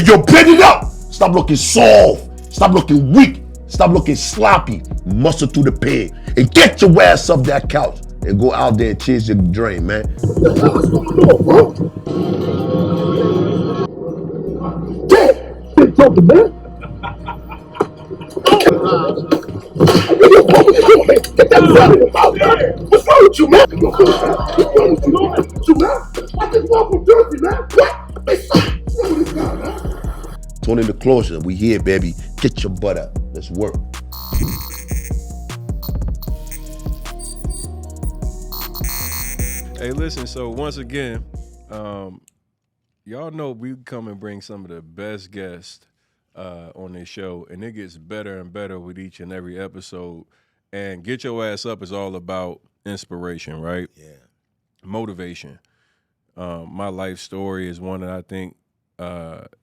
you're bending up, stop looking soft. Stop looking weak. Stop looking sloppy. Muscle through the pain. And get your ass up that couch and go out there and chase your dream, man. What the hell is going on, bro? Damn! Quit talking, man. Get that blood in your mouth, man. What's wrong with you, man? What's wrong with you, man? Why this walk from dirty, man? What? What's wrong with this guy, man? Tune in the closure. We here, baby. Get your butt up. Let's work. Hey, listen, so once again, y'all know we come and bring some of the best guests on this show, and it gets better and better with each and every episode. And Get Your Ass Up is all about inspiration, right? Yeah. Motivation. My life story is one that I think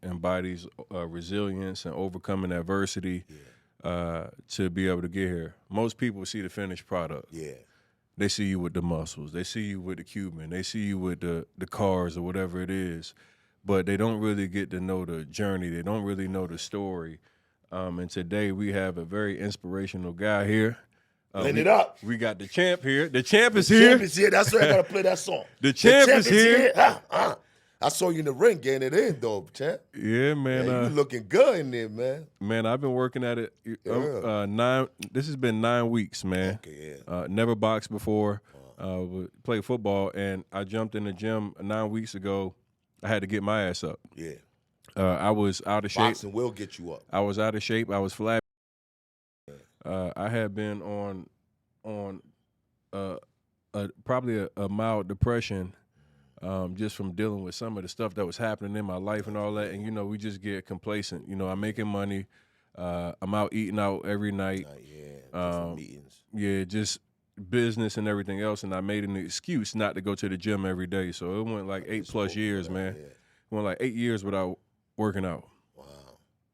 embodies resilience and overcoming adversity to be able to get here. Most people see the finished product. Yeah. They see you with the muscles. They see you with the Cuban. They see you with the cars or whatever it is. But they don't really get to know the journey. They don't really know the story. And today we have a very inspirational guy here. Line it up. We got the champ here. The champ is The here. champ is here. That's why I gotta play that song. The champ is here. I saw you in the ring getting it in, though, champ. Yeah, man. You looking good in there, man. Man, I've been working at it. This has been 9 weeks, man. Okay, yeah. Never boxed before. Played football, and I jumped in the gym 9 weeks ago. I had to get my ass up. Yeah. I was out of shape. Boxing will get you up. I was out of shape. I was flat. I had been on probably a mild depression just from dealing with some of the stuff that was happening in my life and all that. And, you know, we just get complacent. You know, I'm making money. I'm out eating out every night. Different meetings. Yeah, just business and everything else. And I made an excuse not to go to the gym every day. So it went like 8+ years, man. Yeah. It went like 8 years without working out. Wow.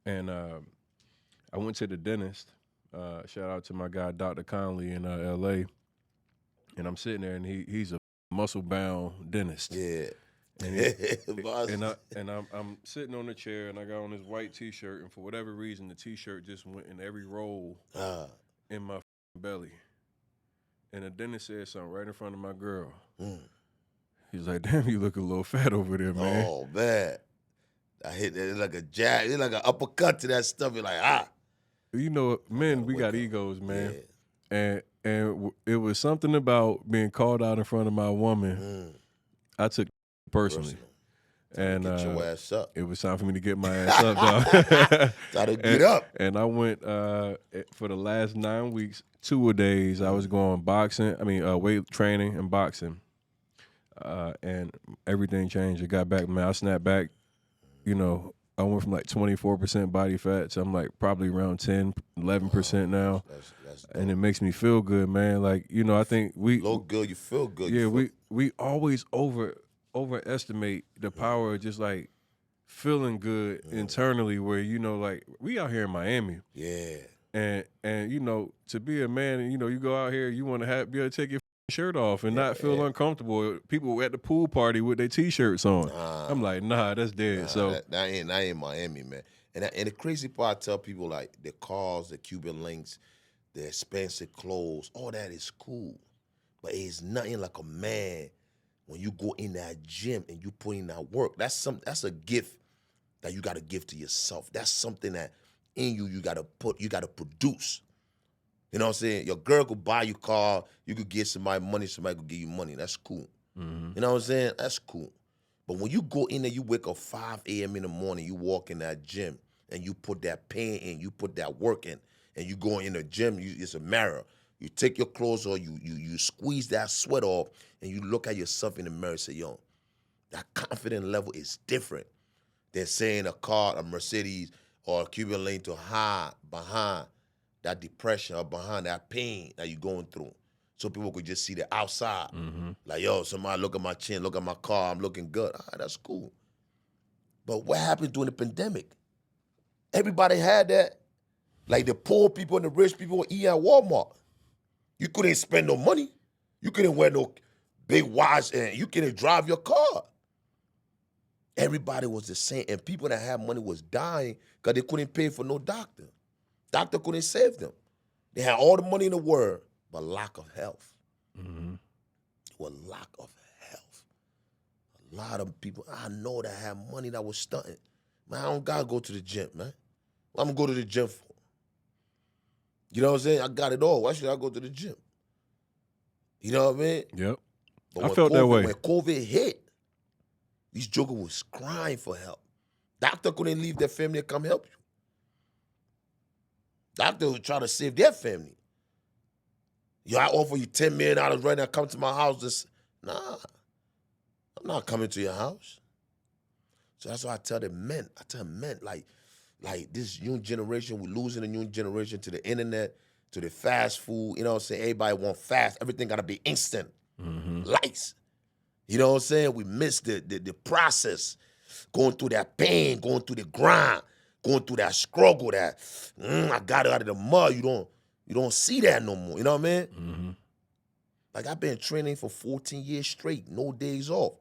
And I went to the dentist. Shout out to my guy, Dr. Conley in L.A. And I'm sitting there, and he's a muscle-bound dentist. Yeah. And I'm sitting on the chair, and I got on this white T-shirt, and for whatever reason, the T-shirt just went in every roll in my belly. And the dentist said something right in front of my girl. He's like, "Damn, you look a little fat over there, man." Oh, man. I hit that. It's like a jab. It's like an uppercut to that stuff. You're like, You know, men, we got egos, man. Yeah. And it was something about being called out in front of my woman. I took it personally. And get your ass up. It was time for me to get my ass up, dog. Gotta get up. And I went for the last 9 weeks, 2-a-days. I was going boxing. Weight training and boxing. And everything changed. It got back, man. I snapped back. You know, I went from like 24% body fat to I'm like probably around 10, 11% now. That's and it makes me feel good, man. Like, you know, I think we look good, you feel good. Yeah, we always overestimate the power of just like feeling good internally, where, you know, like we out here in Miami. Yeah. And you know, to be a man, and you know, you go out here, you want to be able to take your shirt off and not feel uncomfortable. People at the pool party with their T-shirts on. I'm like, nah, that's dead. So that ain't Miami, man. And the crazy part, I tell people, like, the cars, the Cuban links, the expensive clothes, all that is cool, but it's nothing like a man when you go in that gym and you put in that work. That's a gift that you got to give to yourself. That's something that in you got to produce. You know what I'm saying? Your girl could buy you a car. You could get somebody money. Somebody could give you money. That's cool. You know what I'm saying? That's cool. But when you go in there, you wake up 5 a.m. in the morning, you walk in that gym, and you put that pain in, you put that work in, and you go in the gym, it's a mirror. You take your clothes off, you squeeze that sweat off, and you look at yourself in the mirror and say, yo, that confidence level is different than saying a car, a Mercedes, or a Cuban link to hide behind that depression or behind that pain that you're going through. So people could just see the outside. Like, yo, somebody look at my chin, look at my car, I'm looking good. That's cool. But what happened during the pandemic? Everybody had that. Like the poor people and the rich people were eating at Walmart. You couldn't spend no money. You couldn't wear no big watch, and you couldn't drive your car. Everybody was the same. And people that had money was dying because they couldn't pay for no doctor. Doctor couldn't save them. They had all the money in the world, but lack of health. Mm-hmm. Well, lack of health. A lot of people I know that had money that was stunting. Man, I don't gotta go to the gym, man. What I'm gonna go to the gym for? You know what I'm saying? I got it all. Why should I go to the gym? You know what I mean? Yep. But I felt that way. When COVID hit, these jokers was crying for help. Doctor couldn't leave their family to come help you. Doctor was trying to save their family. Yo, I offer you $10 million right now, come to my house. Nah, I'm not coming to your house. So that's why I tell the men, like this young generation, we're losing the new generation to the internet, to the fast food. You know what I'm saying? Everybody want fast. Everything got to be instant. Mm-hmm. Lights. You know what I'm saying? We miss the process, going through that pain, going through the grind, going through that struggle, that I got it out of the mud. You don't see that no more. You know what I mean? Mm-hmm. Like I've been training for 14 years straight, no days off.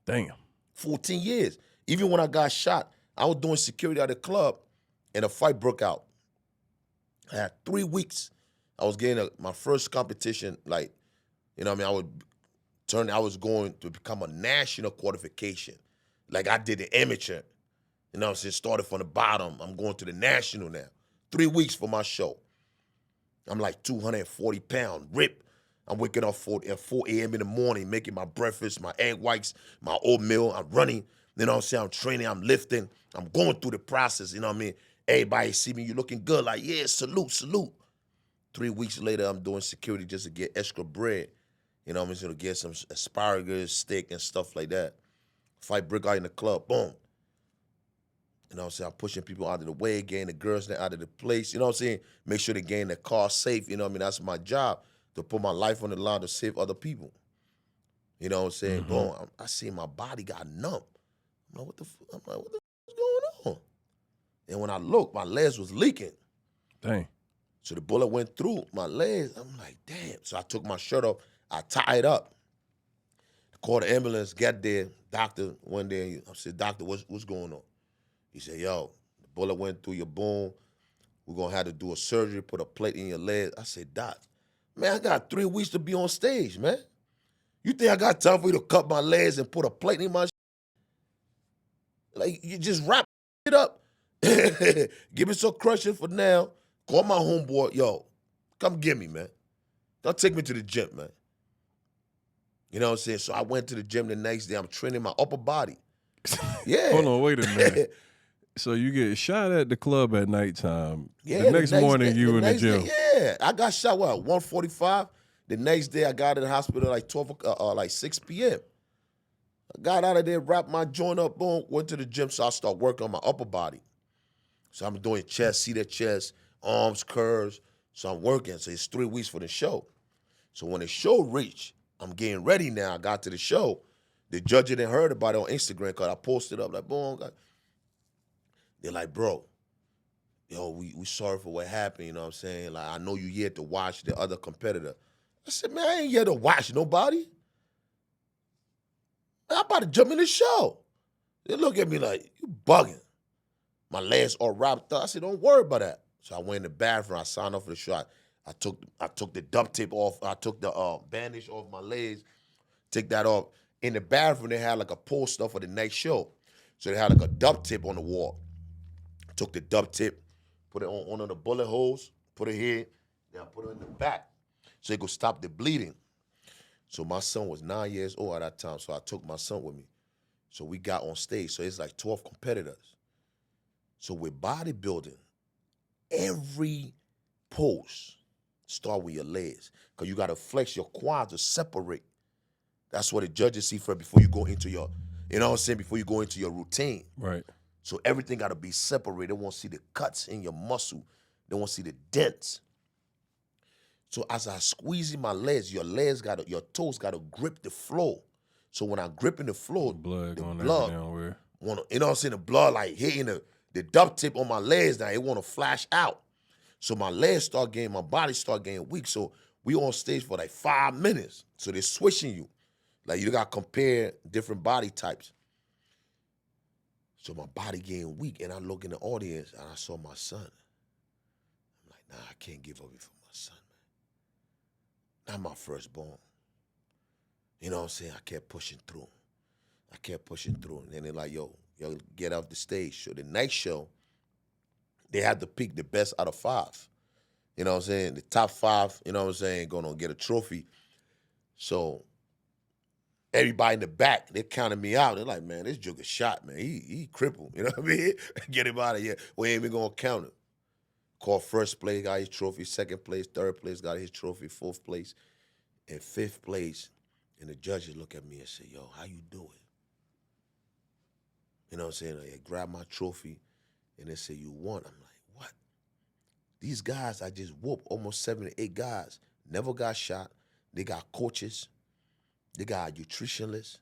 Damn. 14 years. Even when I got shot, I was doing security at the club and a fight broke out. I had 3 weeks. I was getting my first competition, like, you know what I mean? I was going to become a national qualification. Like I did the amateur. You know what I'm saying? Started from the bottom. I'm going to the national now. 3 weeks for my show. I'm like 240 pounds, ripped. I'm waking up at 4 a.m. in the morning, making my breakfast, my egg whites, my oatmeal. I'm running. You know what I'm saying? I'm training, I'm lifting. I'm going through the process, you know what I mean? Everybody see me, you looking good, like, yeah, salute, salute. 3 weeks later, I'm doing security just to get extra bread. You know what I'm saying? To get some asparagus, steak, and stuff like that. Fight break out in the club, boom. You know what I'm saying? I'm pushing people out of the way, getting the girls out of the place. You know what I'm saying? Make sure they get in their car safe. You know what I mean? That's my job, to put my life on the line to save other people. You know what I'm saying? Mm-hmm. Boom. I see my body got numb. I'm like, what the f is going on? And when I looked, my legs was leaking. Dang. So the bullet went through my legs. I'm like, damn. So I took my shirt off. I tied up. Called the ambulance, got there. Doctor went there. I said, doctor, what's going on? He said, yo, the bullet went through your bone. We're going to have to do a surgery, put a plate in your leg. I said, doc, man, I got 3 weeks to be on stage, man. You think I got time for you to cut my legs and put a plate in my Like, you just wrap it up. Give me some crushing for now. Call my homeboy, yo, come get me, man. Don't take me to the gym, man. You know what I'm saying? So I went to the gym the next day. I'm training my upper body. Yeah. Hold on, wait a minute. So you get shot at the club at nighttime. Yeah, the next morning day, you in the gym. Yeah, I got shot, 1:45? The next day I got in the hospital like 6 p.m. I got out of there, wrapped my joint up, boom, went to the gym, so I start working on my upper body. So I'm doing chest, seated chest, arms, curves. So I'm working. So it's 3 weeks for the show. So when the show reached, I'm getting ready now. I got to the show. The judge hadn't heard about it on Instagram because I posted up like, boom. They're like, bro, yo, we sorry for what happened, you know what I'm saying? Like, I know you here to watch the other competitor. I said, man, I ain't here to watch nobody. I'm about to jump in the show. They look at me like, you bugging. My legs all wrapped up. I said, don't worry about that. So I went in the bathroom. I signed up for the show. I took the duct tape off. I took the bandage off my legs. Take that off. In the bathroom, they had like a poster for the next show. So they had like a duct tape on the wall. Took the duct tape, put it on one of the bullet holes, put it here, then I put it in the back so it could stop the bleeding. So my son was 9 years old at that time, so I took my son with me. So we got on stage. So it's like 12 competitors. So with bodybuilding, every pose start with your legs because you got to flex your quads to separate. That's what the judges see first before you go into your, you know what I'm saying, before you go into your routine. Right. So everything got to be separated. They won't see the cuts in your muscle. They won't see the dents. So as I squeeze in my legs, your toes got to grip the floor. So when I'm gripping the floor, The blood you going know what I'm saying, the blood like hitting the duct tape on my legs now, it want to flash out. So my body start getting weak. So we on stage for like 5 minutes. So they're switching you. Like you got to compare different body types. So my body getting weak, and I look in the audience, and I saw my son. I'm like, nah, I can't give up before my son, man. Not my firstborn. You know what I'm saying? I kept pushing through. And then they're like, yo, get off the stage. So the next show, they had to pick the best out of 5. You know what I'm saying? The top 5, you know what I'm saying, gonna get a trophy. So everybody in the back, they counted me out. They're like, man, this joker shot, man. He crippled. You know what I mean? Get him out of here. We ain't even gonna count him. Called first place, got his trophy. Second place, third place, got his trophy. Fourth place, and fifth place. And the judges look at me and say, yo, how you do it? You know what I'm saying? They grab my trophy and they say, you won. I'm like, what? These guys I just whooped, almost 7 to 8 guys, never got shot. They got coaches. They got nutritionists.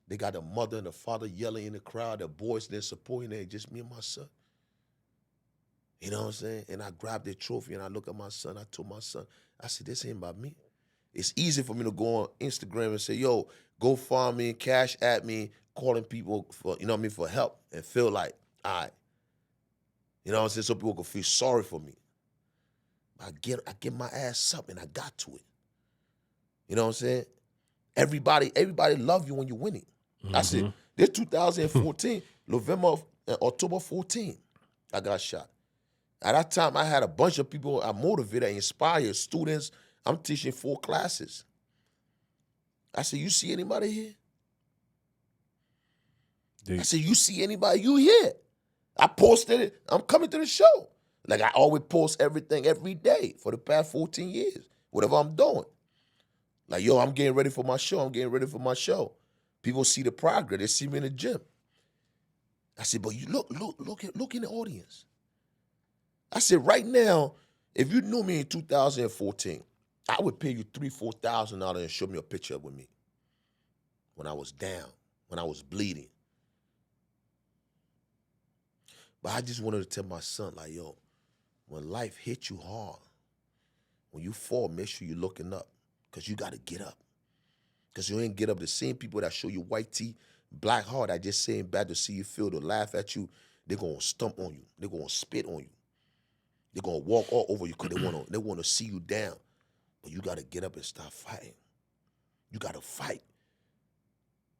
They got the mother and the father yelling in the crowd. The boys there supporting it. Just me and my son. You know what I'm saying? And I grabbed the trophy and I look at my son. I told my son, I said, this ain't about me. It's easy for me to go on Instagram and say, yo, go find me, cash at me, calling people for, you know what I mean, for help and feel like, all right. You know what I'm saying? So people can feel sorry for me. I get my ass up and I got to it. You know what I'm saying? Everybody love you when you're winning. I said, this 2014, October 14, I got shot. At that time, I had a bunch of people I motivated, inspired, students. I'm teaching 4 classes. I said, you see anybody here? I said, you see anybody? You here? I posted it. I'm coming to the show. Like I always post everything every day for the past 14 years, whatever I'm doing. Like, yo, I'm getting ready for my show. People see the progress. They see me in the gym. I said, but you look in the audience. I said, right now, if you knew me in 2014, I would pay you $3,000, $4,000 and show me a picture with me when I was down, when I was bleeding. But I just wanted to tell my son, like, yo, when life hits you hard, when you fall, make sure you're looking up, because you got to get up. Because you ain't get up. The same people that show you white tee, black heart, I just saying bad to see you feel, to laugh at you, they're going to stomp on you. They're going to spit on you. They're going to walk all over you because they want to see you down. But you got to get up and start fighting. You got to fight.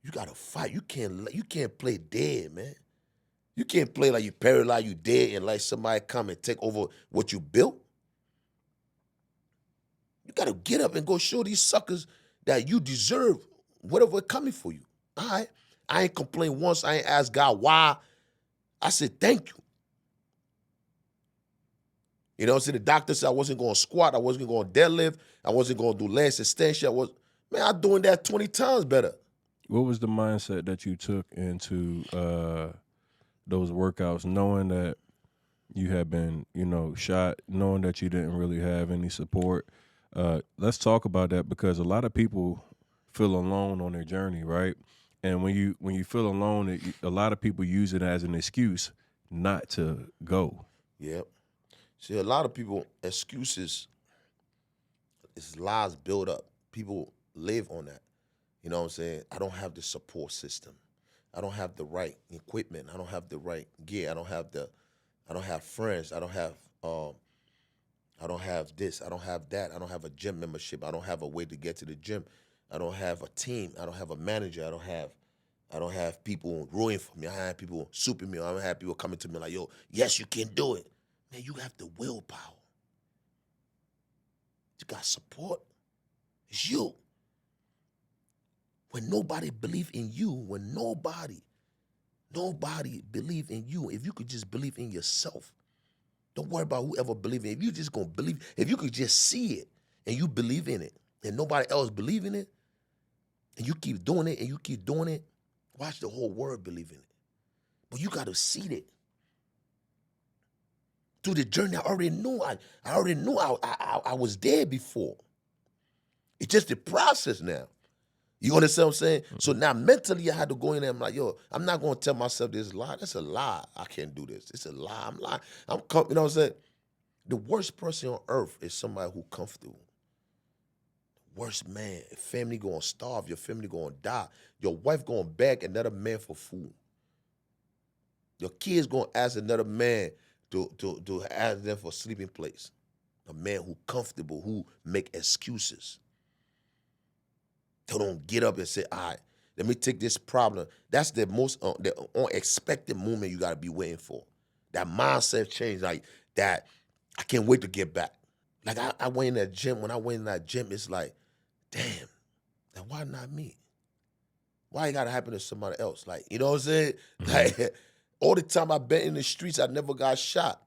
You got to fight. You can't play dead, man. You can't play like you paralyzed, you dead, and like somebody come and take over what you built. You got to get up and go show these suckers that you deserve whatever coming for you. All right? I ain't complained once. I ain't asked God why. I said, thank you. You know what I'm saying? The doctor said I wasn't going to squat. I wasn't going to deadlift. I wasn't going to do legs extension. I'm doing that 20 times better. What was the mindset that you took into those workouts, knowing that you had been, shot, knowing that you didn't really have any support? Let's talk about that, because a lot of people feel alone on their journey, right? And when you feel alone, a lot of people use it as an excuse not to go. Yep. See, a lot of people, excuses is lies built up. People live on that. You know what I'm saying? I don't have the support system. I don't have the right equipment. I don't have the right gear. I don't have friends. I don't have this. I don't have that. I don't have a gym membership. I don't have a way to get to the gym. I don't have a team. I don't have a manager. I don't have people rooting for me. I have people suping me. I don't have people coming to me like, yo, yes, you can do it. Man, you have the willpower. You got support. It's you. When nobody believe in you, when nobody believe in you, if you could just believe in yourself, don't worry about whoever believe in it. If you just gonna believe, if you could just see it and you believe in it and nobody else believe in it, and you keep doing it and you keep doing it, watch the whole world believe in it. But you gotta see it. Through the journey, I already knew I was there before. It's just the process now. You understand what I'm saying? So now mentally I had to go in there and I'm like, yo, I'm not going to tell myself this lie. That's a lie. I can't do this. It's a lie. I'm lying. You know what I'm saying? The worst person on earth is somebody who comfortable. Worst man. Your family going to starve. Your family going to die. Your wife going to beg another man for food. Your kids gonna ask another man to ask them for a sleeping place. A man who comfortable, who make excuses. They don't get up and say, all right, let me take this problem. That's the most the unexpected moment you gotta be waiting for. That mindset change, like that, I can't wait to get back. Like I went in that gym. When I went in that gym, it's like, damn, then why not me? Why it gotta happen to somebody else? Like, you know what I'm saying? Mhm. Like all the time I've been in the streets, I never got shot.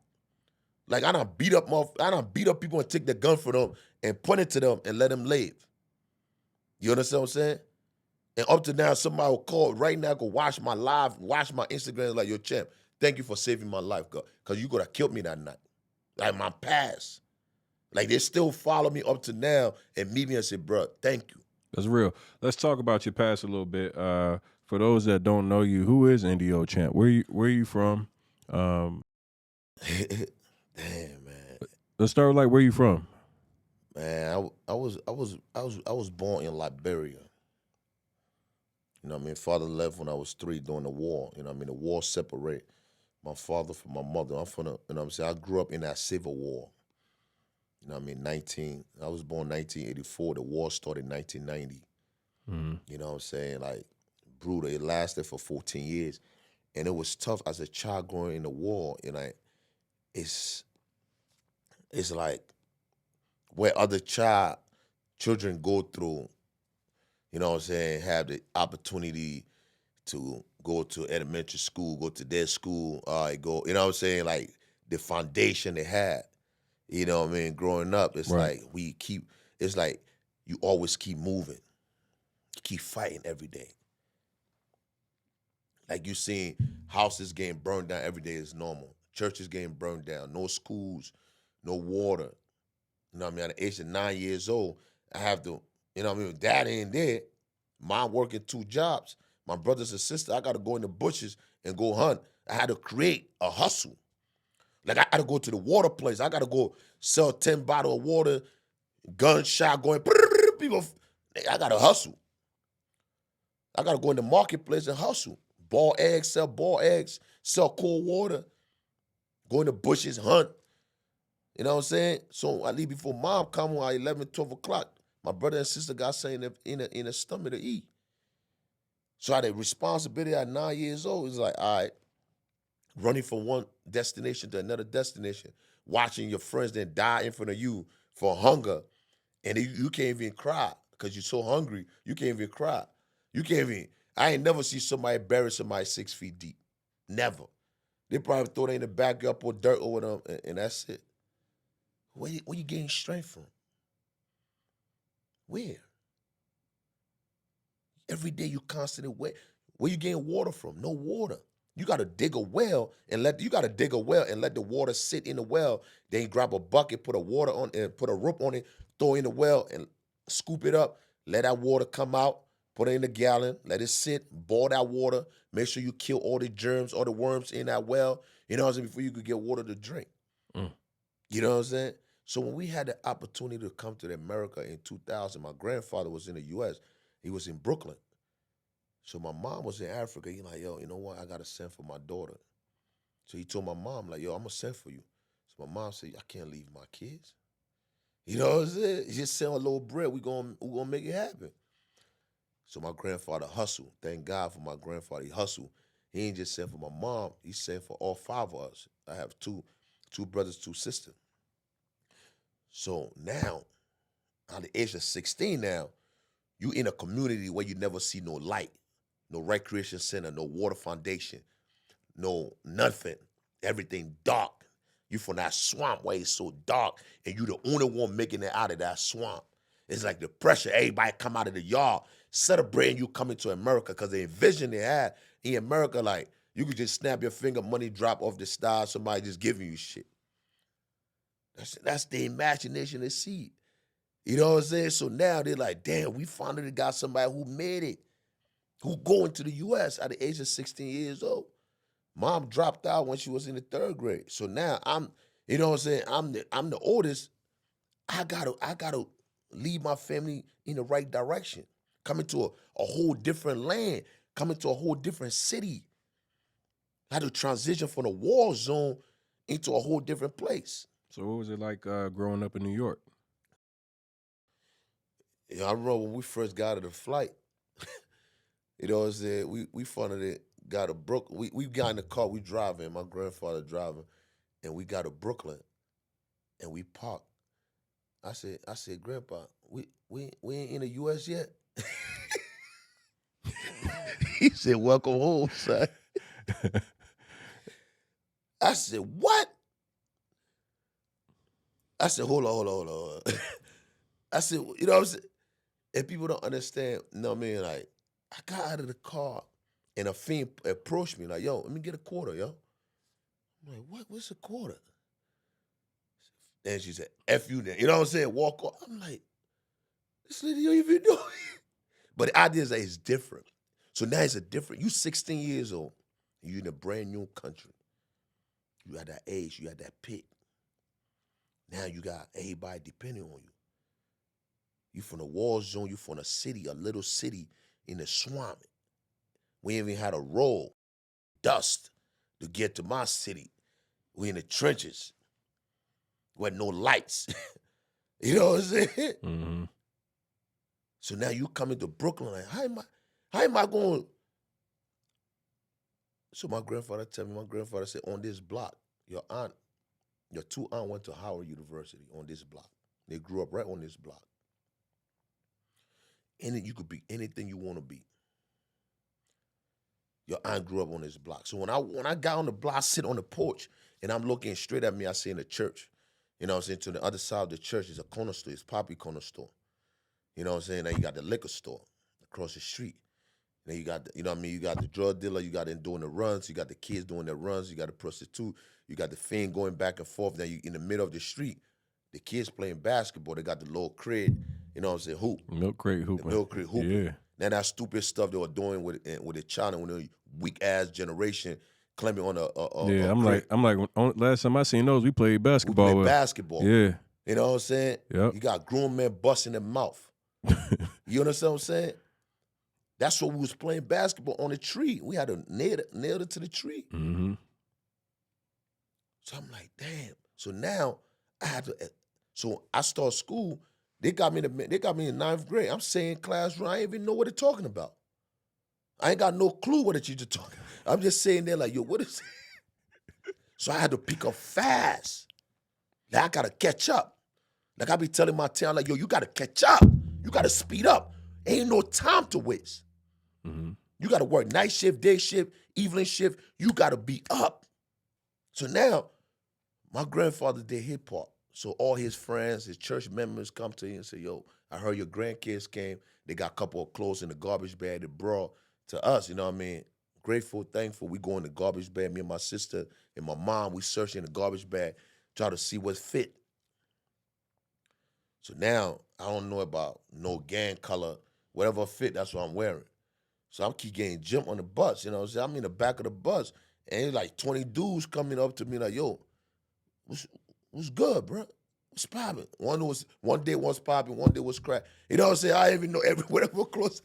Like I done beat up people and take the gun for them and point it to them and let them live. You understand what I'm saying? And up to now, somebody will call right now, go watch my live, watch my Instagram, like, yo, champ, thank you for saving my life, because you could have killed me that night. Like my past. Like they still follow me up to now and meet me and say, bro, thank you. That's real. Let's talk about your past a little bit. For those that don't know you, who is NDO Champ? Where you from? Damn, man. Let's start with like where you from. Man, I was born in Liberia. You know what I mean? Father left when I was 3 during the war. You know what I mean? The war separated my father from my mother. I'm from the, you know what I'm saying? I grew up in that civil war. You know what I mean? I was born 1984. The war started in 1990. Mhm. You know what I'm saying? Like, brutal. It lasted for 14 years. And it was tough as a child growing in the war. You know, it's it's like where other children go through, you know what I'm saying, have the opportunity to go to elementary school, go to their school, go, you know what I'm saying, like the foundation they had, you know what I mean, growing up, it's Right. like it's like you always keep moving, you keep fighting every day. Like you seeing houses getting burned down every day is normal. Churches getting burned down, no schools, no water. You know what I mean? At the age of 9 years old, I have to, you know what I mean? Dad ain't there. Mom working 2 jobs. My brothers and sister, I got to go in the bushes and go hunt. I had to create a hustle. Like I got to go to the water place. I got to go sell 10 bottle of water, gunshot going, people. I got to hustle. I got to go in the marketplace and hustle. Sell ball eggs, sell cold water, go in the bushes, hunt. You know what I'm saying? So I leave before mom come home at 11, 12 o'clock. My brother and sister got something in the stomach to eat. So I had a responsibility at 9 years old. It's like, all right, running from one destination to another destination, watching your friends then die in front of you for hunger, and you can't even cry because you're so hungry. You can't even cry. You can't even. I ain't never see somebody bury somebody 6 feet deep. Never. They probably throw it in the backyard, put dirt over them, and that's it. Where you getting strength from? Where? Every day you constantly wet. Where you getting water from? No water. You gotta dig a well and let the water sit in the well. Then you grab a bucket, put a water on and put a rope on it, throw it in the well and scoop it up, let that water come out, put it in the gallon, let it sit, boil that water, make sure you kill all the germs, all the worms in that well, you know what I'm saying, before you could get water to drink. Mm. You know what I'm saying? So when we had the opportunity to come to America in 2000, my grandfather was in the US. He was in Brooklyn. So my mom was in Africa. He like, yo, you know what? I gotta send for my daughter. So he told my mom, like, yo, I'm gonna send for you. So my mom said, I can't leave my kids. You know what I'm saying? Just send a little bread. We gonna make it happen. So my grandfather hustled. Thank God for my grandfather. He hustled. He ain't just sent for my mom. He sent for all 5 of us. I have two brothers, 2 sisters. So now, at the age of 16 now, you in a community where you never see no light, no recreation center, no water foundation, no nothing. Everything dark. You from that swamp where it's so dark, and you the only one making it out of that swamp. It's like the pressure. Everybody come out of the yard celebrating you coming to America because the vision they had in America, like you could just snap your finger, money drop off the stars, somebody just giving you shit. That's the imagination they see. You know what I'm saying? So now they're like, damn, we finally got somebody who made it, who going to the US at the age of 16 years old. Mom dropped out when she was in the 3rd grade. So now you know what I'm saying? I'm the oldest. I gotta lead my family in the right direction. Coming to a whole different land, coming to a whole different city. I had to transition from the war zone into a whole different place. So what was it like growing up in New York? You know, I remember when we first got out of the flight, you know what I'm saying? We finally got to Brooklyn. We got in the car, we driving, my grandfather driving, and we got to Brooklyn and we parked. I said, Grandpa, we ain't in the US yet. He said, welcome home, son. I said, what? I said, hold on. I said, you know what I'm saying? And people don't understand, you know what I mean? Like, I got out of the car and a fiend approached me like, yo, let me get a quarter, yo. I'm like, what? What's a quarter? And she said, F you then. You know what I'm saying? Walk off. I'm like, this lady don't even know. But the idea is that it's different. So now it's a different, you 16 years old, and you're in a brand new country. You got that age, you got that pick. Now you got everybody depending on you. You from the war zone, you from a city, a little city in the swamp. We ain't even had a road, dust, to get to my city. We in the trenches. With no lights. You know what I'm saying? Mm-hmm. So now you coming to Brooklyn, like, how am I going? So my grandfather said, on this block, your two aunt went to Howard University on this block. They grew up right on this block. And you could be anything you want to be. Your aunt grew up on this block. So when I got on the block, I sit on the porch, and I'm looking straight at me, I see in the church. You know what I'm saying? To the other side of the church is a corner store. It's Poppy Corner Store. You know what I'm saying? Then you got the liquor store across the street. Then you got, you know what I mean? You got the drug dealer. You got them doing the runs. You got the kids doing their runs. You got the prostitute. You got the fiend going back and forth. Then you in the middle of the street, the kids playing basketball. They got the little crib. You know what I'm saying? Hoop. Milk crate hooping. The milk crate hooping. Yeah. Now that stupid stuff they were doing with the China, when the weak ass generation climbing on yeah, crate. I'm like, last time I seen those, we played basketball. We played basketball. Yeah. You know what I'm saying? Yep. You got grown men busting their mouth. You understand what I'm saying? That's what we was playing basketball on the tree. We had to nail it to the tree. Mm-hmm. So I'm like, damn. So now I had to. So I start school. They got me in ninth grade. I'm saying classroom. I ain't even know what they're talking about. I ain't got no clue what the teacher talking. I'm just saying there like, yo, what is it? So I had to pick up fast. Like I gotta catch up. Like I be telling my town, like, yo, you gotta catch up. You gotta speed up. Ain't no time to waste. Mm-hmm. You gotta work night shift, day shift, evening shift. You gotta be up. So now, my grandfather did hip hop. So all his friends, his church members come to him and say, yo, I heard your grandkids came. They got a couple of clothes in the garbage bag they brought to us, you know what I mean? Grateful, thankful. We go in the garbage bag, me and my sister and my mom, we search in the garbage bag, try to see what's fit. So now, I don't know about no gang color, whatever fit, that's what I'm wearing. So I'm keep getting jumped on the bus, you know what I'm saying? I'm in the back of the bus, and it's like 20 dudes coming up to me like, yo, what's good, bro? What's popping? One day was popping, one day was crack. You know what I'm saying? I even know whatever close.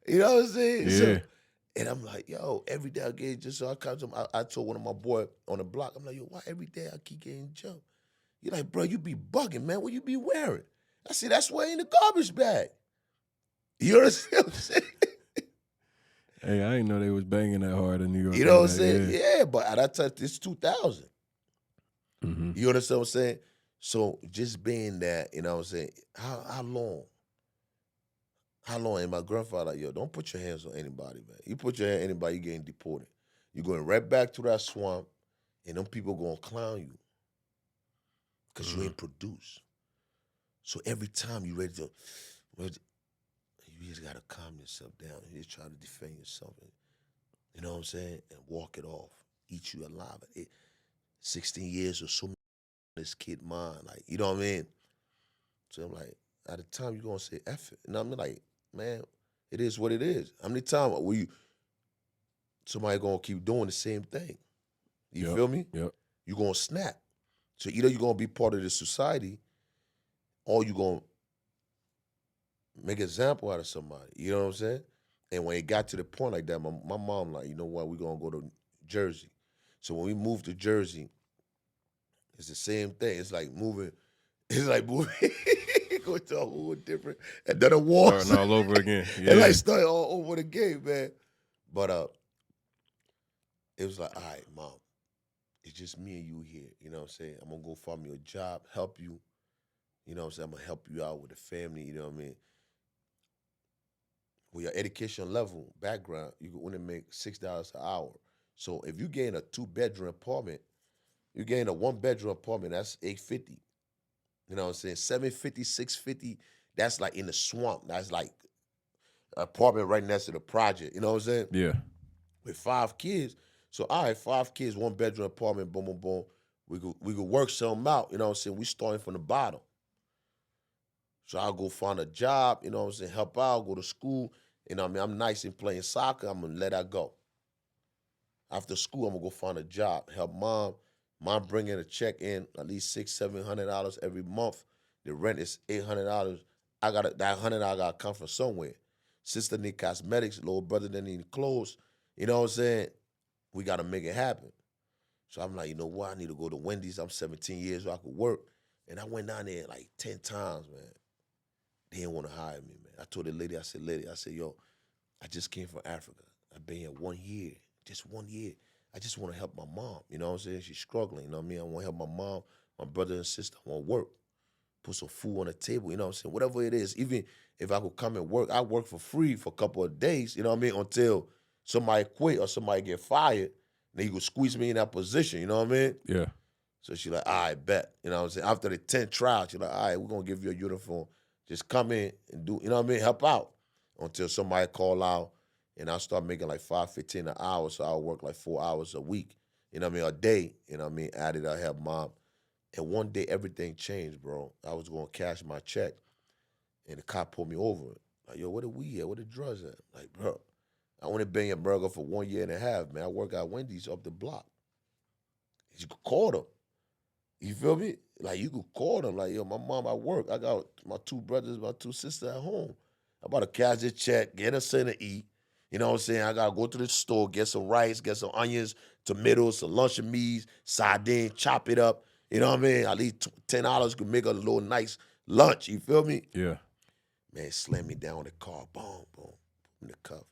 You know what I'm saying? Yeah. So, and I'm like, yo, every day I get just so I come to him, I told one of my boys on the block, I'm like, yo, why every day I keep getting jumped? You're like, bro, you be bugging, man. What you be wearing? I said, that's why in the garbage bag. You understand what I'm saying? Hey, I didn't know they was banging that hard in New York. You know what I'm saying? Yeah, but at that time, it's 2000. Mm-hmm. You understand what I'm saying? So just being that, you know what I'm saying? How long? How long? And my grandfather, yo, don't put your hands on anybody, man. You put your hand on anybody, you're getting deported. You're going right back to that swamp, and them people going to clown you because you ain't produced. So every time you ready to, you just got to calm yourself down. You just try to defend yourself. You know what I'm saying? And walk it off. Eat you alive. 16 years or so, this kid mind. Like, you know what I mean? So I'm like, at the time you're going to say F it. And I'm like, man, it is what it is. How many times somebody going to keep doing the same thing? You feel me? Yep. You're going to snap. So either you're going to be part of the society or you're going to make an example out of somebody. You know what I'm saying? And when it got to the point like that, my mom like, you know what, we're gonna go to Jersey. So when we moved to Jersey, it's the same thing. It's like moving. It's like moving. Go to a whole different. And then the walls. Starting all over again. And Yeah. like starting all over the game, man. But it was like, all right, mom, it's just me and you here. You know what I'm saying? I'm gonna go find me a job, help you. You know what I'm saying? I'm gonna help you out with the family. You know what I mean? With your education level, background, you can only make $6 an hour. So if you gain a 2-bedroom apartment, you gain a 1-bedroom apartment, that's $850. You know what I'm saying? 750, 650, that's like in the swamp. That's like an apartment right next to the project. You know what I'm saying? Yeah. With 5 kids. So all right, 5 kids, 1-bedroom apartment, boom, boom, boom. We could work something out. You know what I'm saying? We starting from the bottom. So I'll go find a job, you know what I'm saying, help out, go to school. You know what I mean? I'm nice in playing soccer, I'm gonna let that go. After school, I'm gonna go find a job, help mom. Mom bringing a check in, at least $600-700 every month. The rent is $800. That $100 I gotta come from somewhere. Sister need cosmetics, little brother that need clothes. You know what I'm saying? We gotta make it happen. So I'm like, you know what? I need to go to Wendy's. I'm 17 years old, I could work. And I went down there like 10 times, man. They didn't want to hire me, man. I told the lady, I said, yo, I just came from Africa. I've been here 1 year, just 1 year. I just want to help my mom. You know what I'm saying? She's struggling. You know what I mean? I want to help my mom, my brother and sister. I want to work, put some food on the table. You know what I'm saying? Whatever it is, even if I could come and work, I work for free for a couple of days. You know what I mean? Until somebody quit or somebody get fired, then you could squeeze me in that position. You know what I mean? Yeah. So she like, all right, bet. You know what I'm saying? After the 10th trial, she like, all right, we're going to give you a uniform. Just come in and do, you know what I mean? Help out until somebody call out and I start making like $5.15 an hour. So I'll work like 4 hours a week, you know what I mean? A day, you know what I mean? Added, I help mom. And one day everything changed, bro. I was going to cash my check and the cop pulled me over. Like, yo, where the weed at? Where the drugs at? Like, bro, I only been in burger for 1.5 years, man. I work at Wendy's up the block. You could call them. You feel me? Like, you could call them. Like, yo, my mom at work. I got my 2 brothers, my 2 sisters at home. I'm about to cash this check, get us something to eat. You know what I'm saying? I got to go to the store, get some rice, get some onions, tomatoes, some luncheon meats, sardine, chop it up. You know what I mean? At least $10 could make a little nice lunch. You feel me? Yeah. Man, slam me down in the car. Boom, boom. In the cuff.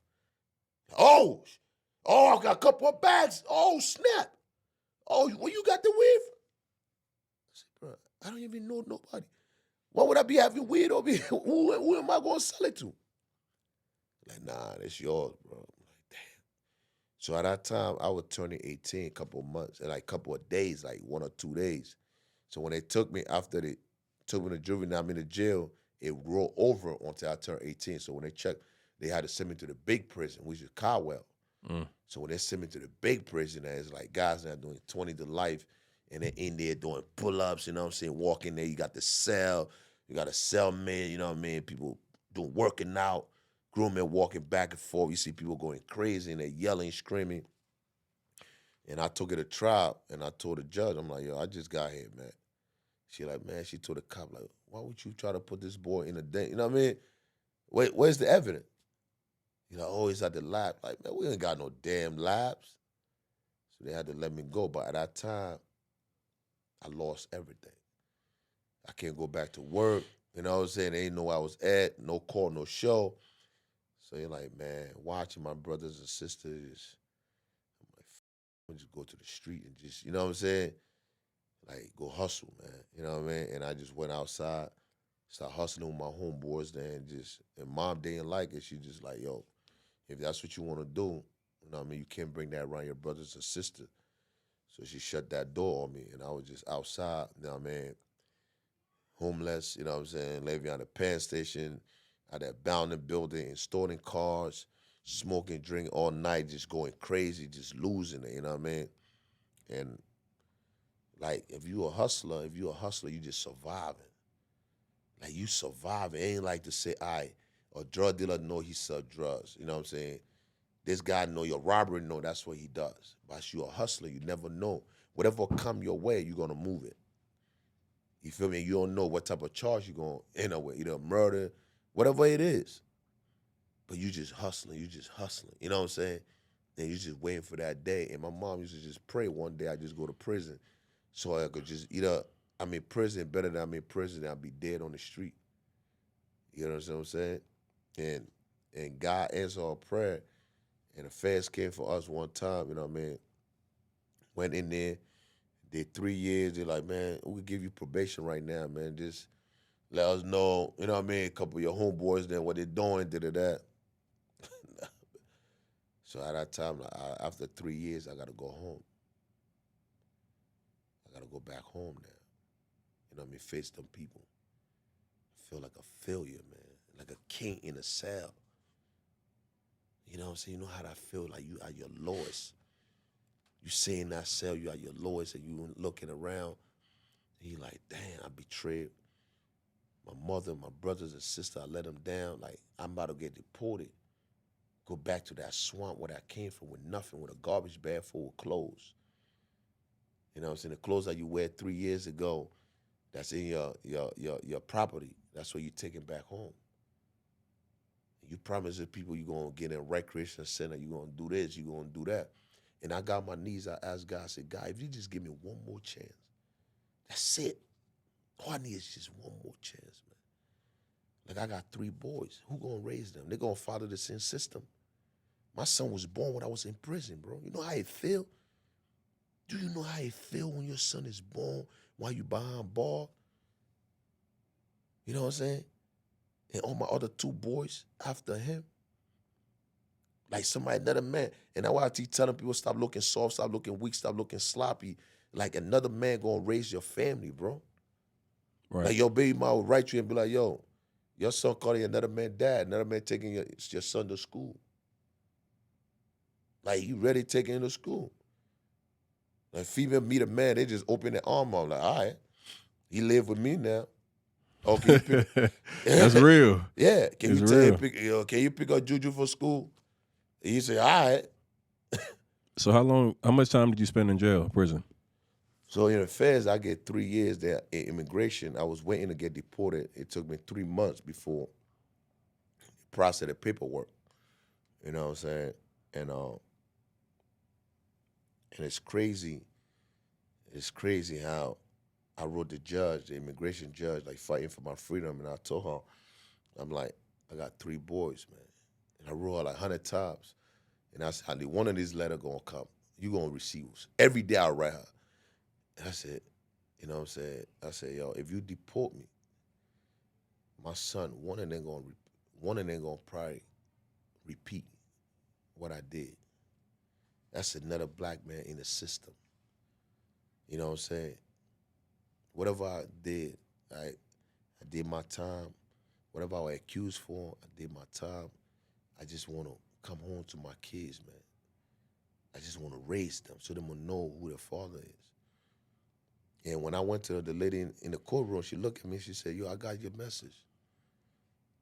Oh, I got a couple of bags. Oh, snap. Oh, where you got the weed from? I said, bro, I don't even know nobody. Why would I be having weed over here? Who am I going to sell it to? Like, nah, that's yours, bro. I'm like, damn. So at that time, I was turning 18 a couple of months, and like a couple of days, like 1 or 2 days. So when they took me, after they took me to juvenile, I'm in the jail, it rolled over until I turned 18. So when they checked, they had to send me to the big prison, which is Caldwell. So when they send me to the big prison, it's like guys that are doing 20 to life, and they're in there doing pull-ups, you know what I'm saying? Walking there, you got the cell, you got a cellmate, you know what I mean? People doing working out, grooming, walking back and forth. You see people going crazy and they're yelling, screaming. And I took it to trial, and I told the judge, I'm like, yo, I just got here, man. She like, man, she told the cop, like, why would you try to put this boy in a den? You know what I mean? Wait, where's the evidence? You know, oh, he's at the lab. Like, man, we ain't got no damn labs. So they had to let me go. But at that time, I lost everything. I can't go back to work. You know what I'm saying? They didn't know where I was at. No call, no show. So you're like, man, watching my brothers and sisters, I'm like, I'm just go to the street and just, you know what I'm saying? Like, go hustle, man. You know what I mean? And I just went outside, started hustling with my homeboys there, and mom didn't like it. She just like, yo, if that's what you want to do, you know what I mean? You can't bring that around your brothers and sisters. So she shut that door on me, and I was just outside, you know what I mean? Homeless, you know what I'm saying? Living at a pen station, at that Bounding building, installing cars, smoking, drinking all night, just going crazy, just losing it, you know what I mean? And like, if you a hustler, you just surviving. Like, you surviving. It ain't like to say, all right, a drug dealer know he sell drugs, you know what I'm saying? This guy know your robbery, know that's what he does. But you a hustler, you never know. Whatever come your way, you're gonna move it. You feel me? You don't know what type of charge you're gonna end up with, either murder, whatever it is. but you just hustling, You know what I'm saying? And you just waiting for that day. And my mom used to just pray one day I just go to prison so I could just either I'm in prison better than I'm in prison than I'll be dead on the street. You know what I'm saying? And God answered our prayer. And the feds came for us one time, you know what I mean? Went in there, did 3 years. They're like, man, we could give you probation right now, man. Just let us know, you know what I mean? A couple of your homeboys, then what they're doing, that. So at that time, after 3 years, I got to go home. I got to go back home now. You know what I mean? Face them people. I feel like a failure, man. Like a king in a cell. You know what I'm saying? You know how that feel? Like you at your lowest. You stay in that cell, you at your lowest, and you looking around. And you like, damn, I betrayed my mother, my brothers and sister. I let them down. Like, I'm about to get deported. Go back to that swamp where I came from with nothing, with a garbage bag full of clothes. You know what I'm saying? The clothes that you wear 3 years ago, that's in your property. That's what you're taking back home. You promise the people you're going to get in a recreation center, you're going to do this, you're going to do that. And I got my knees, I asked God, I said, God, if you just give me one more chance, that's it. All I need is just one more chance, man. Like, I got 3 boys. Who going to raise them? They're going to follow the same system. My son was born when I was in prison, bro. You know how it feel? Do you know how it feel when your son is born while you behind bar? You know what I'm saying? And all my other 2 boys after him, like somebody, another man. And that's why I keep telling people, stop looking soft, stop looking weak, stop looking sloppy. Like another man gonna raise your family, bro. Right. Like your baby mom will write you and be like, yo, your son calling another man dad, another man taking your son to school. Like, you ready to take him to school. Like, female meet a man, they just open their arm up. Like, all right, he live with me now. Oh, can you pick? That's real. Yeah. Can It's you tell real. him, can you pick up Juju for school? And he say, all right. So how much time did you spend in jail, prison? So in the feds, I get 3 years there. In immigration, I was waiting to get deported. It took me 3 months before process the paperwork. You know what I'm saying? And it's crazy. It's crazy how I wrote the judge, the immigration judge, like fighting for my freedom. And I told her, I'm like, I got 3 boys, man. And I wrote her like 100 times. And I said, one of these letters gonna come. You gonna receive us. Every day I write her. And I said, you know what I'm saying? I said, yo, if you deport me, my son, one of them gonna probably repeat what I did. That's another black man in the system. You know what I'm saying? Whatever I did, I did my time. Whatever I was accused for, I did my time. I just want to come home to my kids, man. I just want to raise them so they will know who their father is. And when I went to the lady in the courtroom, she looked at me and she said, yo, I got your message.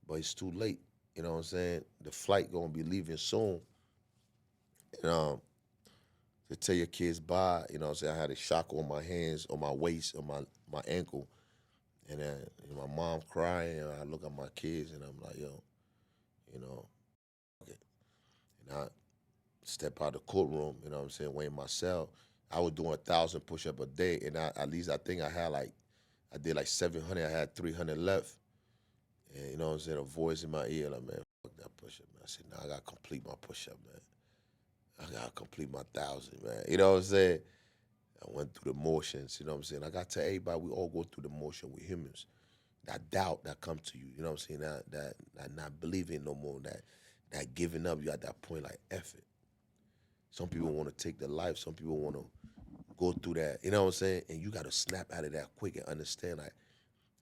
But it's too late. You know what I'm saying? The flight going to be leaving soon. And to tell your kids bye, you know what I'm saying? I had a shock on my hands, on my waist, on my ankle. And then my mom crying, and I look at my kids, and I'm like, yo, you know. Okay. And I step out of the courtroom, you know what I'm saying, weighing myself. I was doing 1,000 push-up a day, and at least I think I did like 700. I had 300 left. And you know what I'm saying, a voice in my ear, like, man, fuck that push-up, man. I said, nah, I got to complete my push-up, man. I got to complete my 1,000, man. You know what I'm saying? I went through the motions, you know what I'm saying? I got to tell everybody, we all go through the motion with humans. That doubt that comes to you, you know what I'm saying? That not believing no more, that giving up, you at that point like, F it. Some people want to take their life. Some people want to go through that, you know what I'm saying? And you got to snap out of that quick and understand, like,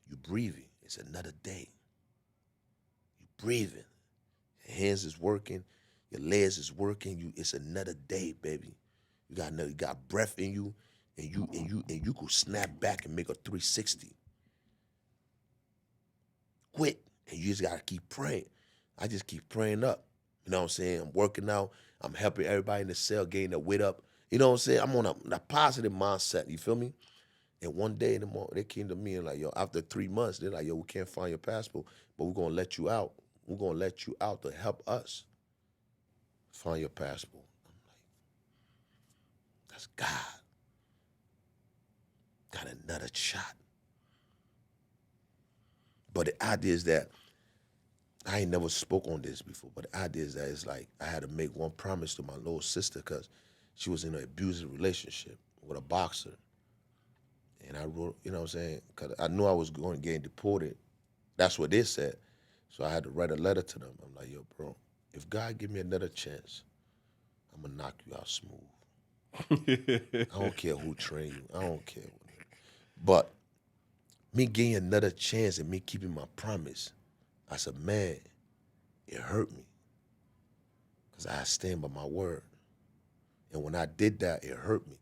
you breathing. It's another day. You breathing. Your hands is working. Your legs is working. It's another day, baby. You got breath in you, and you could snap back and make a 360. Quit, and you just gotta keep praying. I just keep praying up. You know what I'm saying? I'm working out. I'm helping everybody in the cell getting their weight up. You know what I'm saying? I'm on a positive mindset. You feel me? And one day in the morning, they came to me and like, yo, after 3 months, they're like, yo, we can't find your passport, but we're gonna let you out. We're going to let you out to help us find your passport. I'm like, that's God. Got another shot. But the idea is that, I ain't never spoke on this before, but the idea is that it's like I had to make one promise to my little sister because she was in an abusive relationship with a boxer. And I wrote, you know what I'm saying? Because I knew I was going to get deported. That's what they said. So I had to write a letter to them. I'm like, yo, bro, if God give me another chance, I'm going to knock you out smooth. I don't care who trained you. I don't care. But me getting another chance and me keeping my promise, I said, man, it hurt me because I stand by my word. And when I did that, it hurt me.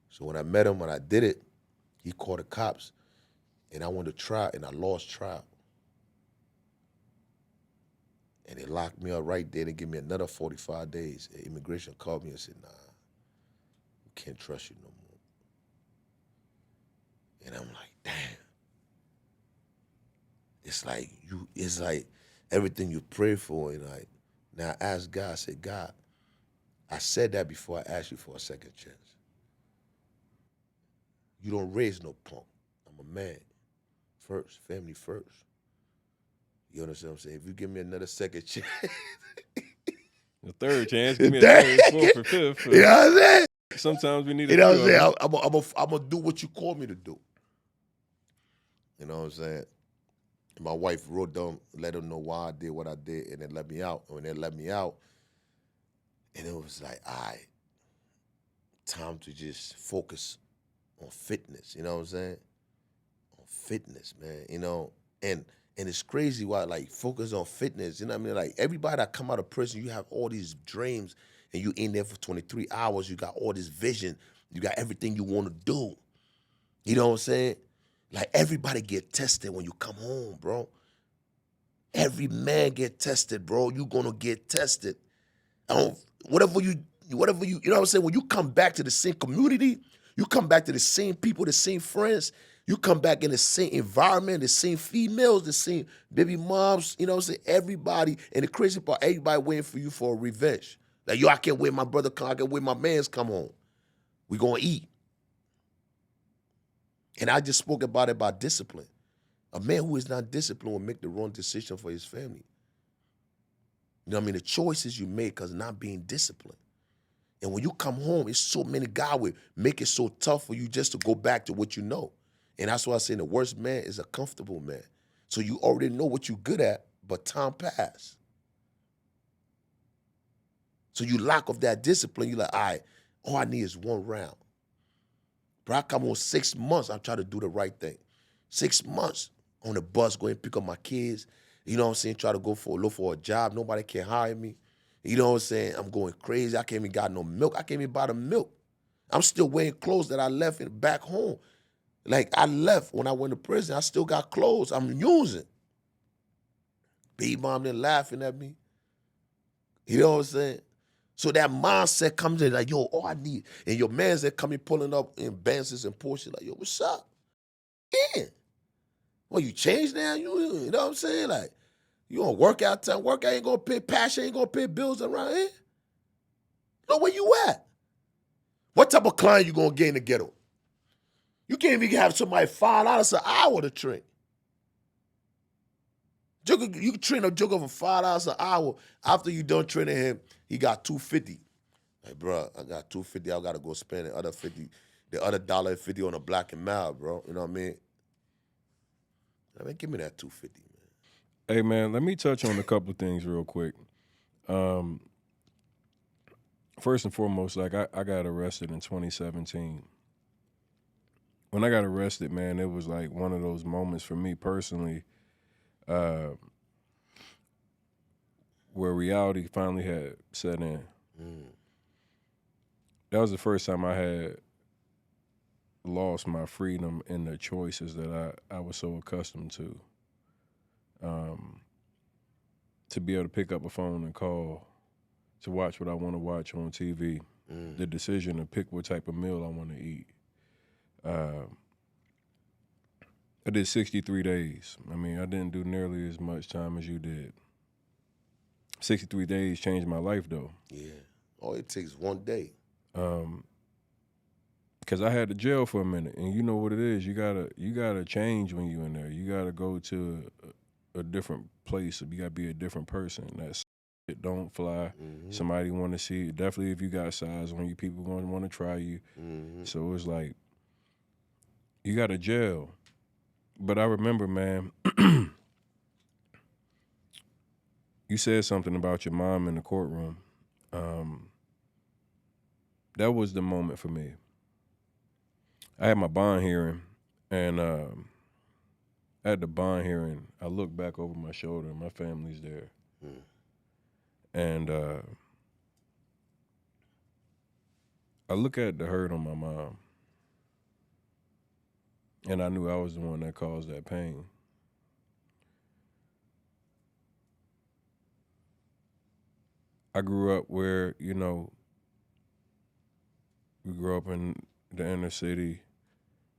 So when I met him, when I did it, he called the cops, and I went to trial, and I lost trial. And they locked me up right there. They gave me another 45 days. And immigration called me and said, nah, we can't trust you no more. And I'm like, damn. It's like everything you pray for, and like, now I asked God, I said, God, I said that before I asked you for a second chance. You don't raise no punk. I'm a man first, family first. You understand what I'm saying? If you give me another second chance. The third chance, give me a third, fourth, or fifth. You know what I'm saying? Sometimes we need a You know what I'm few saying? I'm going to do what you call me to do. You know what I'm saying? And my wife wrote down, let them know why I did what I did, and then let me out. And when they let me out, and it was like, all right, time to just focus on fitness. You know what I'm saying? On fitness, man. You know, and it's crazy why, like, focus on fitness. You know what I mean? Like, everybody that come out of prison, you have all these dreams, and you in there for 23 hours. You got all this vision. You got everything you want to do. You know what I'm saying? Like, everybody get tested when you come home, bro. Every man get tested, bro. You gonna get tested. Whatever you know what I'm saying? When you come back to the same community, you come back to the same people, the same friends, you come back in the same environment, the same females, the same baby moms, you know what I'm saying? Everybody, and the crazy part, everybody waiting for you for a revenge. Like, yo, I can't wait my brother come, I can't wait my mans come home. We gonna eat. And I just spoke about discipline. A man who is not disciplined will make the wrong decision for his family. You know what I mean? The choices you make because not being disciplined. And when you come home, it's so many guys will make it so tough for you just to go back to what you know. And that's why I say the worst man is a comfortable man. So you already know what you're good at, but time pass. So you lack of that discipline. You're like, all right, all I need is one round. Bro, I come on 6 months, I try to do the right thing. 6 months on the bus, going to pick up my kids. You know what I'm saying? Try to look for a job. Nobody can hire me. You know what I'm saying? I'm going crazy. I can't even got no milk. I can't even buy the milk. I'm still wearing clothes that I left back home. Like, I left when I went to prison. I still got clothes I'm using. Baby mom then laughing at me. You know what I'm saying? So that mindset comes in like, yo, all I need. And your man's that coming pulling up in Benzes and Porsche like, yo, what's up? Yeah. Well, you changed now? You know what I'm saying? Like, you on workout time. Workout ain't going to pay, passion ain't going to pay bills around here. You know where you at? What type of client you going to get in the ghetto? You can't even have somebody $5 an hour to train. You can train a joker for $5 an hour. After you done training him, he got $250. Like, bro, I got $250. I got to go spend the other $50, the other $1.50 on a black and mild, bro. You know what I mean? Give me that $250, man. Hey, man, let me touch on a couple of things real quick. First and foremost, like, I got arrested in 2017. When I got arrested, man, it was like one of those moments for me personally where reality finally had set in. That was the first time I had lost my freedom in the choices that I was so accustomed to. To be able to pick up a phone and call, to watch what I want to watch on TV, the decision to pick what type of meal I want to eat. I did 63 days. I mean, I didn't do nearly as much time as you did. 63 days changed my life, though. Yeah. All it takes one day. Because I had to jail for a minute, and you know what it is. You gotta change when you in there. You gotta go to a different place. You gotta be a different person. That's it. Don't fly. Mm-hmm. Somebody want to see it. Definitely, if you got size on you, people going to want to try you. Mm-hmm. So it's like you got to jail. But I remember, man, you said something about your mom in the courtroom. That was the moment for me. I had my bond hearing, and at the bond hearing, I looked back over my shoulder, and my family's there. Mm. And I look at the hurt on my mom, and I knew I was the one that caused that pain. I grew up where, you know, we grew up in the inner city.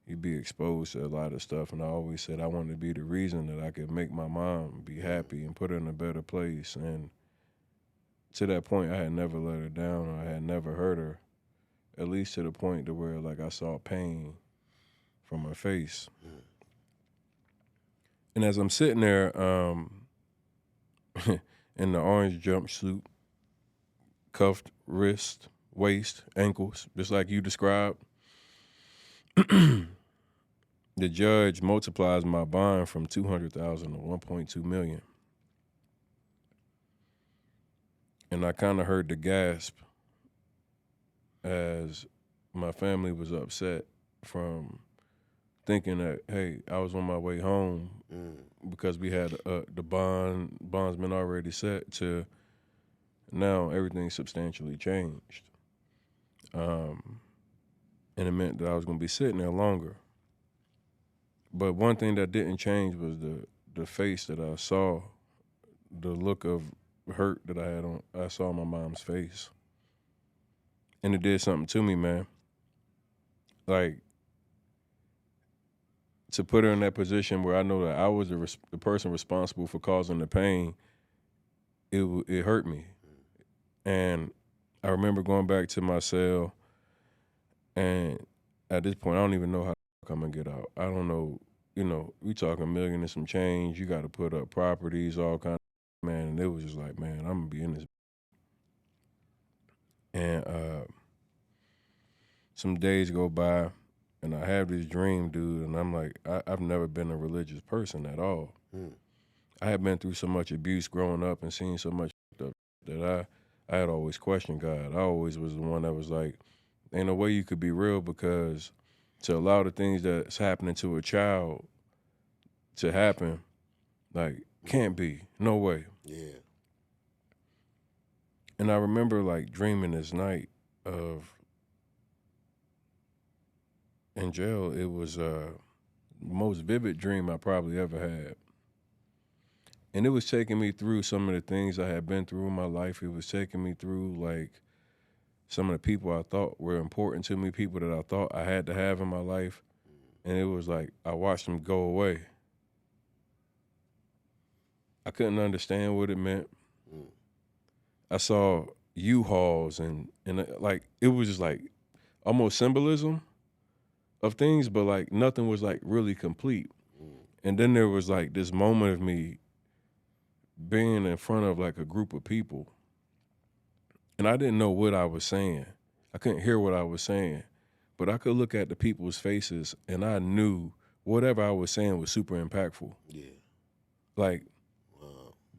You'd be exposed to a lot of stuff, and I always said I wanted to be the reason that I could make my mom be happy and put her in a better place. And to that point, I had never let her down, or I had never hurt her, at least to the point to where, like, I saw pain from her face. And as I'm sitting there in the orange jumpsuit, cuffed wrist, waist, ankles, just like you described, the judge multiplies my bond from $200,000 to $1.2 million. And I kind of heard the gasp as my family was upset from thinking that, hey, I was on my way home because we had the bondsman already set, to now everything substantially changed. And it meant that I was going to be sitting there longer. But one thing that didn't change was the face that I saw, the look of hurt that I saw on my mom's face. And it did something to me, man. Like, to put her in that position where I know that I was the person responsible for causing the pain, it hurt me. And I remember going back to my cell, and at this point, I don't even know how I'm gonna get out. I don't know, you know, we talking $1 million and some change. You got to put up properties, all kind of, man. And it was just like, man, I'm gonna be in this. And some days go by, and I have this dream, dude, and I'm like, I've never been a religious person at all. I had been through so much abuse growing up and seen so much stuff that I had always questioned God. I always was the one that was like, ain't no way you could be real, because to allow the things that's happening to a child to happen, like, can't be. No way. Yeah. And I remember, like, dreaming this night of, in jail, it was the most vivid dream I probably ever had. And it was taking me through some of the things I had been through in my life. It was taking me through, like, some of the people I thought were important to me, people that I thought I had to have in my life. And it was like I watched them go away. I couldn't understand what it meant. I saw U-Hauls and like, it was just like almost symbolism of things, but like nothing was like really complete. And then there was like this moment of me being in front of like a group of people, and I didn't know what I was saying. I couldn't hear what I was saying, but I could look at the people's faces, and I knew whatever I was saying was super impactful. Yeah. Like,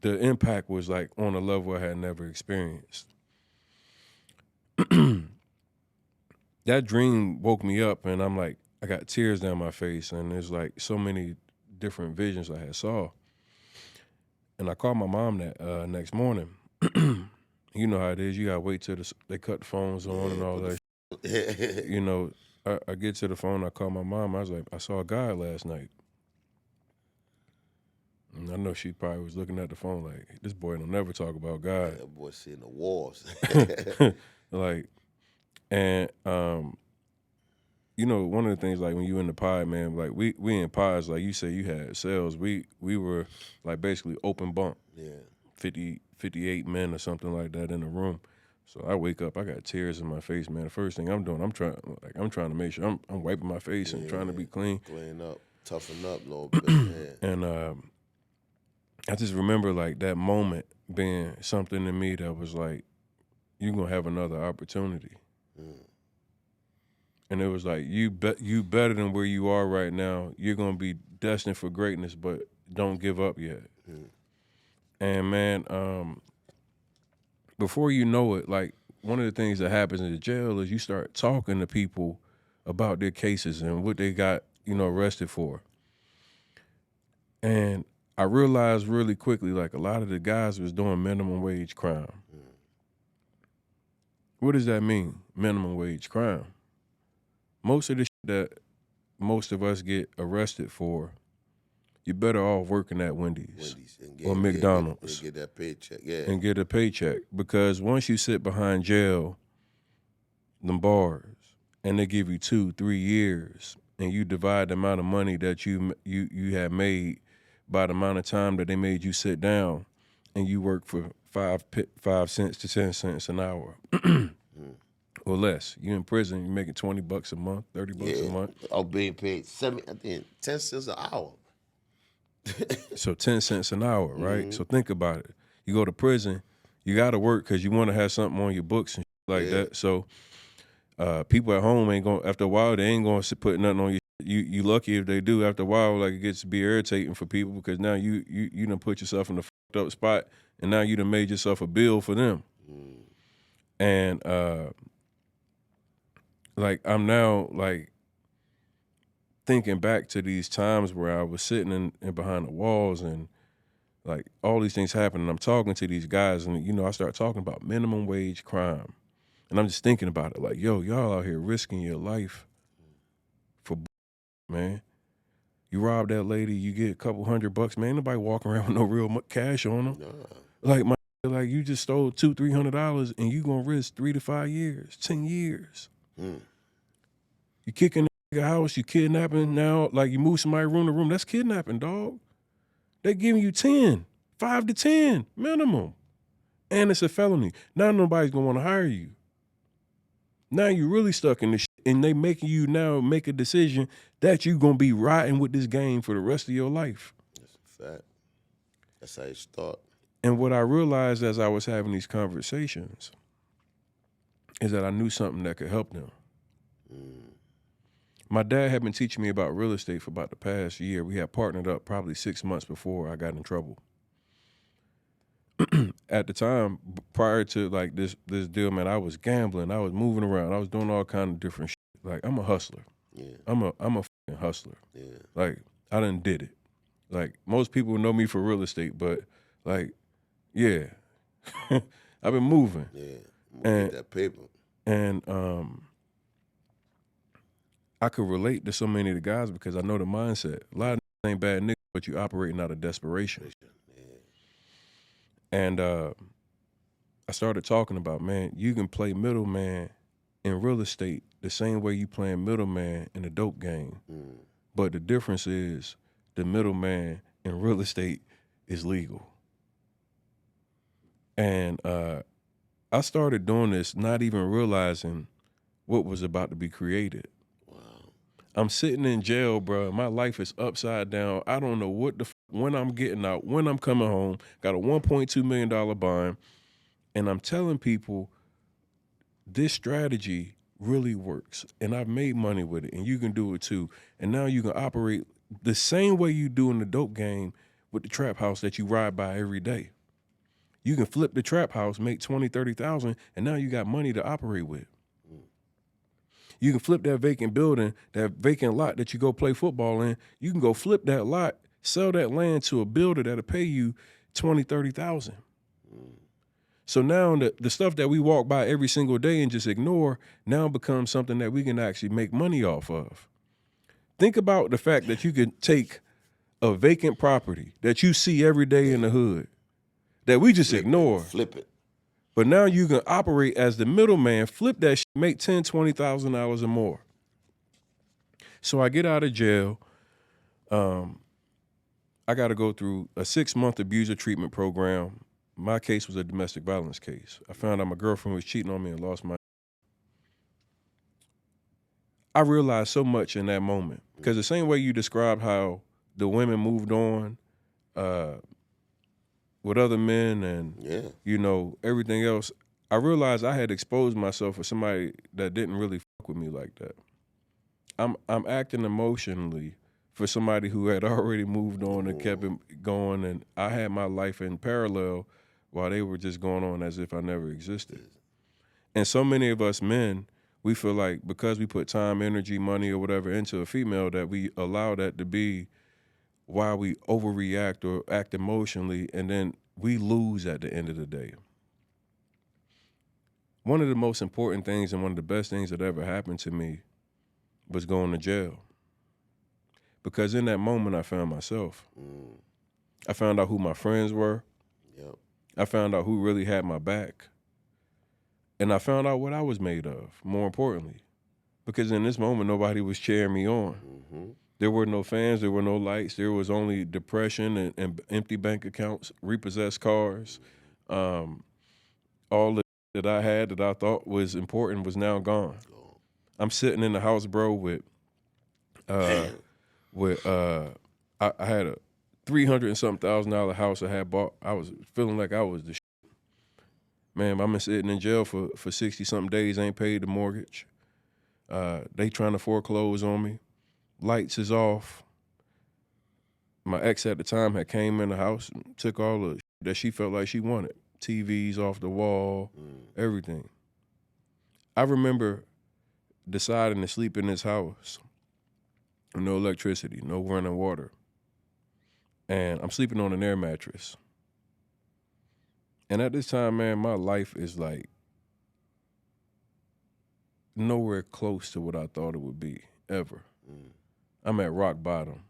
the impact was like on a level I had never experienced. That dream woke me up, and I'm like, I got tears down my face, and there's like so many different visions I had saw. And I called my mom that next morning. You know how it is. You gotta wait till they cut the phones on and all that. You know, I get to the phone. I call my mom. I was like, I saw a guy last night. And I know she probably was looking at the phone like, this boy don't never talk about God. That boy seeing the walls. Like, and you know, one of the things, like when you in the pod, man, like we in pods, like you say you had cells. We were like basically open bunk. Yeah. 58 men or something like that in the room. So I wake up, I got tears in my face, man. The first thing I'm doing, I'm trying to make sure I'm wiping my face and trying to be clean. Clean up, toughen up a little bit. Yeah. And I just remember like that moment being something to me that was like, you're gonna have another opportunity. And it was like, you better than where you are right now. You're gonna be destined for greatness, but don't give up yet. And man, before you know it, like one of the things that happens in the jail is you start talking to people about their cases and what they got, you know, arrested for. And I realized really quickly, like a lot of the guys was doing minimum wage crime. What does that mean, minimum wage crime? Most of the shit that most of us get arrested for, you're better off working at Wendy's or McDonald's. And get that paycheck, yeah. And get a paycheck. Because once you sit behind jail, them bars, and they give you 2-3 years, and you divide the amount of money that you had made by the amount of time that they made you sit down, and you work for 5 cents to 10 cents an hour. Or less. You in prison, you're making $20 a month, $30 a month. I'm being paid 10 cents an hour. So 10 cents an hour, right? So think about it. You go to prison, you got to work because you want to have something on your books and shit like that. So people at home ain't going, after a while, they ain't going to put nothing on your. You lucky if they do. After a while, like it gets to be irritating for people because now you done put yourself in a fucked up spot, and now you done made yourself a bill for them. And like I'm now like thinking back to these times where I was sitting in behind the walls and like all these things happen, and I'm talking to these guys, and you know I start talking about minimum wage crime, and I'm just thinking about it like, yo, y'all out here risking your life for man. You rob that lady, you get a couple $100, man. Ain't nobody walking around with no real cash on them. Like like you just stole $200-300 and you gonna risk 3 to 5 years, 10 years. You kicking the house, you kidnapping now, like you move somebody room to room. That's kidnapping, dog. They giving you 10, 5 to 10 minimum, and it's a felony. Now nobody's gonna want to hire you. Now you really stuck in this shit, and they making you now make a decision that you gonna be riding with this game for the rest of your life. That's a fact. That's how you start. And what I realized as I was having these conversations is that I knew something that could help them. My dad had been teaching me about real estate for about the past year. We had partnered up probably 6 months before I got in trouble. At the time, prior to like this deal, man, I was gambling, I was moving around, I was doing all kind of different shit. Like I'm a hustler. Yeah. I'm a fucking hustler. Yeah. Like I done did it. Like most people know me for real estate, but like, yeah, I've been moving. Yeah. And get that paper. And I could relate to so many of the guys because I know the mindset. A lot of niggas ain't bad niggas, but you operating out of desperation. And I started talking about, man, you can play middleman in real estate the same way you playing middleman in a dope game. But the difference is the middleman in real estate is legal. And I started doing this not even realizing what was about to be created. I'm sitting in jail, bro. My life is upside down. I don't know what when I'm getting out, when I'm coming home. Got a $1.2 million bond. And I'm telling people this strategy really works. And I've made money with it. And you can do it too. And now you can operate the same way you do in the dope game with the trap house that you ride by every day. You can flip the trap house, make 20, 30,000, and now you got money to operate with. You can flip that vacant building, that vacant lot that you go play football in. You can go flip that lot, sell that land to a builder that'll pay you 20, 30,000. So now the stuff that we walk by every single day and just ignore now becomes something that we can actually make money off of. Think about the fact that you can take a vacant property that you see every day in the hood that we just ignore. Flip it. But now you can operate as the middleman, flip that shit, make $10,000, $20,000 or more. So I get out of jail. I got to go through a 6-month abuser treatment program. My case was a domestic violence case. I found out my girlfriend was cheating on me and lost my. I realized so much in that moment because the same way you described how the women moved on with other men and you know everything else, I realized I had exposed myself for somebody that didn't really fuck with me like that. I'm acting emotionally for somebody who had already moved on and kept it going, and I had my life in parallel while they were just going on as if I never existed. And so many of us men, we feel like because we put time, energy, money, or whatever into a female that we allow that to be why we overreact or act emotionally, and then we lose at the end of the day. One of the most important things and one of the best things that ever happened to me was going to jail. Because in that moment, I found myself. I found out who my friends were. Yep. I found out who really had my back. And I found out what I was made of, more importantly. Because in this moment, nobody was cheering me on. There were no fans, there were no lights. There was only depression and empty bank accounts, repossessed cars. All that I had that I thought was important was now gone. I'm sitting in the house, bro, with I had a $300 and something thousand house I had bought. I was feeling like I was the shit. Man, I'm sitting in jail for 60 something days, ain't paid the mortgage. They trying to foreclose on me. Lights is off. My ex at the time had came in the house and took all the shit that she felt like she wanted. TVs off the wall, everything. I remember deciding to sleep in this house. No electricity, no running water. And I'm sleeping on an air mattress. And at this time, man, my life is like nowhere close to what I thought it would be, ever. I'm at rock bottom.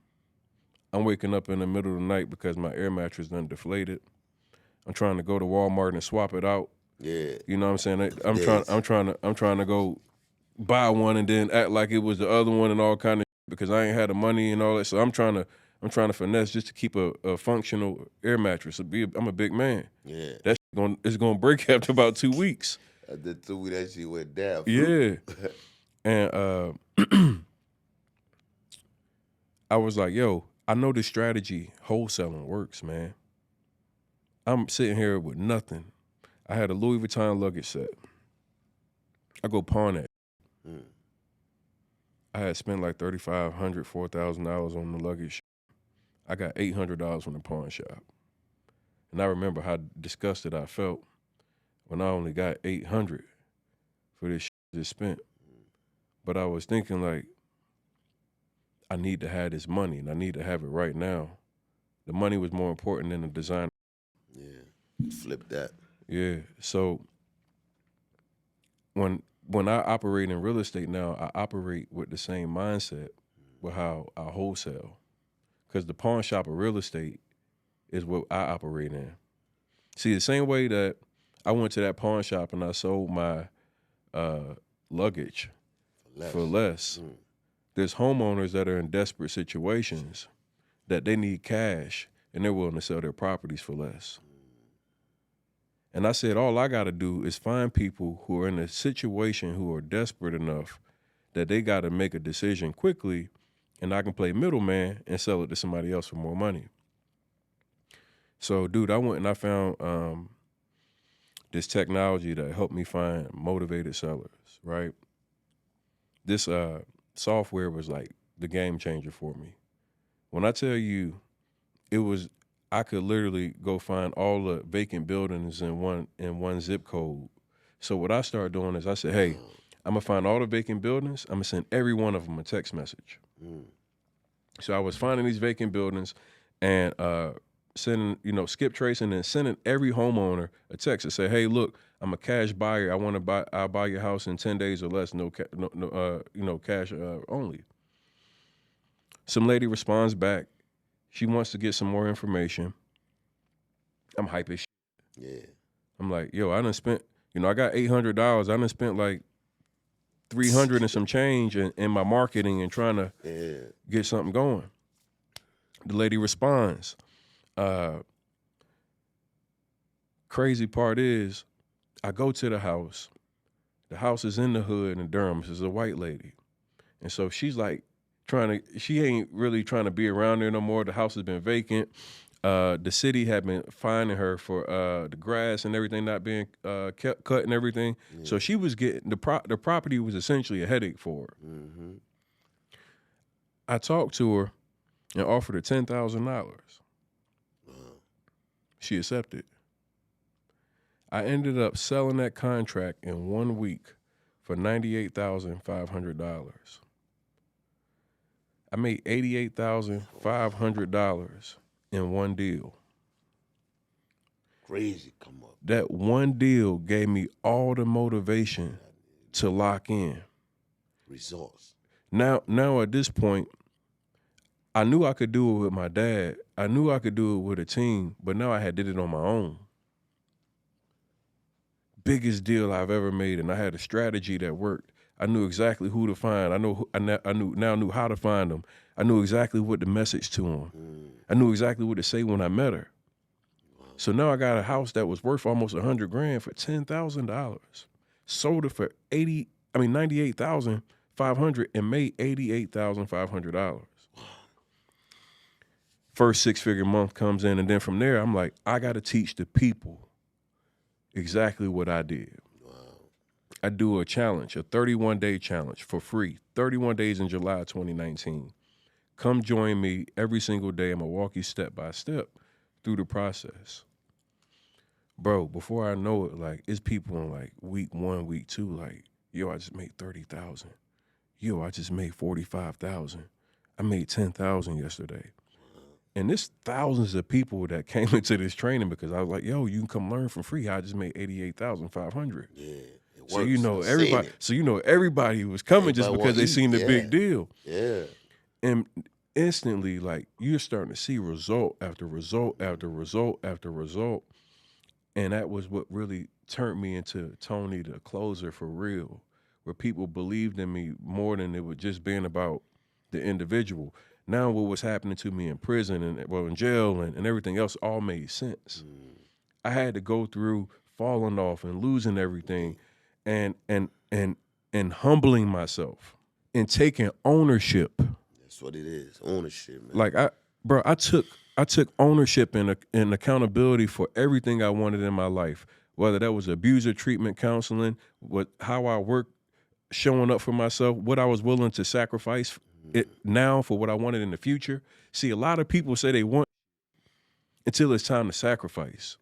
I'm waking up in the middle of the night because my air mattress done deflated. I'm trying to go to Walmart and swap it out. Yeah. You know what I'm saying? I'm trying to go buy one and then act like it was the other one and all kind of because I ain't had the money and all that. So I'm trying to finesse just to keep a functional air mattress. I'm a big man. Yeah. It's gonna break after about 2 weeks. The 2 weeks that shit went down. Yeah. And I was like, yo, I know this strategy, wholesaling works, man. I'm sitting here with nothing. I had a Louis Vuitton luggage set. I go pawn it. I had spent like $3,500, $4,000 on the luggage. I got $800 from the pawn shop. And I remember how disgusted I felt when I only got $800 for this shit just spent. But I was thinking like, I need to have this money and I need to have it right now. The money was more important than the design. Yeah, flip that. Yeah, so when I operate in real estate now, I operate with the same mindset with how I wholesale. Because the pawn shop of real estate is what I operate in. See, the same way that I went to that pawn shop and I sold my luggage for less. There's homeowners that are in desperate situations that they need cash and they're willing to sell their properties for less. And I said, all I got to do is find people who are in a situation who are desperate enough that they got to make a decision quickly and I can play middleman and sell it to somebody else for more money. So, dude, I went and I found this technology that helped me find motivated sellers, right? This software was like the game changer for me. When I tell you, I could literally go find all the vacant buildings in one zip code. So what I started doing is I said, hey, I'm gonna find all the vacant buildings. I'm gonna send every one of them a text message. So I was finding these vacant buildings and sending, skip tracing and sending every homeowner a text to say, hey, look, I'm a cash buyer. I'll buy your house in 10 days or less. Cash only. Some lady responds back. She wants to get some more information. I'm hype as shit. Yeah. I'm like, yo, I done spent, I got $800. I done spent like 300 and some change in my marketing and trying to get something going. The lady responds. Crazy part is, I go to the house. The house is in the hood in Durham. This is a white lady. And so she's like she ain't really trying to be around there no more. The house has been vacant. The city had been fining her for the grass and everything not being kept cut and everything. Yeah. So she was getting, the property was essentially a headache for her. Mm-hmm. I talked to her and offered her $10,000. Wow. She accepted. I ended up selling that contract in 1 week for $98,500. I made $88,500 in one deal. Crazy come up. That one deal gave me all the motivation to lock in. Results. Now at this point, I knew I could do it with my dad. I knew I could do it with a team, but now I had did it on my own. Biggest deal I've ever made, and I had a strategy that worked. I knew exactly who to find. I knew how to find them. I knew exactly what to message to them. I knew exactly what to say when I met her. Wow. So now I got a house that was worth almost $100,000 for $10,000. Sold it for $98,500 and made $88,500. First 6-figure month comes in, and then from there I'm like, I got to teach the people exactly what I did. Wow. I do a challenge, a 31-day challenge for free, 31 days in July 2019. Come join me every single day. I'm going to walk you step by step through the process. Bro, before I know it, like, it's people in like week 1, week 2, like, yo, I just made 30,000. Yo, I just made 45,000. I made 10,000 yesterday. And there's thousands of people that came into this training because I was like, yo, you can come learn for free. I just made $88,500. Yeah. So everybody was coming just because they seen the big deal. Yeah. And instantly, like, you're starting to see result after result after result after result. And that was what really turned me into Tony the closer for real, where people believed in me more than it was just being about the individual. Now what was happening to me in prison and in jail and everything else all made sense. I had to go through falling off and losing everything and humbling myself and taking ownership. That's what it is, ownership, man. Like I took ownership and accountability for everything I wanted in my life, whether that was abuser treatment counseling, how I worked, showing up for myself, what I was willing to sacrifice it now for what I wanted in the future. See, a lot of people say they want until it's time to sacrifice.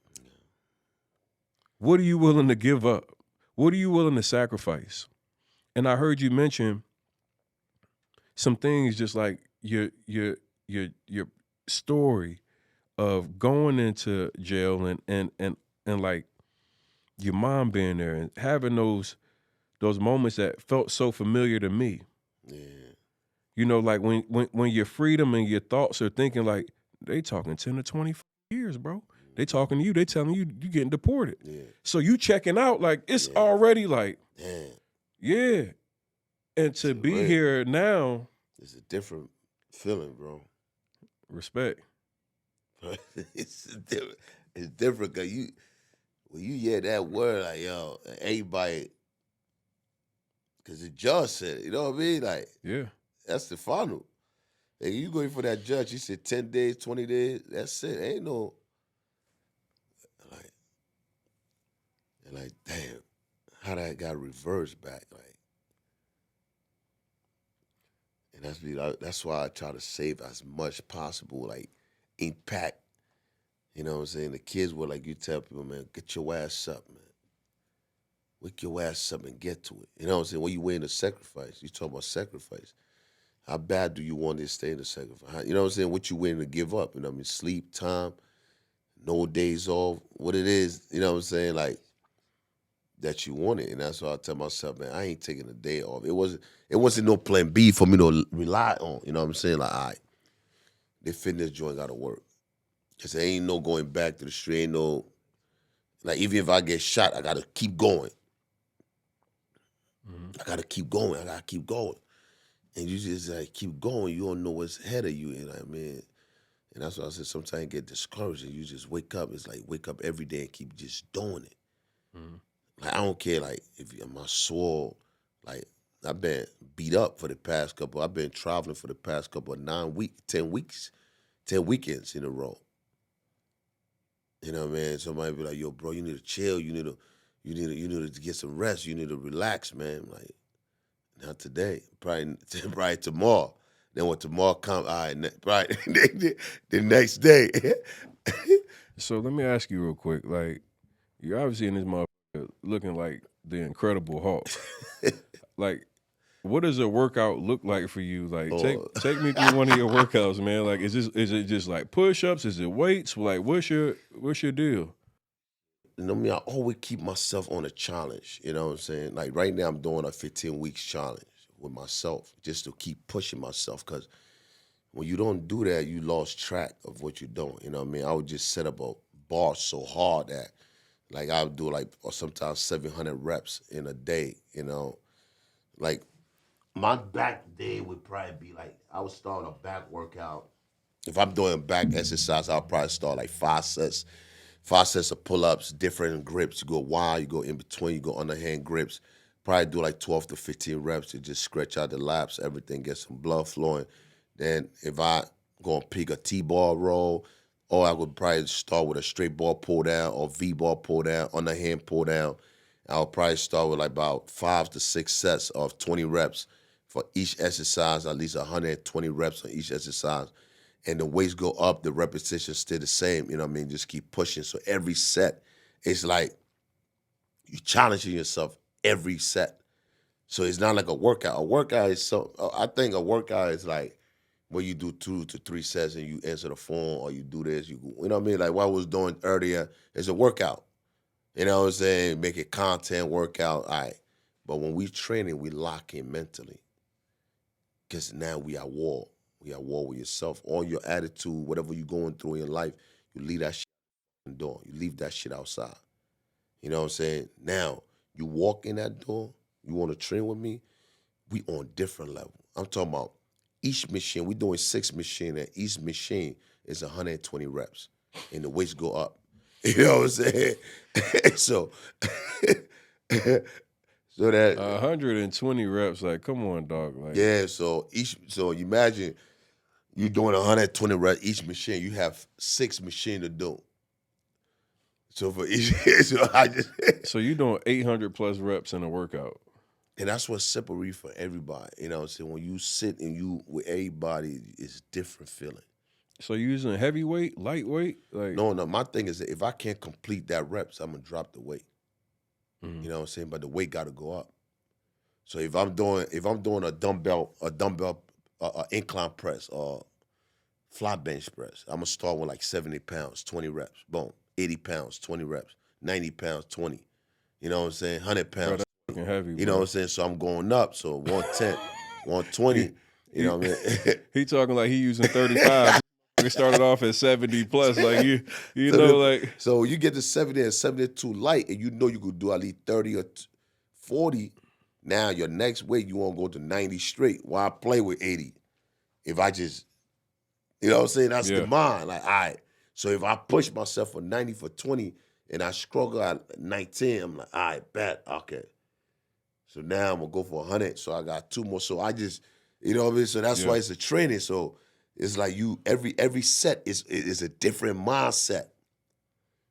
What are you willing to give up? What are you willing to sacrifice? And I heard you mention some things, just like your story of going into jail and like your mom being there and having those moments that felt so familiar to me. Yeah. You know, like when your freedom and your thoughts are thinking like, they talking 10 to 20 years, bro. They talking to you, they telling you getting deported. Yeah. So you checking out like it's already like, yeah. And to be here now. It's a different feeling, bro. Respect. It's different because when you hear that word, like, yo, everybody, because the judge said it, you know what I mean? Like, yeah. That's the final. Like, you go for that judge, he said 10 days, 20 days, that's it. Ain't no, like, damn, how that got reversed back, like. And that's why I try to save as much possible, like, impact. You know what I'm saying? The kids were like, you tell people, man, get your ass up, man. Wake your ass up and get to it. You know what I'm saying? When you willing to sacrifice, you talk about sacrifice. How bad do you want to stay in the sacrifice? You know what I'm saying? What you willing to give up? You know what I mean? Sleep, time, no days off, what it is, you know what I'm saying? Like, that you want it. And that's why I tell myself, man, I ain't taking a day off. It wasn't no plan B for me to rely on. You know what I'm saying? Like, all right, the fitness joint got to work. Because there ain't no going back to the street. Ain't no, like, even if I get shot, I got to keep going. I gotta keep going. I gotta keep going. And you just like keep going. You don't know what's ahead of you. You know what I mean? And that's why I said sometimes you get discouraged and you just wake up. It's like wake up every day and keep just doing it. Like I don't care like if I'm sore, like I've been beat up for the past couple. I've been traveling for the past couple of 10 weeks, 10 weekends in a row. You know what I mean? Somebody be like, yo, bro, you need to chill. You need to get some rest. You need to relax, man. I'm like, not today. Probably tomorrow. Then when tomorrow comes, all right, probably the next day. So let me ask you real quick. Like, you're obviously in this motherfucker looking like the Incredible Hulk. Like, what does a workout look like for you? Like, take me through one of your workouts, man. Like, is it just like push-ups? Is it weights? Like, what's your deal? You know me, I always keep myself on a challenge. You know what I'm saying? Like right now, I'm doing a 15 weeks challenge with myself just to keep pushing myself. Because when you don't do that, you lost track of what you're doing. You know what I mean? I would just set up a bar so hard that, like, I would do like or sometimes 700 reps in a day. You know, like my back day would probably be like I would start a back workout. If I'm doing back exercise, I'll probably start like 5 sets. 5 sets of pull-ups, different grips. You go wide, you go in between, you go underhand grips. Probably do like 12 to 15 reps to just stretch out the laps, everything, get some blood flowing. Then if I go and pick a T-ball roll, or I would probably start with a straight ball pull down or V-ball pull down, underhand pull down. I'll probably start with like about 5 to 6 sets of 20 reps for each exercise, at least 120 reps on each exercise. And the weights go up, the repetitions stay the same, you know what I mean? Just keep pushing. So every set, it's like you challenging yourself every set. So it's not like a workout. A workout is I think a workout is like where you do 2 to 3 sets and you answer the phone or you do this, you know what I mean? Like what I was doing earlier, it's a workout. You know what I'm saying? Make it content, workout, all right. But when we training, we lock in mentally. Because now we at war. We at war with yourself. All your attitude, whatever you're going through in your life, you leave that shit in the door. You leave that shit outside. You know what I'm saying? Now, you walk in that door, you want to train with me, we on different level. I'm talking about each machine, we doing 6 machines, and each machine is 120 reps. And the weights go up. You know what I'm saying? so, so that 120 reps. Like, come on, dog. Like, yeah, so you imagine you're doing 120 reps each machine. You have 6 machines to do. So for each, so you doing 800 plus reps in a workout. And that's what separates for everybody. You know what I'm saying? When you sit and you with everybody, it's different feeling. So you using heavyweight, lightweight? Like no. My thing is that if I can't complete that reps, I'm gonna drop the weight. Mm-hmm. You know what I'm saying? But the weight got to go up. So if I'm doing a dumbbell incline press or flat bench press, I'm gonna start with like 70 pounds, 20 reps. Boom. 80 pounds, 20 reps. 90 pounds, 20. You know what I'm saying? 100 pounds. Bro, that's fucking heavy, you know what I'm saying? So I'm going up. So 110, 120. You know what I mean? He talking like he using 35. We started off at 70 plus. Like you so know, like so you get to 70 and 72 light, and you know you could do at least 30 or 40. Now your next weight you want to go to 90 straight. Why play with 80? If I just, you know what I'm saying? That's the mind. Like, all right. So if I push myself for 90 for 20 and I struggle at 19, I'm like, all right, bet, okay. So now I'm gonna go for 100. So I got 2 more. So I just, you know what I mean? So that's why it's a training. So it's like you every set is a different mindset.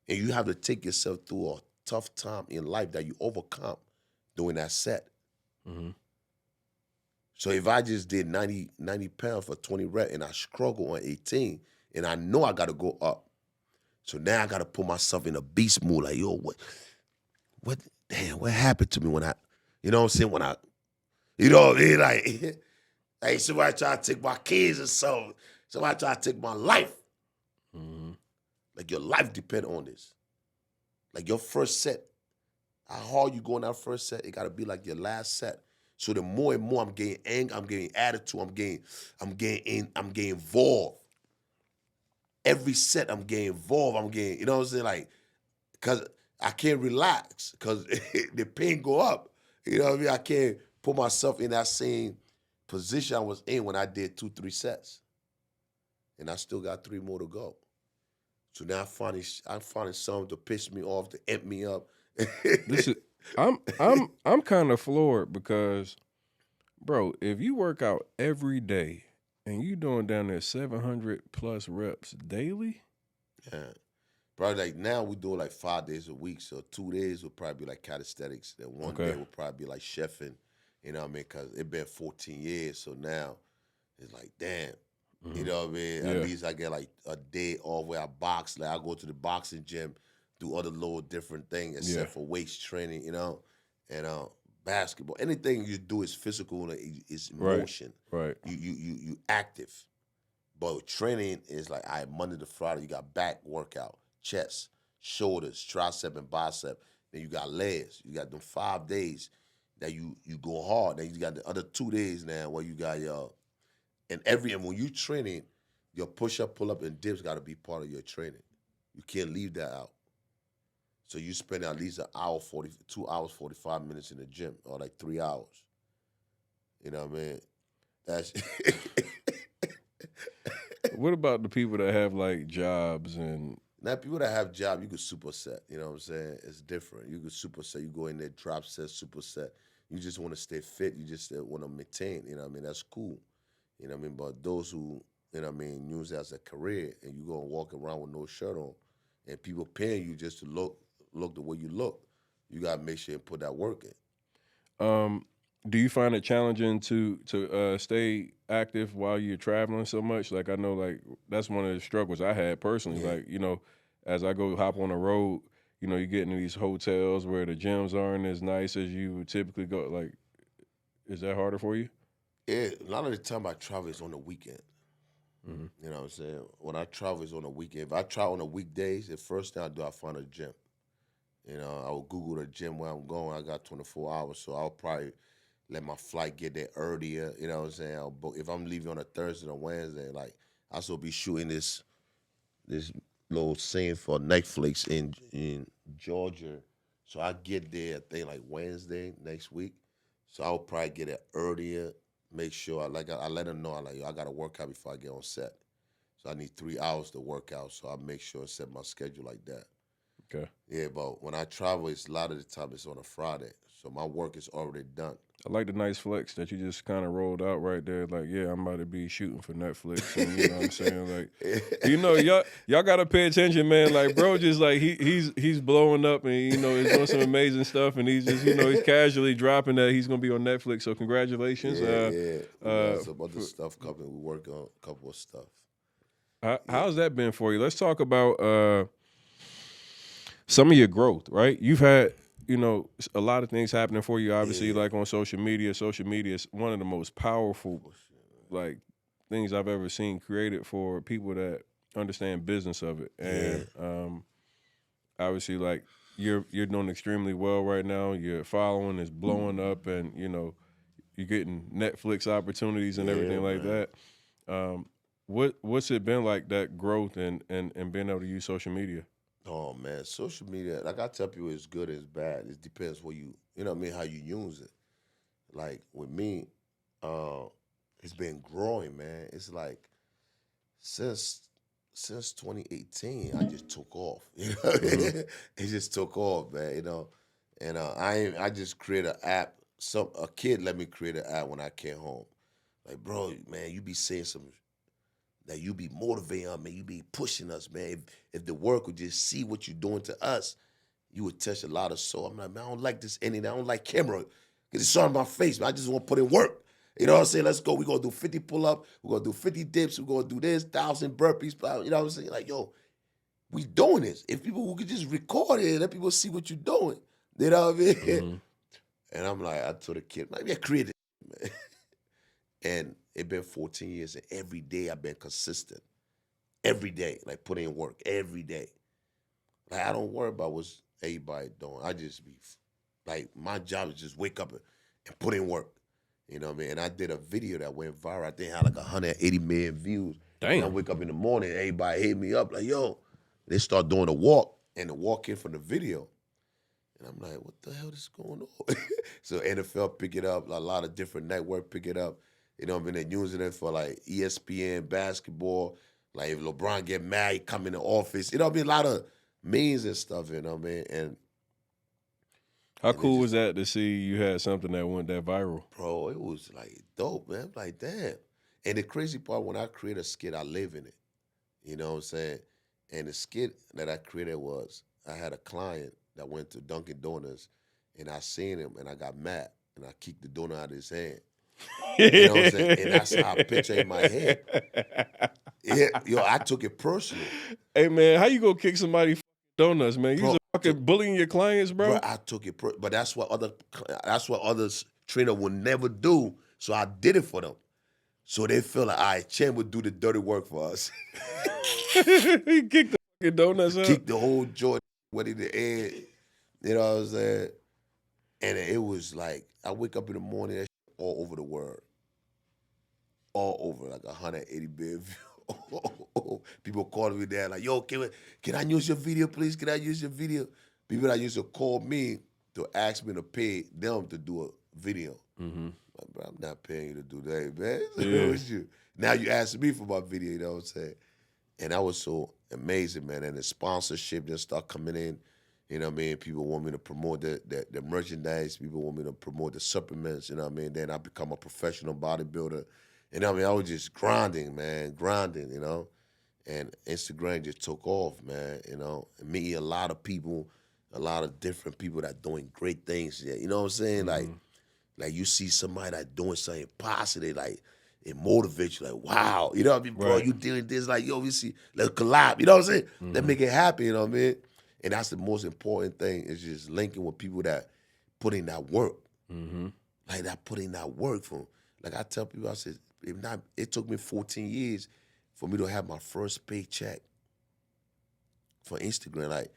And you have to take yourself through a tough time in life that you overcome doing that set. Mm-hmm. So if I just did 90 pounds for 20 reps and I struggle on 18, and I know I got to go up. So now I got to put myself in a beast mood. Like, yo, what happened to me when I, you know what I'm saying? When I, you know what I mean? Like, hey, somebody try to take my kids or something. Somebody try to take my life. Mm-hmm. Like your life depend on this. Like your first set, how hard you go in that first set, it got to be like your last set. So the more and more I'm getting anger, I'm getting attitude, I'm getting involved. Every set I'm getting involved, I'm getting, you know what I'm saying? Like, because I can't relax because the pain go up. You know what I mean? I can't put myself in that same position I was in when I did 2-3 sets. And I still got 3 more to go. So now I'm finding something to piss me off, to amp me up. This is I'm kind of floored because, bro, if you work out every day and you doing down there 700 plus reps daily, Yeah. Probably like now we do like 5 days a week. So 2 days will probably be like calisthenics. Then one Okay. day will probably be like chefing. You know what I mean? Because it's been 14 years. So now it's like, damn. You know what I mean? Yeah. At least I get like a day off where I box. Like I go to the boxing gym, do other little different things except for weights training, you know, and basketball. Anything you do is physical and it's motion. Right. You active. But training is like, all right, Monday to Friday, you got back workout, chest, shoulders, tricep and bicep. Then you got legs. You got them 5 days that you go hard. Then you got the other 2 days now where you got your and when you training, your push-up, pull-up, and dips got to be part of your training. You can't leave that out. So you spend at least 2 hours, 45 minutes in the gym, or like 3 hours. You know what I mean? That's What about the people that have like jobs and now people that have jobs, you could superset. You know what I'm saying? It's different. You could superset. You go in there, drop set, superset. You just want to stay fit. You just want to maintain. You know what I mean? That's cool. You know what I mean? But those who, you know what I mean, use it as a career and you go and walk around with no shirt on and people paying you just to look the way you look, you got to make sure and put that work in. do you find it challenging to stay active while you're traveling so much? Like I know like that's one of the struggles I had personally. Yeah. Like, you know, as I go hop on the road, you know, you get into these hotels where the gyms aren't as nice as you would typically go. Like, is that harder for you? Yeah, a lot of the time I travel is on the weekend. Mm-hmm. You know what I'm saying? When I travel is on the weekend. If I travel on the weekdays, the first thing I do, I find a gym. You know, I will Google the gym where I'm going. I got 24 hours, so I'll probably let my flight get there earlier. You know what I'm saying? I'll book, if I'm leaving on a Thursday or Wednesday, like I still be shooting this little scene for Netflix in Georgia. So I get there, I think like Wednesday next week. So I'll probably get there earlier. Make sure I let them know I got to work out before I get on set. So I need 3 hours to work out. So I make sure I set my schedule like that. Okay. Yeah, but when I travel, it's a lot of the time it's on a Friday. So my work is already done. I like the nice flex that you just kind of rolled out right there. Like, yeah, I'm about to be shooting for Netflix. And, you know what I'm saying? Like, you know, y'all got to pay attention, man. Like, bro, just like he's blowing up and, you know, he's doing some amazing stuff. And he's just, you know, he's casually dropping that he's going to be on Netflix. So congratulations. Yeah. We got some other stuff coming. We work on a couple of stuff. How's that been for you? Let's talk about some of your growth, right? You've had, you know, a lot of things happening for you, obviously, like on social media. Social media is one of the most powerful, like, things I've ever seen created for people that understand business of it. And obviously, like, you're doing extremely well right now. Your following is blowing up, and, you know, you're getting Netflix opportunities and everything like that. What's it been like, that growth and being able to use social media? Oh man, social media, like I tell people, it's good, it's bad. It depends what you know what I mean, how you use it. Like with me, it's been growing, man. It's like since 2018, I just took off. You know, it just took off, man. You know, and I just created an app. A kid let me create an app when I came home. Like, bro, man, you be saying some that you be motivating us, man. You be pushing us, man. If the work would just see what you're doing to us, you would touch a lot of soul. I'm like, man, I don't like this anything. I don't like camera. Because it's on my face, man. I just want to put in work. You know what I'm saying? Let's go. We're going to do 50 pull-up. We're going to do 50 dips. We're going to do this, 1,000 burpees. Blah, you know what I'm saying? Like, yo, we doing this. If people could just record it and let people see what you're doing. You know what I mean? And I'm like, I told the kid, maybe I created it, man. And it's been 14 years, and every day I've been consistent. Every day, like putting in work every day. Like I don't worry about what everybody doing. I just be like, my job is just wake up and put in work. You know what I mean? And I did a video that went viral. I think it had like 180 million views. Damn. And I wake up in the morning, everybody hit me up like, yo, they start doing a walk, and the walk in from the video. And I'm like, what the hell is going on? So NFL pick it up, a lot of different network pick it up. You know, they're using it for like ESPN basketball. Like if LeBron get mad, he come in the office. You know, a lot of memes and stuff. You know what I mean? How And it cool was just, that to see you had something that went that viral? bro, it was like dope, man. I'm like, damn. And the crazy part, when I create a skit, I live in it. You know what I'm saying? And the skit that I created was, I had a client that went to Dunkin' Donuts, and I seen him, and I got mad, and I kicked the donut out of his hand. You know what I'm saying? And that's how I picture in my head. Yeah, yo, I took it personal. Hey man, how you gonna kick somebody donuts, man? You Bro, just fucking bullying your clients, bro. I took it, but that's what others trainer would never do. So I did it for them. So they feel like, all right, Champ would do the dirty work for us. He kicked the fucking donuts out. Kick the whole joint, went in the air. You know what I'm saying? And it was like, I wake up in the morning, that shit all over the world. All over, like 180 billion views. People calling me there like, yo, can I use your video, please? Can I use your video? People that used to call me to ask me to pay them to do a video. Mm-hmm. Like, bro, I'm not paying you to do that, man. Yeah. You? Now you asking me for my video, you know what I'm saying? And that was so amazing, man. And the sponsorship just start coming in. You know what I mean? People want me to promote the merchandise. People want me to promote the supplements, you know what I mean? Then I become a professional bodybuilder. You know what I mean? I was just grinding, man, you know? And Instagram just took off, man, you know? And meeting a lot of people, a lot of different people that doing great things. Yeah, you know what I'm saying? Mm-hmm. Like you see somebody that doing something positive, like it motivates you, like, wow. You know what I mean, bro? Right. You doing this, like, yo, we see, let's collab. You know what I'm saying? Mm-hmm. Let's make it happen, you know what I mean? And that's the most important thing, is just linking with people that put in that work. Mm-hmm. Like that put in that work from, like I tell people, I said, it took me 14 years for me to have my first paycheck for Instagram, like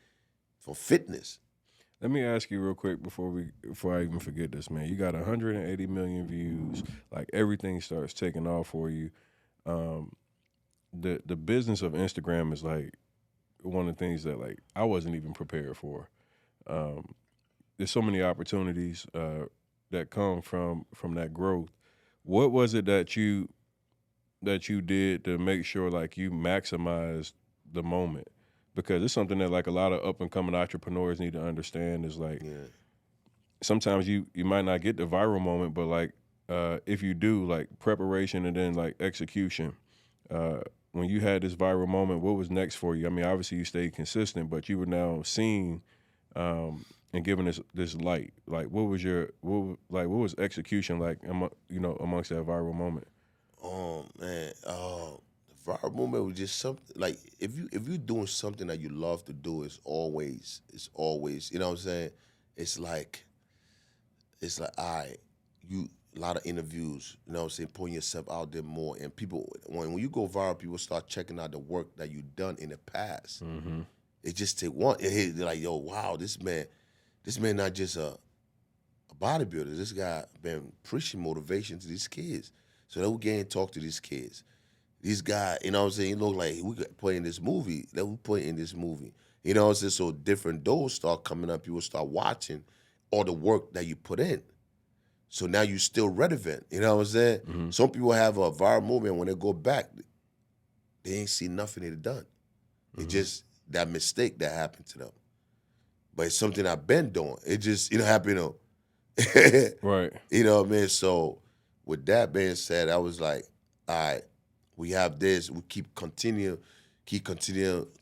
for fitness. Let me ask you real quick before I even forget this, man. You got 180 million views. Like everything starts taking off for you. The business of Instagram is like one of the things that like I wasn't even prepared for. There's so many opportunities that come from that growth. What was it that you did to make sure like you maximized the moment? Because it's something that like a lot of up and coming entrepreneurs need to understand is like sometimes you might not get the viral moment, but like if you do, like preparation and then like execution. When you had this viral moment, what was next for you? I mean, obviously you stayed consistent, but you were now seen and given this light. Like what was execution like amongst that viral moment? Oh man, the viral moment was just something like if you're doing something that you love to do, it's always you know what I'm saying. It's like all right, a lot of interviews, you know what I'm saying, putting yourself out there more, and people when you go viral, people start checking out the work that you've done in the past. Mm-hmm. It just take one. They're like, yo, wow, this man not just a bodybuilder. This guy been preaching motivation to these kids. So they would get and talk to these kids. These guys, you know what I'm saying, look like we could play in this movie. That we play in this movie. You know what I'm saying? So different doors start coming up. People start watching all the work that you put in. So now you're still relevant. You know what I'm saying? Mm-hmm. Some people have a viral movement. When they go back, they ain't see nothing they've done. Mm-hmm. It's just that mistake that happened to them. But it's something I've been doing. It just, happened. Right. You know what I mean? So with that being said, I was like, all right, we have this. We keep continuing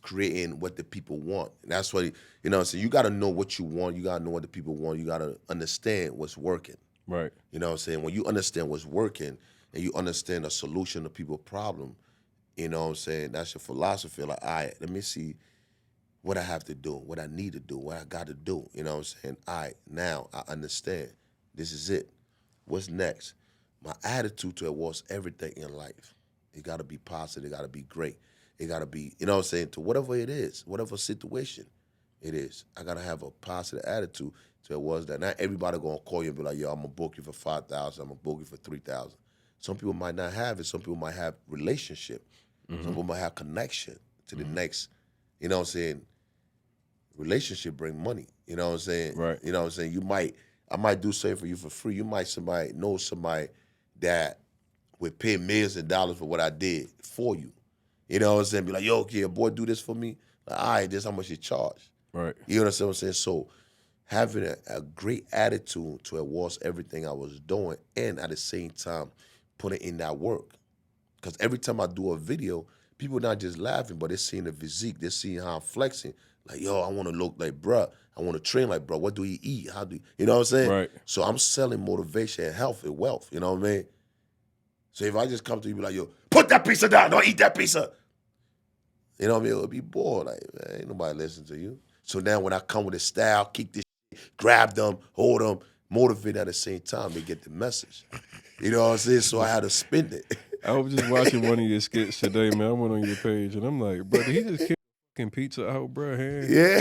creating what the people want. And that's what, so you got to know what you want. You got to know what the people want. You got to understand what's working. Right. You know what I'm saying? When you understand what's working and you understand a solution to people's problem, you know what I'm saying? That's your philosophy. Like, all right, let me see what I have to do, what I need to do, what I got to do. You know what I'm saying? All right, now I understand. This is it. What's next? My attitude to it was everything in life. It got to be positive. It got to be great. It got to be, you know what I'm saying, to whatever it is, whatever situation it is. I got to have a positive attitude to it was that. Not everybody going to call you and be like, yo, I'm going to book you for 5,000. I'm going to book you for 3,000. Some people might not have it. Some people might have relationship. Mm-hmm. Some people might have connection to the next, you know what I'm saying, relationship bring money. You know what I'm saying? Right. You know what I'm saying? I might do something for you for free. You might know somebody that would pay millions of dollars for what I did for you. You know what I'm saying? Be like, yo, okay, a boy do this for me. Like, all right, this how much you charge. Right. You understand what I'm saying? So having a great attitude towards everything I was doing, and at the same time putting in that work. Because every time I do a video, people not just laughing, but they're seeing the physique. They're seeing how I'm flexing. Like, yo, I want to look like bruh. I want to train like bruh. What do he eat? You know what I'm saying? Right. So I'm selling motivation and health and wealth. You know what I mean? So if I just come to you and be like, yo, put that pizza down. Don't eat that pizza. You know what I mean? It'll be bored. Like, man, ain't nobody listen to you. So now when I come with a style, kick this shit, grab them, hold them, motivate at the same time, they get the message. You know what I'm saying? So I had to spin it. I was just watching one of your skits today, man. I went on your page and I'm like, bro, did he just kick fucking pizza out, bro? Hand? Yeah.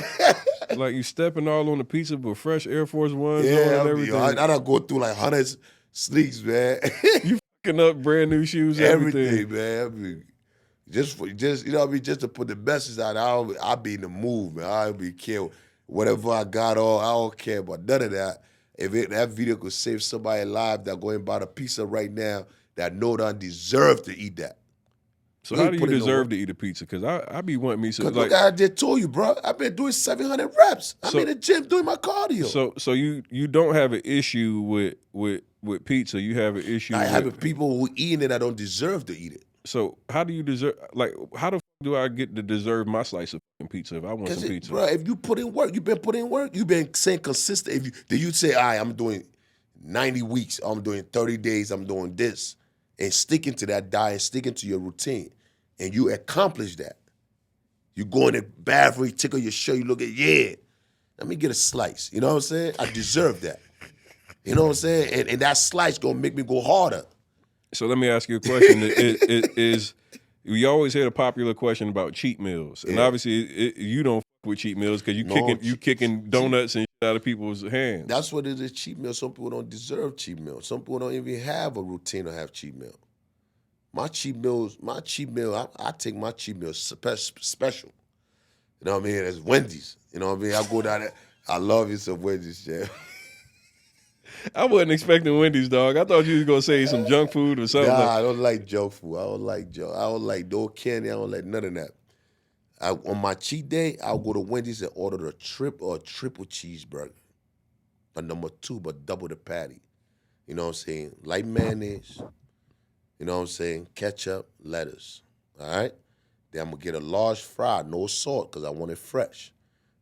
Like you stepping all on the pizza with fresh Air Force Ones on Yeah, and everything. I done go through like hundreds sneaks, man. You fucking up brand new shoes, everything. man. I mean, just you know what I mean, just to put the message out. I'll be in the mood, man. I'll be care whatever I got on. I don't care about none of that. If that video could save somebody alive that going buy a pizza right now that know that deserve to eat that. So how do you deserve to eat a pizza? Because I be wanting me some. Like I just told you, bro. I've been doing 700 reps. I'm in the gym doing my cardio. So you don't have an issue with pizza. You have an issue. I have people who eating it that don't deserve to eat it. So how do you deserve? Like how the f do I get to deserve my slice of pizza if I want some pizza? Bro, if you put in work, you've been putting in work. You've been saying consistent. If you say, all right, I'm doing 90 weeks, I'm doing 30 days, I'm doing this, and sticking to that diet, sticking to your routine, and you accomplish that. You go in the bathroom, you tickle your shirt, you look at, yeah, let me get a slice. You know what I'm saying? I deserve that. You know what I'm saying? And that slice gonna make me go harder. So let me ask you a question. Is we always hear the popular question about cheat meals, and obviously you don't f with cheat meals because you kicking donuts and shit out of people's hands. That's what it is. Cheat meal. Some people don't deserve cheat meals. Some people don't even have a routine to have cheat meal. My cheat meal. I take my cheat meals special. You know what I mean? It's Wendy's. You know what I mean? I go down there. I love you some Wendy's, Champ. I wasn't expecting Wendy's, dog. I thought you was gonna say some junk food or something. Nah, I don't like junk food. I don't like no candy. I don't like none of that. On my cheat day, I'll go to Wendy's and order a triple cheeseburger. A number 2, but double the patty. You know what I'm saying? Light mayonnaise. You know what I'm saying? Ketchup, lettuce. All right? Then I'm going to get a large fry, no salt, because I want it fresh.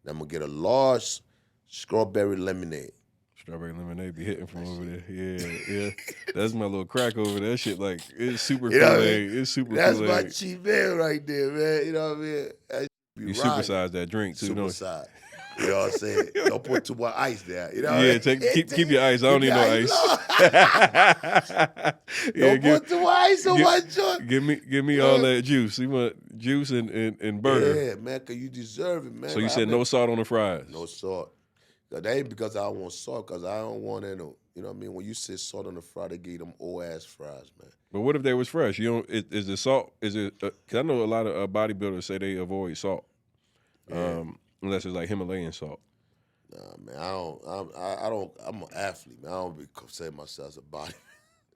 Then I'm going to get a large strawberry lemonade. Strawberry lemonade be hitting from over there. Yeah. That's my little crack over there. That shit, like, it's super Kool-Aid. It's super That's Kool-Aid. my cheat meal right there, man. You know what I mean? You supersize that drink, too, don't you? You know what I'm saying? Don't put too much ice there. You know yeah, keep your ice. I don't need no ice. Don't put too much ice on my joint. Give me all that juice. You want juice and burger. Yeah, man, because you deserve it, man. So you said no salt on the fries? No salt. That ain't because I don't want salt, because I don't want any, you know what I mean? When you say salt on the fry, they give you them old-ass fries, man. But what if they was fresh? You don't, is the salt, because I know a lot of bodybuilders say they avoid salt. Yeah. Unless it's like Himalayan salt. Nah, man, I'm an athlete, man. I don't be consider myself as a body.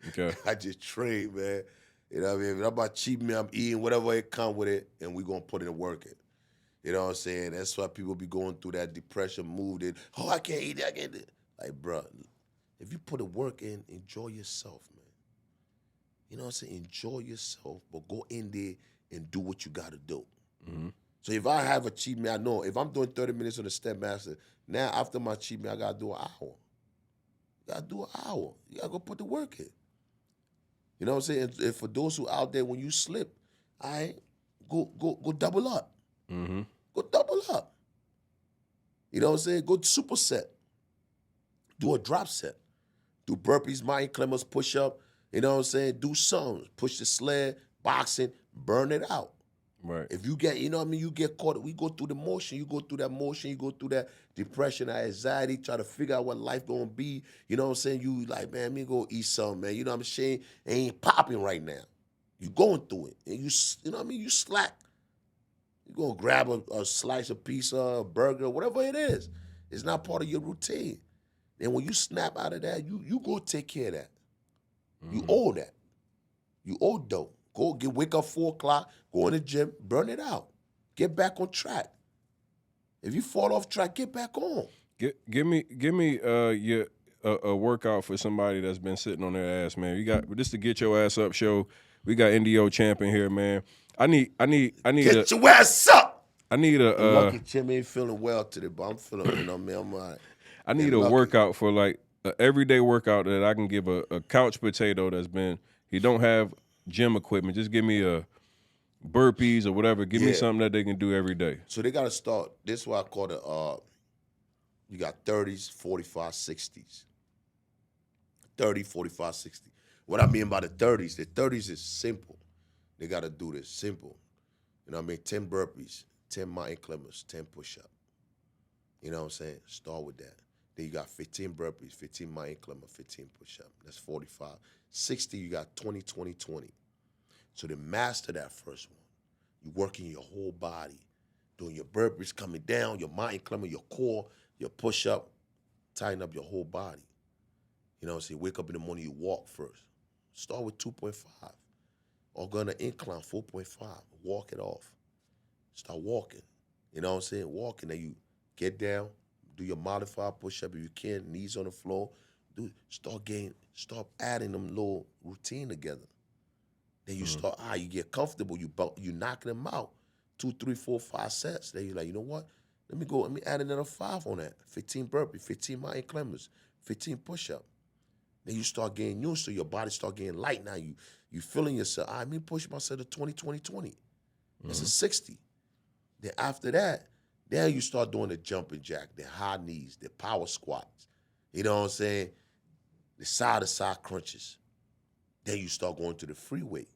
Okay. I just train, man. You know what I mean? If I'm about cheat meal, I'm eating whatever it come with it, and we gonna put it in work it. You know what I'm saying? That's why people be going through that depression mood. I can't eat that, I can't do it. Like, bro, if you put the work in, enjoy yourself, man. You know what I'm saying? Enjoy yourself, but go in there and do what you got to do. Mm-hmm. So if I have a cheat meal, I know if I'm doing 30 minutes on the Step Master, now after my cheat meal, I got to do an hour. You got to do an hour. You got to go put the work in. You know what I'm saying? And for those who out there, when you slip, go double up. Mm-hmm. Go double up. You know what I'm saying? Go superset. Do a drop set. Do burpees, mind climbers, push up. You know what I'm saying? Do some. Push the sled, boxing, burn it out. Right. If you get, you know what I mean, you get caught, we go through the motion, you go through that motion, you go through that depression, that anxiety, try to figure out what life gonna be. You know what I'm saying? You like, man, me go eat something, man. You know what I'm saying? It ain't popping right now. You going through it. And you know what I mean? You slack. You're going to grab a slice of pizza, a burger, whatever it is. It's not part of your routine. And when you snap out of that, you go take care of that. You owe that. You owe dough. Wake up 4 o'clock, go in the gym, burn it out. Get back on track. If you fall off track, get back on. Give me your a workout for somebody that's been sitting on their ass, man. You got this to get your ass up show. We got NDO Champ in here, man. I need Get your ass up. I need a lucky Jim ain't feeling well today, but I'm feeling, man, I'm all right. I need a workout for like an everyday workout that I can give a couch potato that's been, he don't have gym equipment. Just give me a burpees or whatever. Give me something that they can do every day. So they got to start. This is what I call it. You got 30s, 45, 60s. 30, 45, 60. What I mean by the 30s is simple. They got to do this simple. You know what I mean? 10 burpees, 10 mountain climbers, 10 push-ups. You know what I'm saying? Start with that. Then you got 15 burpees, 15 mountain climber, 15 push-ups. That's 45. 60, you got 20, 20, 20. So to master that first one, you working your whole body, doing your burpees, coming down, your mountain climber, your core, your push-up, tighten up your whole body. You know what I'm saying? Wake up in the morning, you walk first. Start with 2.5. Or go on an incline, 4.5. Walk it off. Start walking. You know what I'm saying? Walking, then you get down, do your modified push-up if you can, knees on the floor. Start adding them little routine together. Then you start, you get comfortable, you knocking them out. 2, 3, 4, 5 sets. Then you're like, you know what? Let me add another 5 on that. 15 burpees, 15 mountain climbers, 15 push-up. Then you start getting used to your body, start getting light now. You feeling yourself. Let me push myself to 20, 20, 20. That's a 60. Then after that, then you start doing the jumping jack, the high knees, the power squats. You know what I'm saying? The side-to-side crunches. Then you start going to the free weight.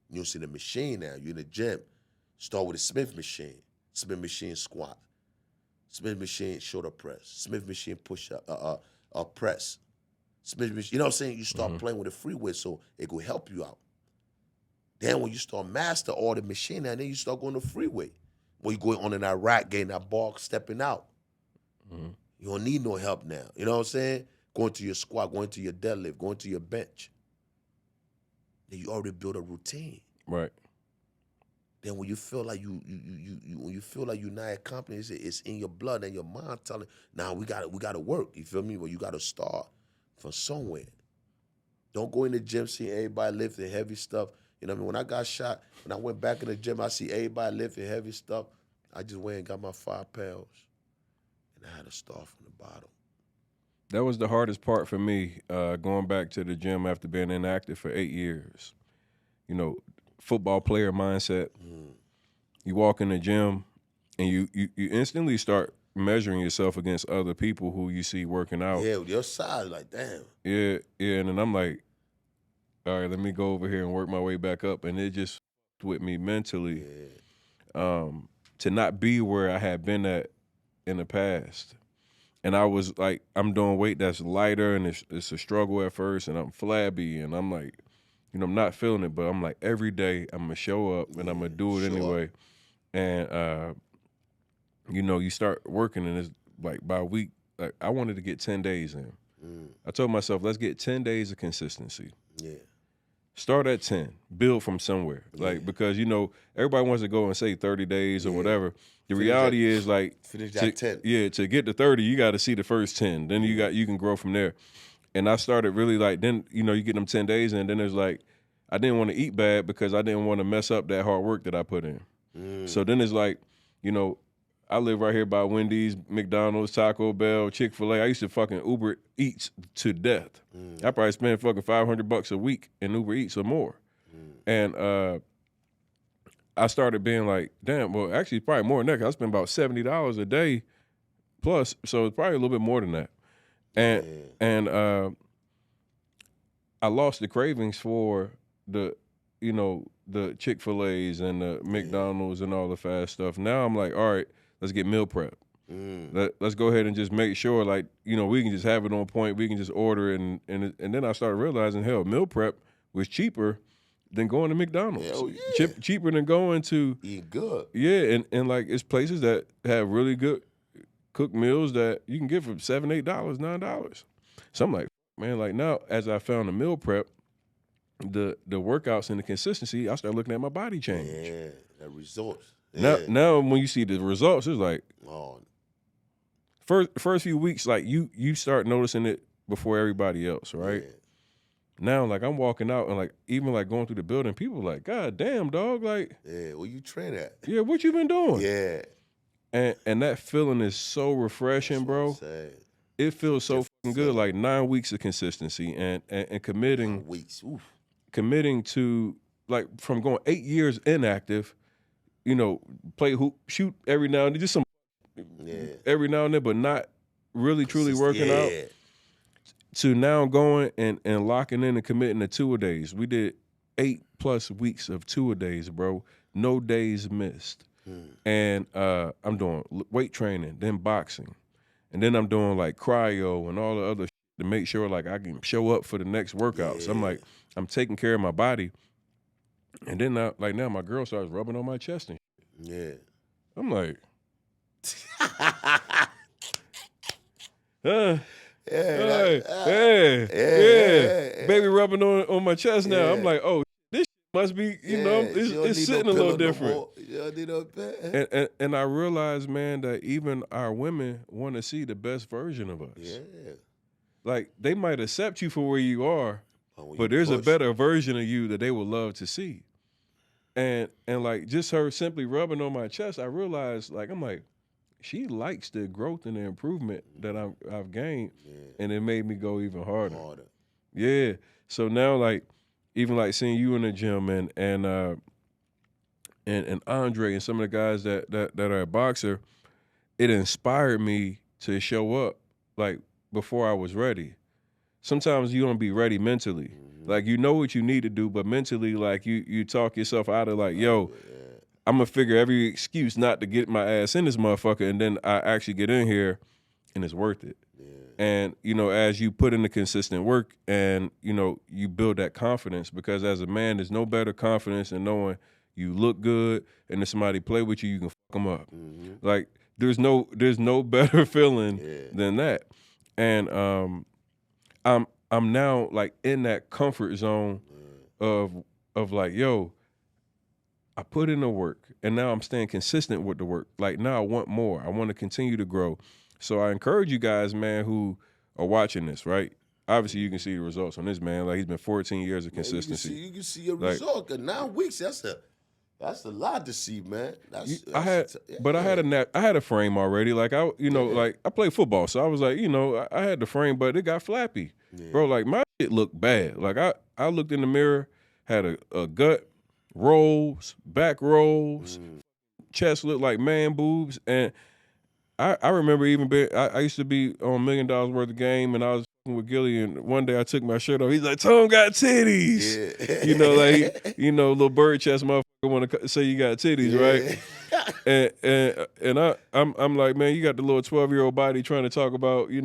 You see the machine now. You're in the gym. Start with a Smith machine. Smith machine squat. Smith machine shoulder press. Smith machine push-up, press. Smith machine, you know what I'm saying? You start playing with the free weight so it will help you out. Then when you start master all the machine, and then you start going to free weight. When you go on in that rack, getting that bar, stepping out. You don't need no help now. You know what I'm saying? Going to your squat, going to your deadlift, going to your bench. Then you already build a routine. Right. Then when you feel like when you feel like you're not accomplished, it's in your blood and your mind telling, now we gotta work. You feel me? Well, you gotta start from somewhere. Don't go in the gym seeing everybody lifting heavy stuff. You know what I mean? When I got shot, when I went back in the gym, I see everybody lifting heavy stuff. I just went and got my 5 pounds. And I had to start from the bottom. That was the hardest part for me, going back to the gym after being inactive for 8 years. You know, football player mindset. You walk in the gym and you instantly start measuring yourself against other people who you see working out. Yeah, with your size, like, damn. Yeah, and then I'm like, all right, let me go over here and work my way back up. And it just with me mentally to not be where I had been at in the past. And I was like, I'm doing weight that's lighter, and it's a struggle at first, and I'm flabby, and I'm like, you know, I'm not feeling it, but I'm like, every day I'm going to show up, and I'm going to do it anyway. And, you know, you start working, and it's like by a week, like I wanted to get 10 days in. I told myself, let's get 10 days of consistency. Yeah. Start at 10, build from somewhere. Like, because, you know, everybody wants to go and say 30 days or whatever. The reality is, like, finish that 10. Yeah, to get to 30, you got to see the first 10. Then you can grow from there. And I started really, like, then, you know, you get them 10 days, and then there's like, I didn't want to eat bad because I didn't want to mess up that hard work that I put in. So then it's like, you know, I live right here by Wendy's, McDonald's, Taco Bell, Chick-fil-A. I used to fucking Uber Eats to death. I probably spend fucking $500 a week in Uber Eats or more. And I started being like, damn, well, actually probably more than that, 'cause I spend about $70 a day plus, so it's probably a little bit more than that. And I lost the cravings for the, you know, the Chick-fil-A's and the McDonald's and all the fast stuff. Now I'm like, all right, let's get meal prep. Let's go ahead and just make sure, like, you know, we can just have it on point. We can just order it. And then I started realizing, hell, meal prep was cheaper than going to McDonald's. Hell yeah. Cheaper than going to Eating good. Yeah, and like it's places that have really good cooked meals that you can get for $7, $8, $9. So I'm like, man, like now as I found the meal prep, the workouts and the consistency, I started looking at my body change. Yeah, the results. Yeah. Now when you see the results, it's like Oh, first few weeks, like you start noticing it before everybody else, right? yeah. Now, like I'm walking out and like even like going through the building, people like, God damn, dog, like, Yeah, where you train at? yeah, what you been doing? Yeah. And that feeling is so refreshing, bro. It feels so fucking good. Like 9 weeks of consistency and committing 9 weeks. Oof. committing to like from going 8 years inactive, you know, play hoop, shoot every now and then, just some every now and then, but not really truly working out. To now going and locking in and committing to 2-a-days. We did 8+ weeks of 2-a-days, bro. No days missed. And I'm doing weight training, then boxing. And then I'm doing like cryo and all the other shit to make sure like I can show up for the next workout. So I'm like, I'm taking care of my body. And then now my girl starts rubbing on my chest and shit. Yeah. I'm like, yeah. Baby rubbing on my chest now. Yeah. I'm like, oh, this must be, you know, it's sitting a little different. And I realized, man, that even our women want to see the best version of us. Yeah. Like, they might accept you for where you are, but there's a better version of you that they would love to see. And like, just her simply rubbing on my chest, I realized, like, I'm like, she likes the growth and the improvement that I've gained, and it made me go even harder. Yeah. So now, like, even like seeing you in the gym and Andre and some of the guys that are at Boxr, it inspired me to show up like before I was ready. Sometimes you don't be ready mentally. Like, you know what you need to do, but mentally, like, you talk yourself out of like, yo, I'm gonna figure every excuse not to get my ass in this motherfucker, and then I actually get in here and it's worth it. And, you know, as you put in the consistent work and, you know, you build that confidence, because as a man, there's no better confidence than knowing you look good and if somebody play with you, you can fuck them up. Like, there's no better feeling than that. And I'm now like in that comfort zone of like, yo, I put in the work and now I'm staying consistent with the work. Like, now I want more. I want to continue to grow. So I encourage you guys, man, who are watching this, right? Obviously, you can see the results on this man. Like, he's been 14 years of consistency. You can see your result. 'Cause 9 weeks, that's a lot to see, man. I had a frame already. Like, like I played football, so I was like, you know, I had the frame, but it got flappy, bro. Like, my shit looked bad. Like, I looked in the mirror, had a gut, rolls, back rolls, chest looked like man boobs, and I remember even I used to be on $1 million worth of game, and I was with Gilly, and one day I took my shirt off. He's like, Tom got titties. Yeah. You know, like, little bird chest motherfucker want to say you got titties, right? And I'm like, man, you got the little 12-year-old body trying to talk about, me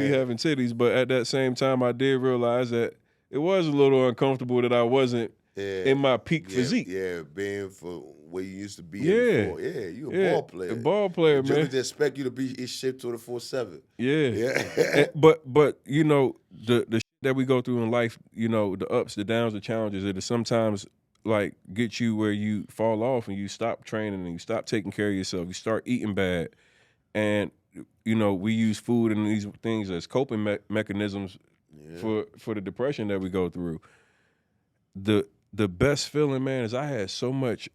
having titties. But at that same time, I did realize that it was a little uncomfortable that I wasn't in my peak physique. Yeah, being for where you used to be before. Yeah, you a ball player. A ball player, man. Just expect you to be in shape 24/7. Yeah. But the shit that we go through in life, the ups, the downs, the challenges, it is sometimes like get you where you fall off and you stop training and you stop taking care of yourself. You start eating bad. And, we use food and these things as coping mechanisms for the depression that we go through. The best feeling, man, is I had so much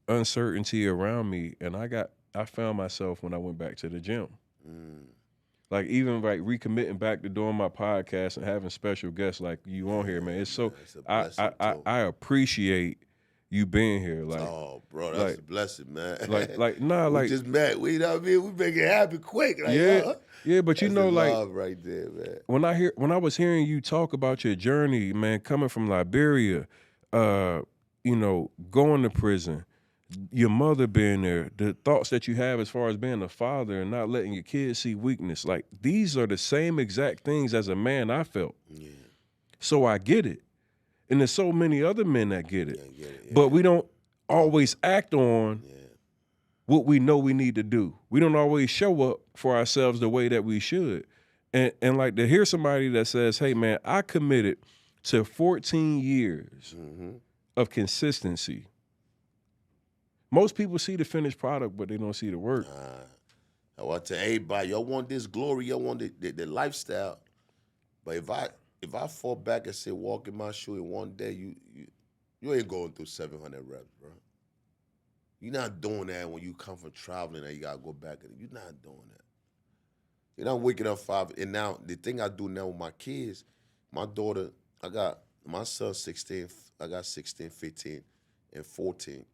uncertainty around me, and I found myself when I went back to the gym. Like, even like recommitting back to doing my podcast and having special guests like you on here, man. It's so I appreciate you being here. Like, oh, bro, that's a blessing, man. We just met. We know what I mean? We make it happen quick. Like, yeah, but that's love right there, man. When I was hearing you talk about your journey, man, coming from Liberia, going to prison, your mother being there, the thoughts that you have as far as being a father and not letting your kids see weakness, like, these are the same exact things as a man I felt. Yeah. So I get it. And there's so many other men that get it. Yeah, get it, yeah. But we don't always act on what we know we need to do. We don't always show up for ourselves the way that we should. And like to hear somebody that says, hey man, I committed to 14 years of consistency. Most people see the finished product, but they don't see the work. I want to everybody, y'all want this glory, y'all want the lifestyle. But if I fall back and say walk in my shoe in one day, you ain't going through 700 reps, bro. You're not doing that when you come from traveling and you gotta go back. You're not doing that. You're not waking up 5. And now the thing I do now with my kids, my daughter, I got my son 16, I got 16, 15, and 14,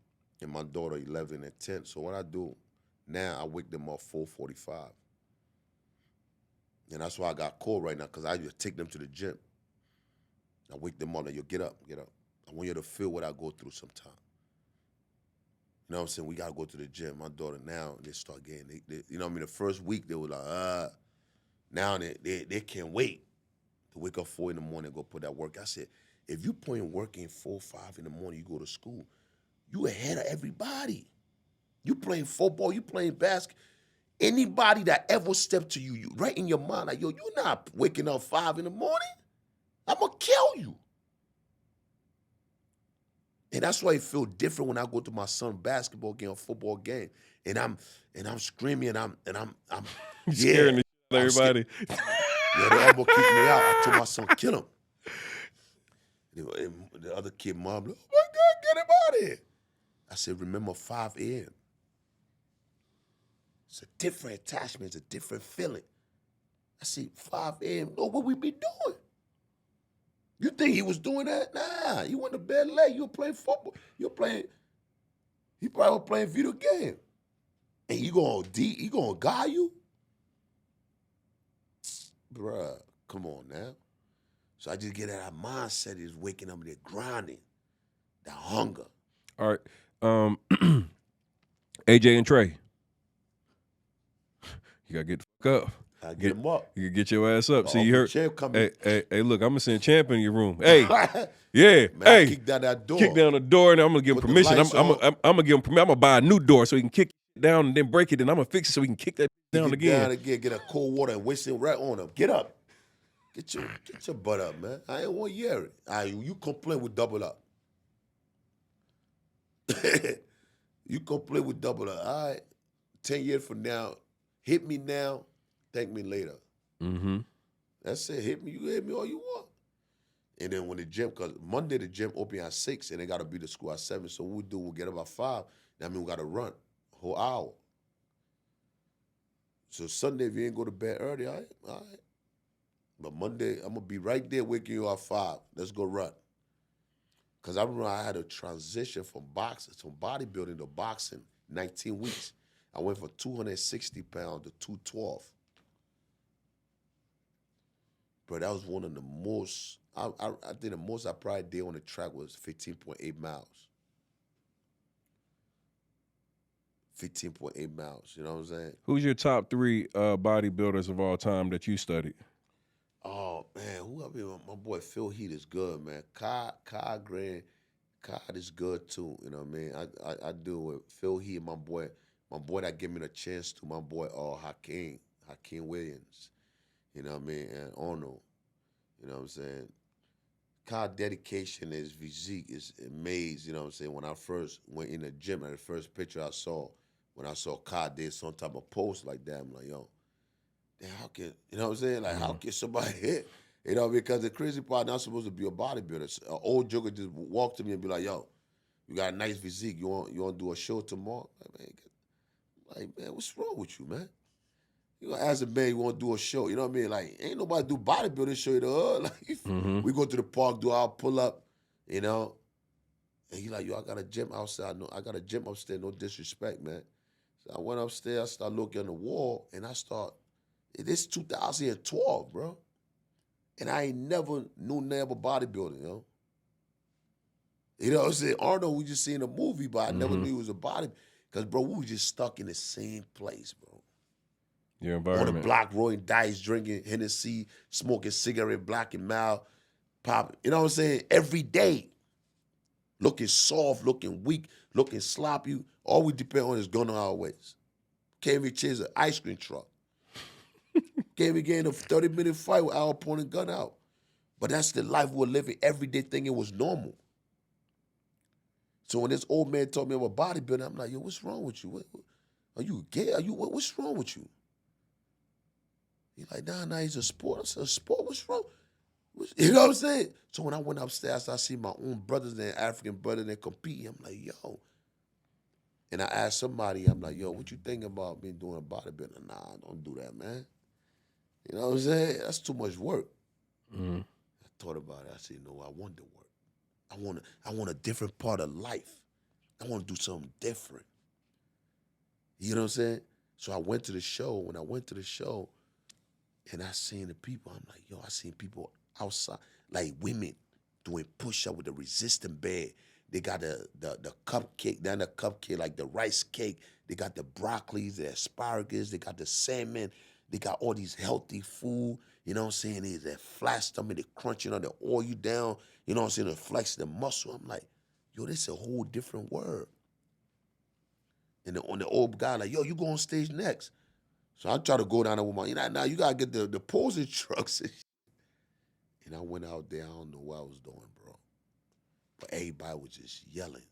and my daughter 11 and 10. So what I do now, I wake them up 4:45. And that's why I got cold right now, because I just take them to the gym. I wake them up, like, yo, get up, get up. I want you to feel what I go through sometimes. You know what I'm saying? We got to go to the gym. My daughter now, they start getting, you know what I mean? The first week, they were like, now they can't wait to wake up 4 in the morning and go put that work. I said, if you putting work in 4, 5 in the morning, you go to school, you ahead of everybody. You playing football, you playing basketball. Anybody that ever stepped to you right in your mind, like, yo, you're not waking up 5 in the morning. I'm going to kill you. And that's why it feels different when I go to my son's basketball game or football game, and I'm screaming and I'm scaring the shit out of everybody. Yeah, they almost kicked me out. I told my son, kill him. The other kid, mom, like, oh my God, get him out of here. I said, remember 5 a.m. It's a different attachment. It's a different feeling. I said, 5 a.m. Know what we be doing? You think he was doing that? Nah, you went to bed late. You were playing football. He probably was playing video game. And he gonna guy you? Bruh, come on now. So I just get that mindset is waking up, they're grinding, that hunger. All right. AJ and Trey. You gotta get the fuck up. I get him up. You can get your ass up. See, you heard. Champ coming. Hey, look, I'm gonna send Champ in your room. Hey, yeah. Man, hey, kick down that door. Kick down the door, and I'm gonna give him Put the permission. lights I'm on. gonna give him permission. I'm gonna buy a new door so he can kick it down and then break it, and I'm gonna fix it so he can kick that down again. Get a cold water and waste it right on him. Get up. Get your butt up, man. I ain't want to hear it. You complain with double up. You complain with double up. All right. 10 years from now, hit me now, thank me later. Mm-hmm. That's it. Hit me. You hit me all you want. And then when the gym, because Monday the gym open at 6 and they got to be to school at 7. So what we'll get up at 5. That means we got to run a whole hour. So Sunday, if you ain't go to bed early, all right. But Monday, I'm going to be right there waking you at 5. Let's go run. Because I remember I had a transition from bodybuilding to boxing 19 weeks. I went from 260 pounds to 212. Bro, that was one of the most, I think the most I probably did on the track was 15.8 miles. 15.8 miles, you know what I'm saying? Who's your top 3 bodybuilders of all time that you studied? Oh, man, who I mean, my boy Phil Heath is good, man. Kai Grant, Kai is good too, you know what I mean? I do with Phil Heath, my boy that gave me the chance to, my boy Hakeem Williams, you know what I mean, and Arnold, you know what I'm saying? Kai's dedication, his physique is amazing, you know what I'm saying? When I first went in the gym, and the first picture I saw, when I saw Kai did some type of post like that, I'm like, yo, damn, how can, you know what I'm saying? Like, how can somebody hit? You know, because the crazy part, not supposed to be a bodybuilder. An old joker just walk to me and be like, yo, you got a nice physique. You want to do a show tomorrow? Like, man, what's wrong with you, man? You gonna ask a man you want to do a show. You know what I mean? Like, ain't nobody do bodybuilding show you the hood. Like, we go to the park, do our pull up, you know. And he like, yo, I got a gym outside. No, I got a gym upstairs. No disrespect, man. So I went upstairs. I started looking on the wall, and it's 2012, bro. And I ain't never knew nothing about bodybuilding, you know. You know what I'm saying? Arnold, we just seen a movie, but I never knew he was a bodybuilder. Because, bro, we was just stuck in the same place, bro. Your environment. On the block, rolling dice, drinking Hennessy, smoking cigarette, Black and Mild. Pop, you know what I'm saying? Every day. Looking soft, looking weak, looking sloppy. All we depend on is gun on our waist. Can't even chase an ice cream truck. Can't even get in a 30-minute fight with our opponent gun out. But that's the life we're living every day thinking it was normal. So when this old man told me about bodybuilding, I'm like, yo, what's wrong with you? Are you gay? What's wrong with you? He's like, nah, it's a sport. I said, a sport? What's wrong? You know what I'm saying? So when I went upstairs, I see my own brothers and African brothers that compete. I'm like, yo. And I asked somebody, I'm like, yo, what you think about me doing bodybuilding? Nah, don't do that, man. You know what I'm saying? That's too much work. Mm-hmm. I thought about it. I said, no, I want to work. I want a different part of life. I want to do something different. You know what I'm saying? So I went to the show. When I went to the show and I seen the people, I'm like, yo, I seen people outside, like women doing push-up with the resistant band. They got the cupcake, then the cupcake, like the rice cake. They got the broccolis, the asparagus. They got the salmon. They got all these healthy food. You know what I'm saying? They flat stomach, they crunching on the oil you down. You know what I'm saying? They flex the muscle. I'm like, yo, this is a whole different world. And on the old guy, like, yo, you go on stage next. So I try to go down there with my, now you gotta get the posing trucks. And I went out there, I don't know what I was doing, bro. But everybody was just yelling.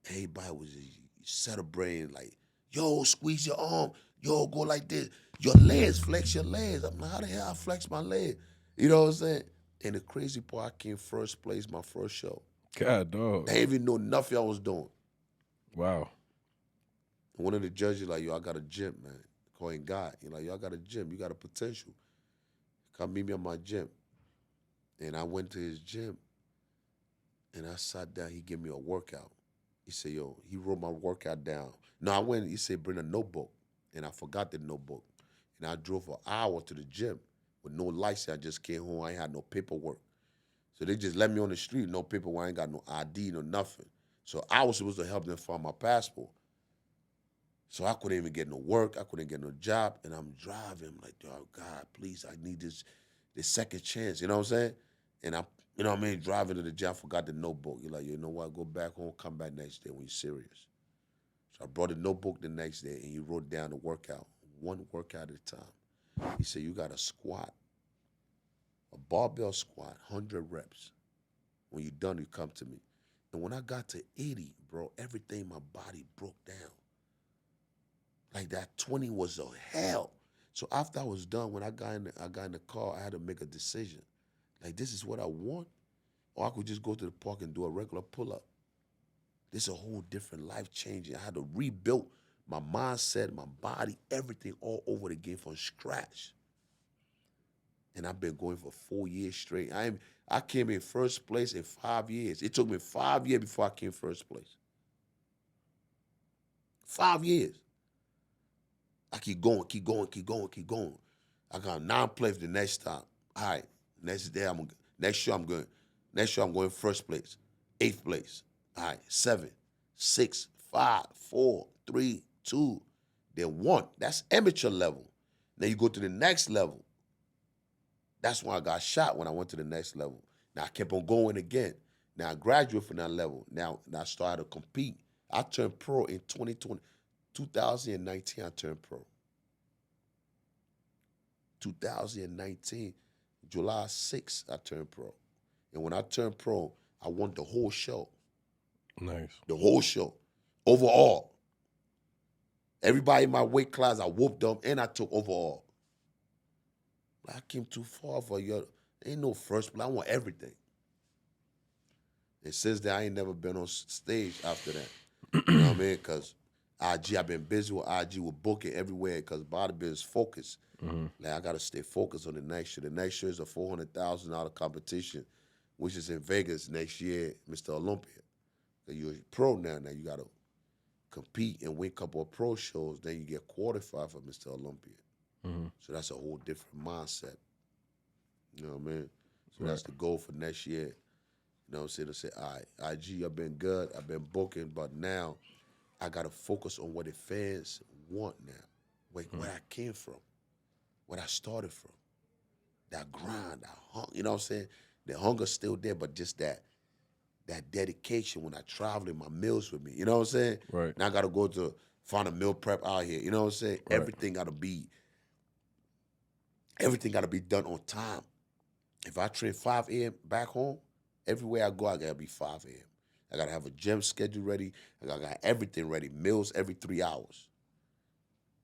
Everybody was just celebrating, like, yo, squeeze your arm. Yo, go like this. Your legs, flex your legs. I'm like, how the hell I flex my leg? You know what I'm saying? And the crazy part, I came first place my first show. God, dog. They didn't even know nothing I was doing. Wow. And one of the judges like, yo, I got a gym, man. Calling God. You're like, yo, I got a gym. You got a potential. Come meet me at my gym. And I went to his gym, and I sat down. He gave me a workout. He said, yo, he wrote my workout down. No, I went, he said, bring a notebook. And I forgot the notebook. And I drove for an hour to the gym with no license. I just came home. I ain't had no paperwork. So they just let me on the street, no paperwork. I ain't got no ID, no nothing. So I was supposed to help them find my passport. So I couldn't even get no work. I couldn't get no job. And I'm driving. I'm like, oh, God, please, I need this second chance. You know what I'm saying? And I, you know what I mean, driving to the job, forgot the notebook. You're like, you know what? Go back home, come back next day when you're serious. So I brought the notebook the next day, and he wrote down the workout, one workout at a time. He said, you got to squat, a barbell squat, 100 reps. When you're done, you come to me. And when I got to 80, bro, everything in my body broke down. Like that 20 was a hell. So after I was done, when I got in the car, I had to make a decision. Like, this is what I want, or I could just go to the park and do a regular pull-up. This is a whole different life changing. I had to rebuild my mindset, my body, everything all over again from scratch. And I've been going for 4 years straight. I came in first place in 5 years. It took me 5 years before I came first place. 5 years. I keep going. I got 9 places the next time. All right, next year I'm going first place, 8th place. All right, 7, 6, 5, 4, 3, 2, then 1. That's amateur level. Then you go to the next level. That's when I got shot when I went to the next level. Now I kept on going again. Now I graduated from that level. Now I started to compete. I turned pro in 2019, I turned pro. 2019, July 6th, I turned pro. And when I turned pro, I won the whole show. Nice. The whole show. Overall. Everybody in my weight class, I whooped them, and I took overall. But I came too far for you. Ain't no first, but I want everything. And since then, I ain't never been on stage after that. You know what I mean? Because IG, I've been busy with IG, with booking everywhere, because bodybuilding is focused. Mm-hmm. Like, I got to stay focused on the next year. The next year is a $400,000 competition, which is in Vegas next year, Mr. Olympia. So you're a pro now. Now you got to compete and win a couple of pro shows. Then you get qualified for Mr. Olympia. Mm-hmm. So that's a whole different mindset. You know what I mean? So Right. that's the goal for next year. You know what I'm saying? To say, all right, IG, I've been good, I've been booking, but now I got to focus on what the fans want now, where I came from, where I started from. that grind, that hunger, you know what I'm saying? The hunger's still there, but just that dedication when I travel in my meals with me, you know what I'm saying? Right. Now I gotta go to find a meal prep out here, you know what I'm saying? Right. Everything gotta be done on time. If I train 5 a.m. back home, everywhere I go, I gotta be 5 a.m. I gotta have a gym schedule ready. I gotta got everything ready. Meals every 3 hours.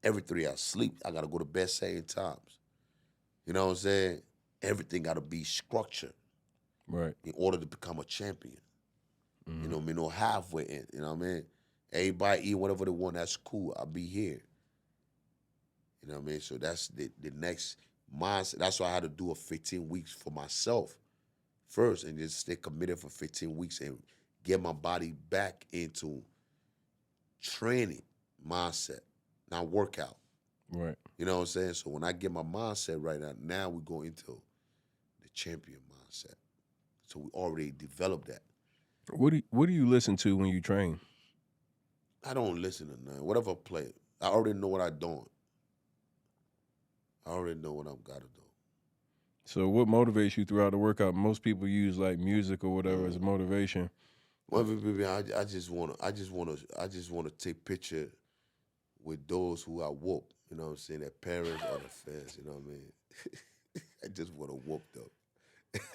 Every 3 hours. Sleep, I gotta go to bed same times. You know what I'm saying? Everything gotta be structured Right. in order to become a champion. Mm-hmm. You know, me no halfway in. You know what I mean? Everybody eat whatever they want, that's cool. I'll be here. You know what I mean? So that's the next mindset. That's why I had to do a 15 weeks for myself first and just stay committed for 15 weeks and get my body back into training mindset, not workout. Right. You know what I'm saying? So when I get my mindset right now we go into the champion mindset. So we already developed that. What do you listen to when you train? I don't listen to nothing. Whatever I play, I already know what I'm doing. I already know what I've got to do. So what motivates you throughout the workout? Most people use like music or whatever as motivation. One people, I just wanna take picture with those who I whoop. You know what I'm saying? Their parents or their fans. You know what I mean? I just wanna whoop them.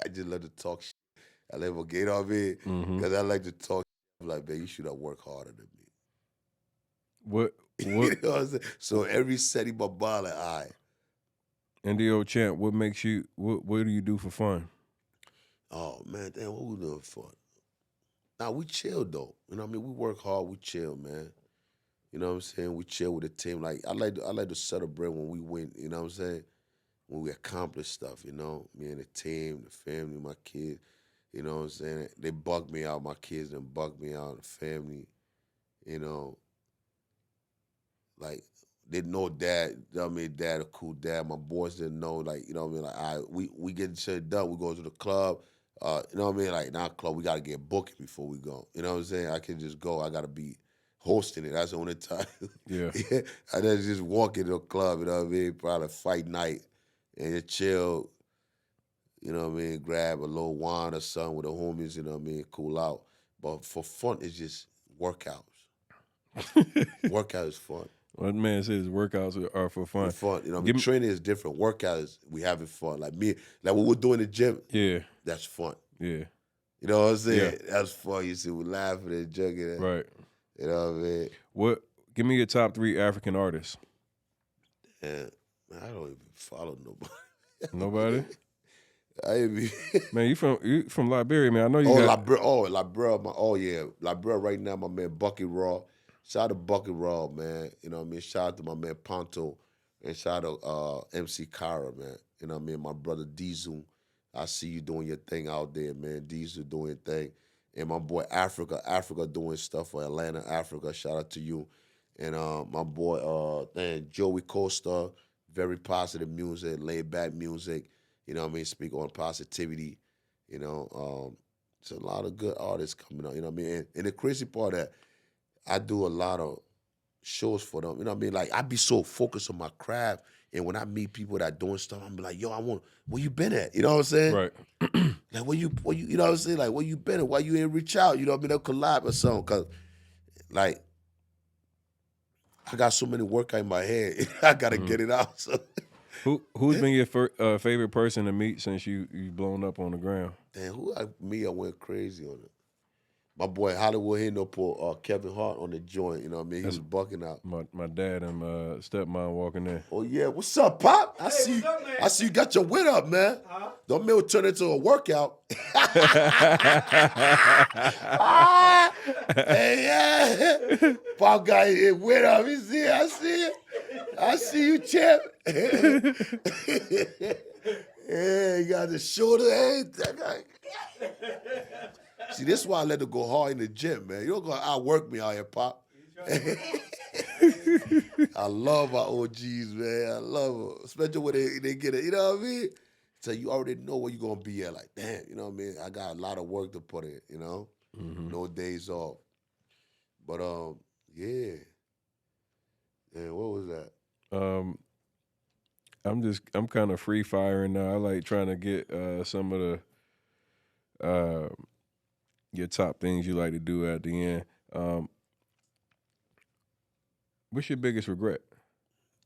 I just love to talk shit. I let them get on me Mm-hmm. because I like to talk. I'm like, man, you should have worked harder than me. What You know what I'm saying? So every setting my ball, like, all right. NDO Champ, what makes you what do you do for fun? Oh man, damn, what we doing for? Nah, we chill though. You know what I mean? We work hard, we chill, man. You know what I'm saying? We chill with the team. Like I like to celebrate when we win, you know what I'm saying? When we accomplish stuff, you know? Me and the team, the family, my kids, you know what I'm saying? They bug me out, my kids done bug me out, the family, you know. Like they know dad, you know what I mean, dad a cool dad. My boys didn't know, like, you know what I mean? Like we get shit done, we go to the club. You know what I mean? Like not club, we gotta get booked before we go. You know what I'm saying? I can just go, I gotta be hosting it. That's the only time. Yeah. Yeah. I just walk into a club, you know what I mean? Probably fight night and just chill, you know what I mean? Grab a little wine or something with the homies, you know what I mean? Cool out. But for fun, it's just workouts. Workout is fun. What man says workouts are for fun. For fun, you know what I mean? Training is different. Workout is we having fun. Like me, like what we're doing in the gym, Yeah. that's fun. Yeah. You know what I'm saying? Yeah. That's fun. You see, we laughing and joking. Right. You know what I mean? Give me your top 3 African artists. And I don't even follow nobody. Nobody? I ain't be. Man, you from Liberia, man. I know you got Liberia. Liberia right now, my man Bucky Raw. Shout out to Bucky Raw, man. You know what I mean? Shout out to my man Ponto. And shout out to MC Kara, man. You know what I mean? My brother Diesel. I see you doing your thing out there, man. Diesel doing your thing. And my boy Africa doing stuff for Atlanta, Africa. Shout out to you. And my boy Joey Costa, very positive music, laid back music. You know what I mean? Speak on positivity. You know, it's a lot of good artists coming out. You know what I mean? And the crazy part that I do a lot of shows for them. You know what I mean? Like I be so focused on my craft, and when I meet people that doing stuff, I'm be like, yo, where you been at? You know what I'm saying? right. Like where you you know what I'm saying? Like where you been at? Why you ain't reach out? You know what I mean? They'll collab or something. Cause like I got so many work in my head, I gotta get it out. So. Who's been your favorite person to meet since you blown up on the ground? Damn, I went crazy on it. My boy Hollywood here no put Kevin Hart on the joint, you know what I mean? He was bucking out. My dad and stepmom walking in. Oh yeah, what's up, Pop? I see you got your wit up, man. Don't meal turn into a workout. Hey, yeah. Pop got his wit up. You see it? I see it. I see you, champ. Yeah, you got the shoulder. Hey, see, this is why I let them go hard in the gym, man. You don't go outwork me out here, Pop. I love my OGs, man. I love them, especially when they get it. You know what I mean? So you already know where you're gonna be at. Like, damn, you know what I mean? I got a lot of work to put in. You know, no days off. But yeah. And what was that? I'm kind of free firing now. I like trying to get some of the your top things you like to do at the end. What's your biggest regret?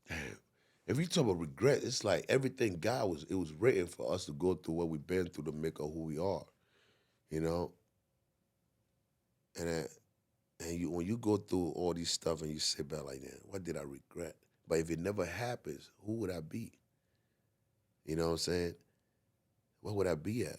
Damn. If you talk about regret, it's like everything it was written for us to go through what we've been through to make us who we are, you know? And when you go through all these stuff and you sit back like, man, what did I regret? But if it never happens, who would I be? You know what I'm saying? Where would I be at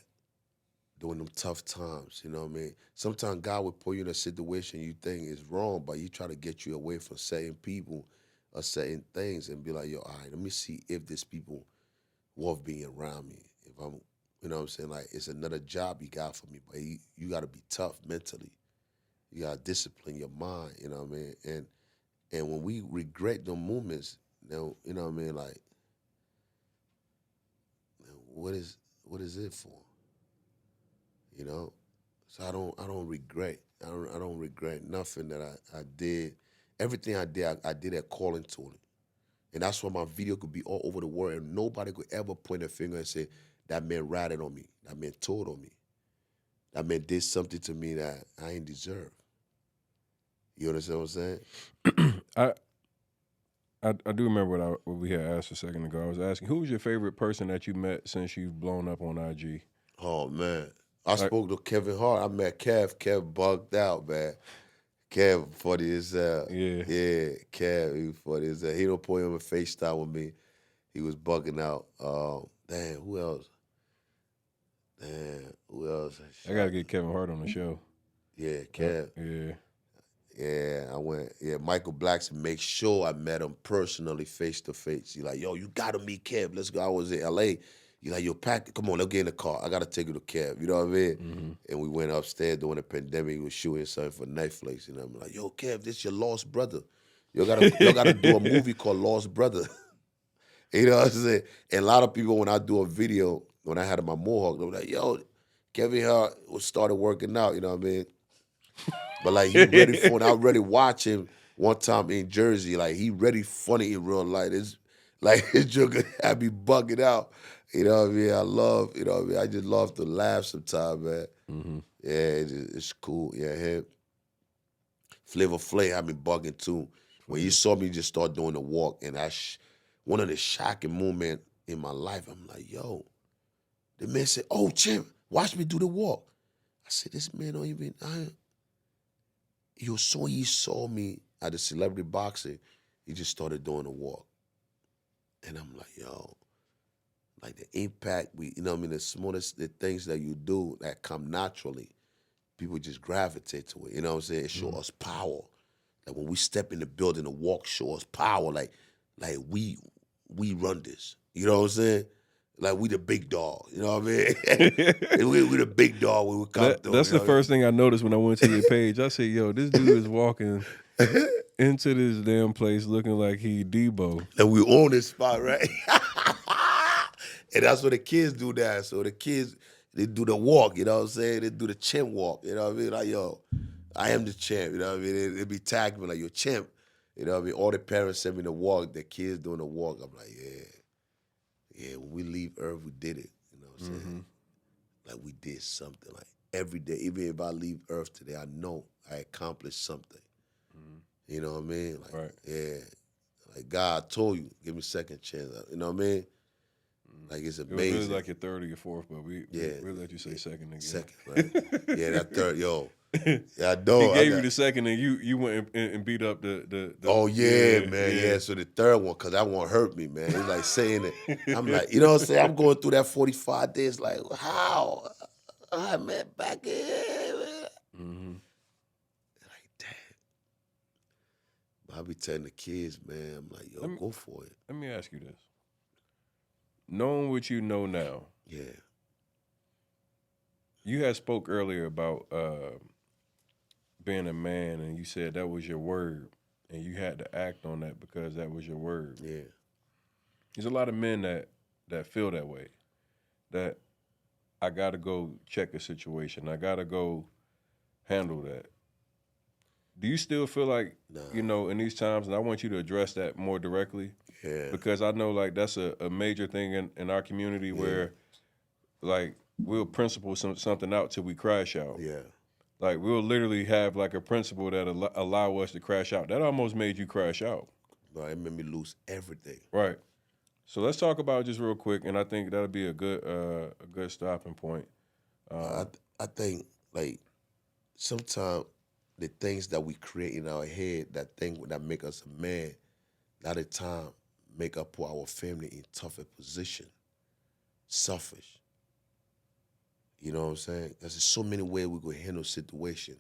during them tough times? You know what I mean? Sometimes God would put you in a situation you think is wrong, but He try to get you away from certain people or certain things and be like, yo, all right, let me see if this people worth being around me. If I'm, you know what I'm saying? Like, it's another job you got for me, but you got to be tough mentally. You got to discipline your mind, you know what I mean? And when we regret them moments, you know what I mean? Like, what is it for? You know? So I don't regret. I don't regret nothing that I did. Everything I did, I did according to it. And that's why my video could be all over the world and nobody could ever point a finger and say, that man ratted on me. That man told on me. That man did something to me that I ain't deserve. You understand what I'm saying? I do remember what we had asked a second ago. I was asking, who was your favorite person that you met since you've blown up on IG? Oh, man. I spoke to Kevin Hart. I met Kev. Kev bugged out, man. Kev funny as hell. Yeah. Yeah, Kev, he was funny as hell. He don't put him a FaceTime with me. He was bugging out. Damn, who else? I got to get Kevin Hart on the show. Yeah, Kev. Yeah. Yeah, I went. Yeah, Michael Blackson. Make sure I met him personally, face to face. He like, yo, you gotta meet Kev. Let's go. I was in L.A. He like, yo, pack. Come on, let's get in the car. I gotta take you to Kev. You know what I mean? Mm-hmm. And we went upstairs during the pandemic. He was shooting something for Netflix, and I'm like, yo, Kev, this your lost brother. Y'all gotta do a movie called Lost Brother. You know what I'm saying? And a lot of people, when I do a video, when I had my mohawk, they were like, yo, Kevin Hart started working out. You know what I mean? But like he ready for it. I already watched him one time in Jersey. Like he ready funny in real life. It's like his joke had me bugging out. You know what I mean? I love, you know what I mean? I just love to laugh sometimes, man. Mm-hmm. Yeah, it's cool. Yeah, him. Flavor Flav had me bugging too. When you saw me just start doing the walk, and one of the shocking moments in my life, I'm like, yo, the man said, oh, Champ, watch me do the walk. I said, this man don't even, he saw me at the celebrity boxing, he just started doing the walk. And I'm like, yo, like the impact, you know what I mean, the smallest the things that you do that come naturally, people just gravitate to it. You know what I'm saying? It show us power. Like when we step in the building, the walk show us power. Like we run this. You know what I'm saying? Like we the big dog. You know what I mean? we the big dog when we come through. That's the first thing I noticed when I went to your page. I said, yo, this dude is walking into this damn place looking like he Debo. And we own this spot, right? And that's what the kids do now. So the kids, they do the walk, you know what I'm saying? They do the champ walk, you know what I mean? Like, yo, I am the champ, you know what I mean? They be tagging me like, you're champ. You know what I mean? All the parents send me the walk, the kids doing the walk. I'm like, yeah, when we leave Earth, we did it. You know what I'm saying? Like we did something. Like every day, even if I leave Earth today, I know I accomplished something. You know what I mean? Like, right. Yeah. Like God told you, give me a second chance. You know what I mean? Like it's amazing. It was really like your third or your fourth, but we'll let you say second again. Second, right? Yeah, that third, yo. Yeah, I know. He gave you the second, and you went and beat up the Oh yeah, man. Yeah. So the third one, cause that one hurt me, man. He's like saying it. I'm like, you know what I'm saying? I'm going through that 45 days. Like, how? I met back in. Like, damn. But I be telling the kids, man. I'm like, yo, go for it. Let me ask you this. Knowing what you know now, Yeah. You had spoke earlier about being a man, and you said that was your word, and you had to act on that because that was your word. Yeah. There's a lot of men that feel that way, that I got to go check a situation. I got to go handle that. Do you still feel like, Nah. you know, in these times, and I want you to address that more directly, Yeah. because I know like that's a major thing in our community where like we'll principle something out till we crash out. Yeah. Like we'll literally have like a principle that allow us to crash out. That almost made you crash out. Bro, it made me lose everything. Right. So let's talk about it just real quick, and I think that'll be a good stopping point. I think like sometimes the things that we create in our head, that thing that make us a man, a lot of time make us put our family in tougher position. Selfish. You know what I'm saying? Because there's so many ways we could handle situation.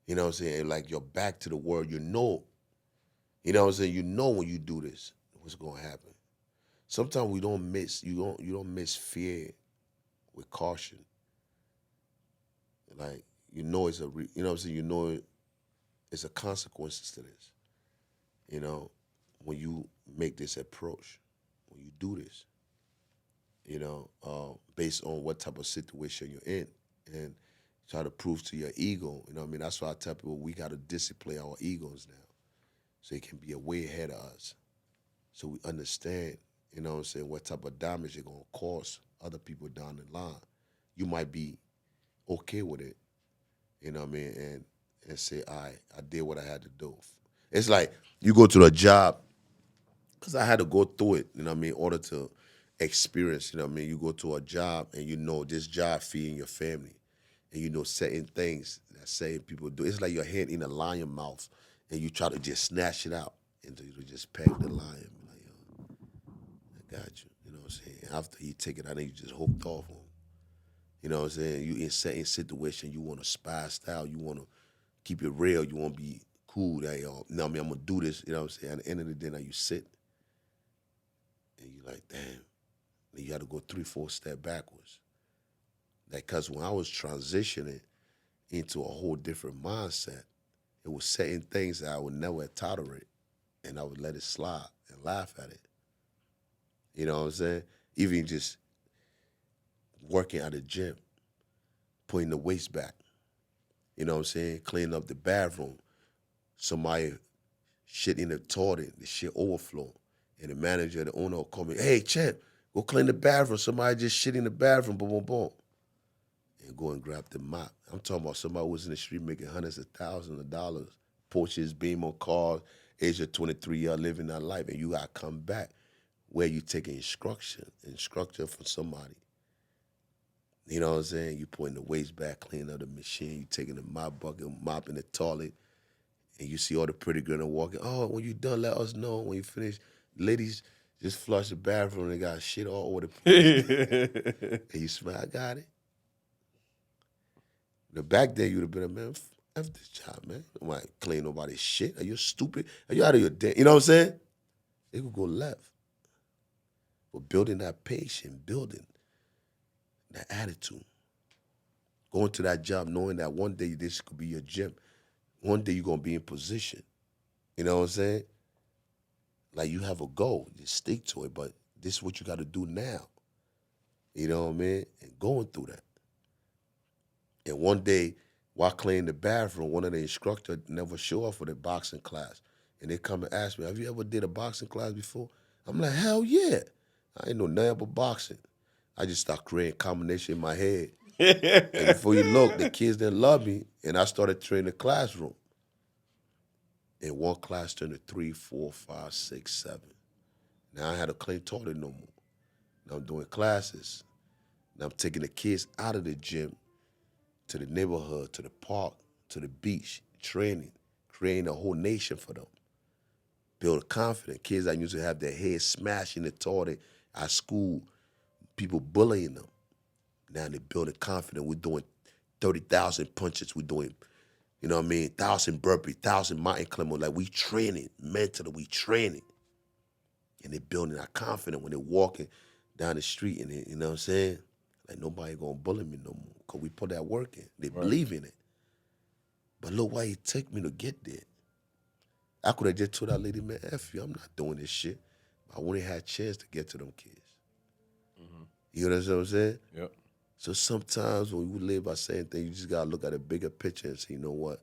You know what I'm saying? Like you're back to the world, you know. You know what I'm saying? You know when you do this, what's gonna happen. Sometimes we don't miss, you don't miss fear with caution. Like you know it's you know what I'm saying, you know it's a consequences to this. You know, when you make this approach, when you do this, you know, based on what type of situation you're in, and try to prove to your ego. You know what I mean? That's why I tell people we got to discipline our egos now, so it can be a way ahead of us, so we understand. You know what I'm saying? What type of damage you're gonna cause other people down the line. You might be okay with it. You know what I mean? And say, all right, I did what I had to do. It's like you go to a job, because I had to go through it, you know what I mean, in order to experience, you know what I mean? You go to a job and you know this job feeding your family. And you know certain things that certain people do. It's like your head in a lion mouth and you try to just snatch it out until you just peg the lion. Like, yo, I got you. You know what I'm saying? After he take it out, then you just hooked off him. You know what I'm saying? You in certain situation, you want to spy style, you want to keep it real, you want to be cool. That, yo, you know what I mean? I'm going to do this. You know what I'm saying? At the end of the day, now you sit and you like, damn. Then you got to go 3-4 steps backwards. Because when I was transitioning into a whole different mindset, it was certain things that I would never tolerate, and I would let it slide and laugh at it. You know what I'm saying? Even just working at a gym, putting the weights back. You know what I'm saying? Cleaning up the bathroom. Somebody shit in the toilet, the shit overflow. And the manager, the owner will call me, hey, Champ, go clean the bathroom. Somebody just shit in the bathroom, boom, boom, boom. And go and grab the mop. I'm talking about somebody who was in the street making hundreds of thousands of dollars, Porsches, beam on cars, age of 23 years, living that life, and you got to come back where you taking instruction from somebody. You know what I'm saying? You putting the weights back, cleaning up the machine, you taking the mop bucket, mopping the toilet, and you see all the pretty girls walking. Oh, when you done, let us know. When you finish, ladies, just flush the bathroom. They got shit all over the place. And you smile, I got it. The back then, you'd have been a man, F this job, man. I'm like, clean nobody's shit. Are you stupid? Are you out of your day? You know what I'm saying? It could go left. But building that patience, building that attitude, going to that job knowing that one day this could be your gym. One day you're going to be in position. You know what I'm saying? Like you have a goal, just stick to it, but this is what you got to do now. You know what I mean? And going through that. And one day, while cleaning the bathroom, one of the instructors never show up for the boxing class. And they come and ask me, have you ever did a boxing class before? I'm like, hell yeah. I ain't know nothing about boxing. I just start creating combination in my head. And before you look, the kids didn't love me, and I started training the classroom. And one class turned to 3, 4, 5, 6, 7. Now I had a clean toilet no more. Now I'm doing classes. Now I'm taking the kids out of the gym to the neighborhood, to the park, to the beach, training, creating a whole nation for them. Build confidence. Kids that used to have their heads smashed in the toilet at school, people bullying them. Now they're building confidence. We're doing 30,000 punches. We're doing, you know what I mean, 1,000 burpees, 1,000 mountain climbers. Like we training mentally, we training. And they're building that confidence when they're walking down the street and they, you know what I'm saying? Like nobody gonna bully me no more because we put that work in. They believe in it. But look why it took me to get there. I could have just told that lady, man, F you, I'm not doing this shit. I wouldn't have had a chance to get to them kids. Mm-hmm. You know what I'm saying? Yep. So sometimes when we live by saying things, you just gotta look at a bigger picture and say, you know what?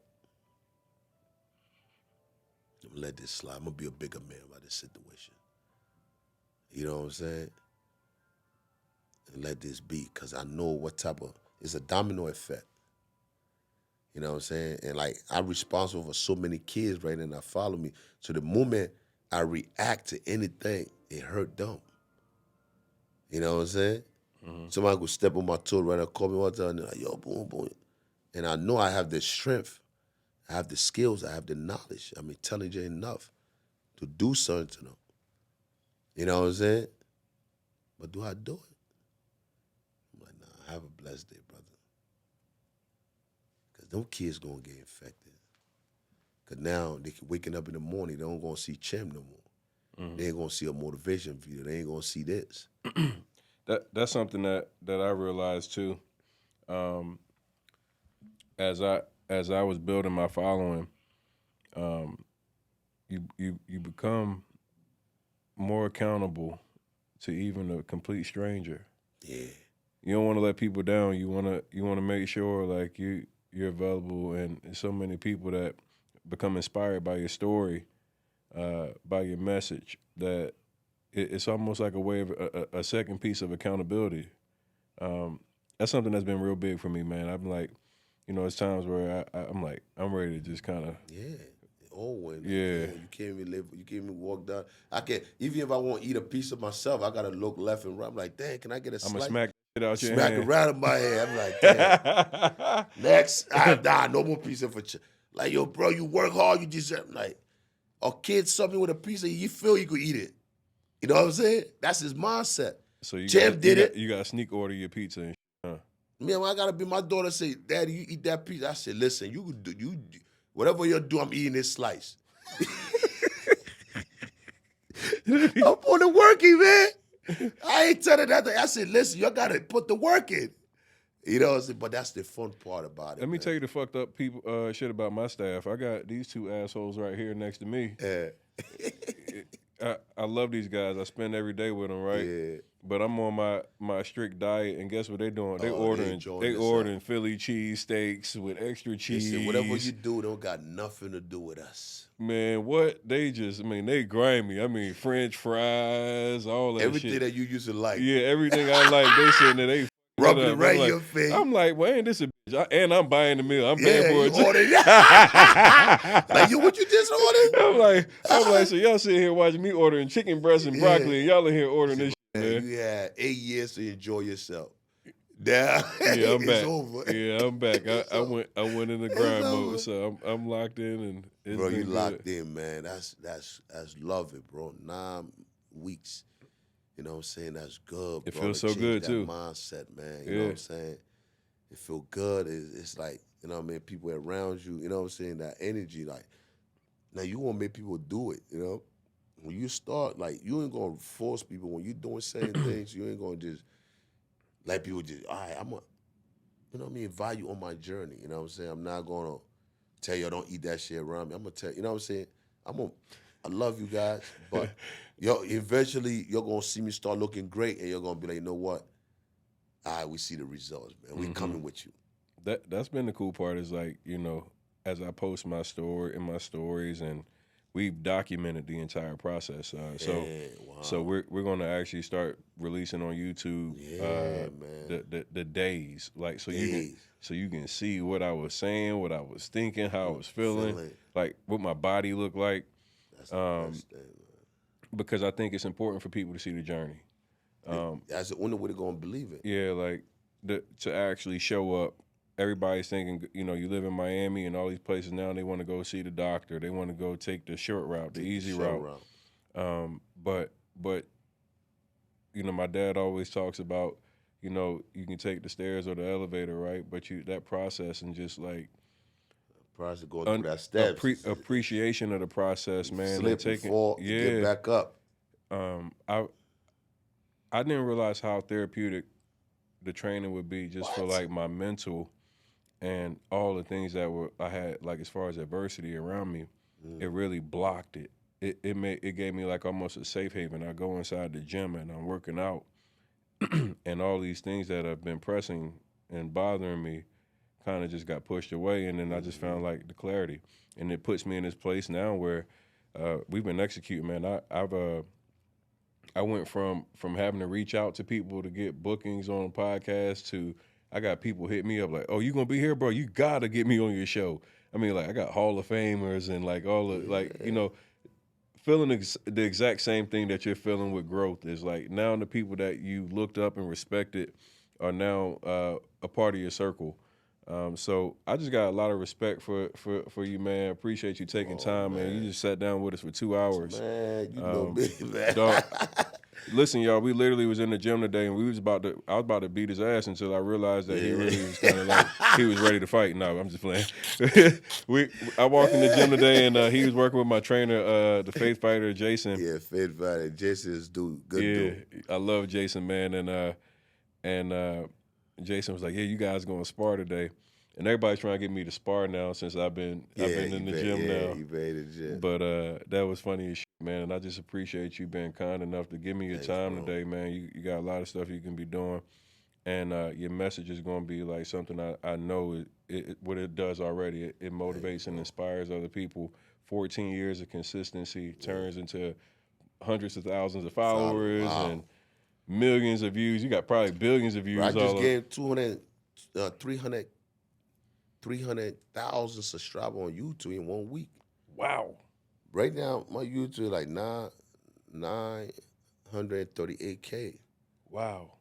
gonna let this slide. I'm gonna be a bigger man by this situation. You know what I'm saying? And let this be, because I know what type of, it's a domino effect. You know what I'm saying? And like, I'm responsible for so many kids right now that follow me. So the moment I react to anything, it hurt them. You know what I'm saying? Somebody could step on my toe right now, call me one time, and they're like, yo, boom, boom. And I know I have the strength, I have the skills, I have the knowledge. I'm intelligent enough to do something to them. You know what I'm saying? But do I do it? I'm like, nah, have a blessed day, brother. Because them kids going to get infected. Because now they waking up in the morning, they don't going to see Champ no more. They ain't going to see a motivation video. They ain't going to see this. That's something that I realized too. As I was building my following, you become more accountable to even a complete stranger. Yeah. You don't want to let people down. You want to make sure like you're available, and so many people that become inspired by your story, by your message, that it's almost like a way of a second piece of accountability. That's something that's been real big for me, man. I'm like, it's times where I'm like, I'm ready to just kind of. Yeah. Oh, and Yeah. You can't even live. You can't even walk down. I can't. Even if I want to eat a piece of myself, I gotta look left and right. I'm like, dang, can I get a I'm gonna slice? smack it out your Smack hand. it right in my head. I'm like, damn. Next, no more pizza for like, yo, bro, you work hard, you deserve. Like, a kid saw me with a pizza, you feel you could eat it. You know what I'm saying? That's his mindset. So you Champ did it. You got to sneak order your pizza and huh? Man, I gotta be my daughter say, Daddy, you eat that pizza. I said, listen, you could do whatever you do, I'm eating this slice. I'm putting the work in, man. I ain't telling that. I said, listen, you gotta put the work in. You know what I'm saying? But that's the fun part about it. Let me tell you the fucked up people shit about my staff. I got these two assholes right here next to me. Yeah. I love these guys. I spend every day with them, right? Yeah. But I'm on my strict diet, and guess what they doing? They ordering Philly cheese steaks with extra cheese. Listen, whatever you do, don't got nothing to do with us. Man, what they they grimy. French fries, all that Everything shit. that you used to like. Yeah, everything I like. They saying that they rubbing it right in your face. I'm like, well, ain't this a bitch? And I'm buying the meal. I'm paying for it. Like, what you just ordered? I'm like, so y'all sitting here watching me ordering chicken breast and broccoli, and y'all in here ordering this shit, man. You had 8 years to enjoy yourself. Now, yeah, I'm back. It's over. Yeah, I'm back. I went in the grind mode, so I'm locked in, and it's bro, been you good. locked in, man. That's love it, bro. 9 weeks. You know what I'm saying? That's good, bro. It feels so good, that too. Mindset, man. You know what I'm saying? It feel good. It's like, you know what I mean? People around you, you know what I'm saying? That energy, like, now you want to make people do it, you know? When you start, like, you ain't going to force people. When you doing certain things, you ain't going to just let people just, all right, you know what I mean? Value on my journey, you know what I'm saying? I'm not going to tell you, don't eat that shit around me. I'm going to tell you, you know what I'm saying? I love you guys, but eventually you're going to see me start looking great, and you're going to be like, you know what? All right, we see the results, man. We coming with you. That's been the cool part is like, as I post my stories, and we've documented the entire process. So we're going to actually start releasing on YouTube man. The days, like so you can see what I was saying, what I was thinking, how I was feeling, like what my body looked like. That's the best thing, man. Because I think it's important for people to see the journey. That's the only way they're gonna believe it. Yeah, like to actually show up. Everybody's thinking, you live in Miami and all these places now. They want to go see the doctor. They want to go take the short route, the easy route. But my dad always talks about, you can take the stairs or the elevator, right? But that process and just like process going through that steps, appreciation of the process, man. Slip and fall, to get back up. I didn't realize how therapeutic the training would be just for like my mental and all the things that I had like as far as adversity around me. It really blocked it. It gave me like almost a safe haven. I go inside the gym and I'm working out, and all these things that have been pressing and bothering me kind of just got pushed away, and then I just found like the clarity, and it puts me in this place now where we've been executing, man. I went from having to reach out to people to get bookings on a podcast to I got people hit me up like, "Oh, you gonna be here, bro? You gotta get me on your show." I mean, like I got Hall of Famers and like all the like feeling the exact same thing that you're feeling with growth is like now the people that you looked up and respected are now a part of your circle. So I just got a lot of respect for you, man. Appreciate you taking time, man. You just sat down with us for 2 hours. Man, you know me, man. Dog, listen, y'all, we literally was in the gym today and I was about to beat his ass until I realized that he really was kind of like, he was ready to fight. No, I'm just playing. I walked in the gym today and he was working with my trainer, the faith fighter, Jason. Yeah, faith fighter. Jason is good dude. I love Jason, man. And Jason was like, "Yeah, you guys going to spar today." And everybody's trying to get me to spar now since I've been in the gym now. You been in the gym. But that was funny as shit, man. And I just appreciate you being kind enough to give me your time today, man. You got a lot of stuff you can be doing. And your message is going to be like something I know what it does already. It motivates and inspires other people. 14 years of consistency turns into hundreds of thousands of followers and millions of views. You got probably billions of views. I just gave 300,000 subscribers on YouTube in 1 week. Wow. Right now, my YouTube is like 938K. Wow.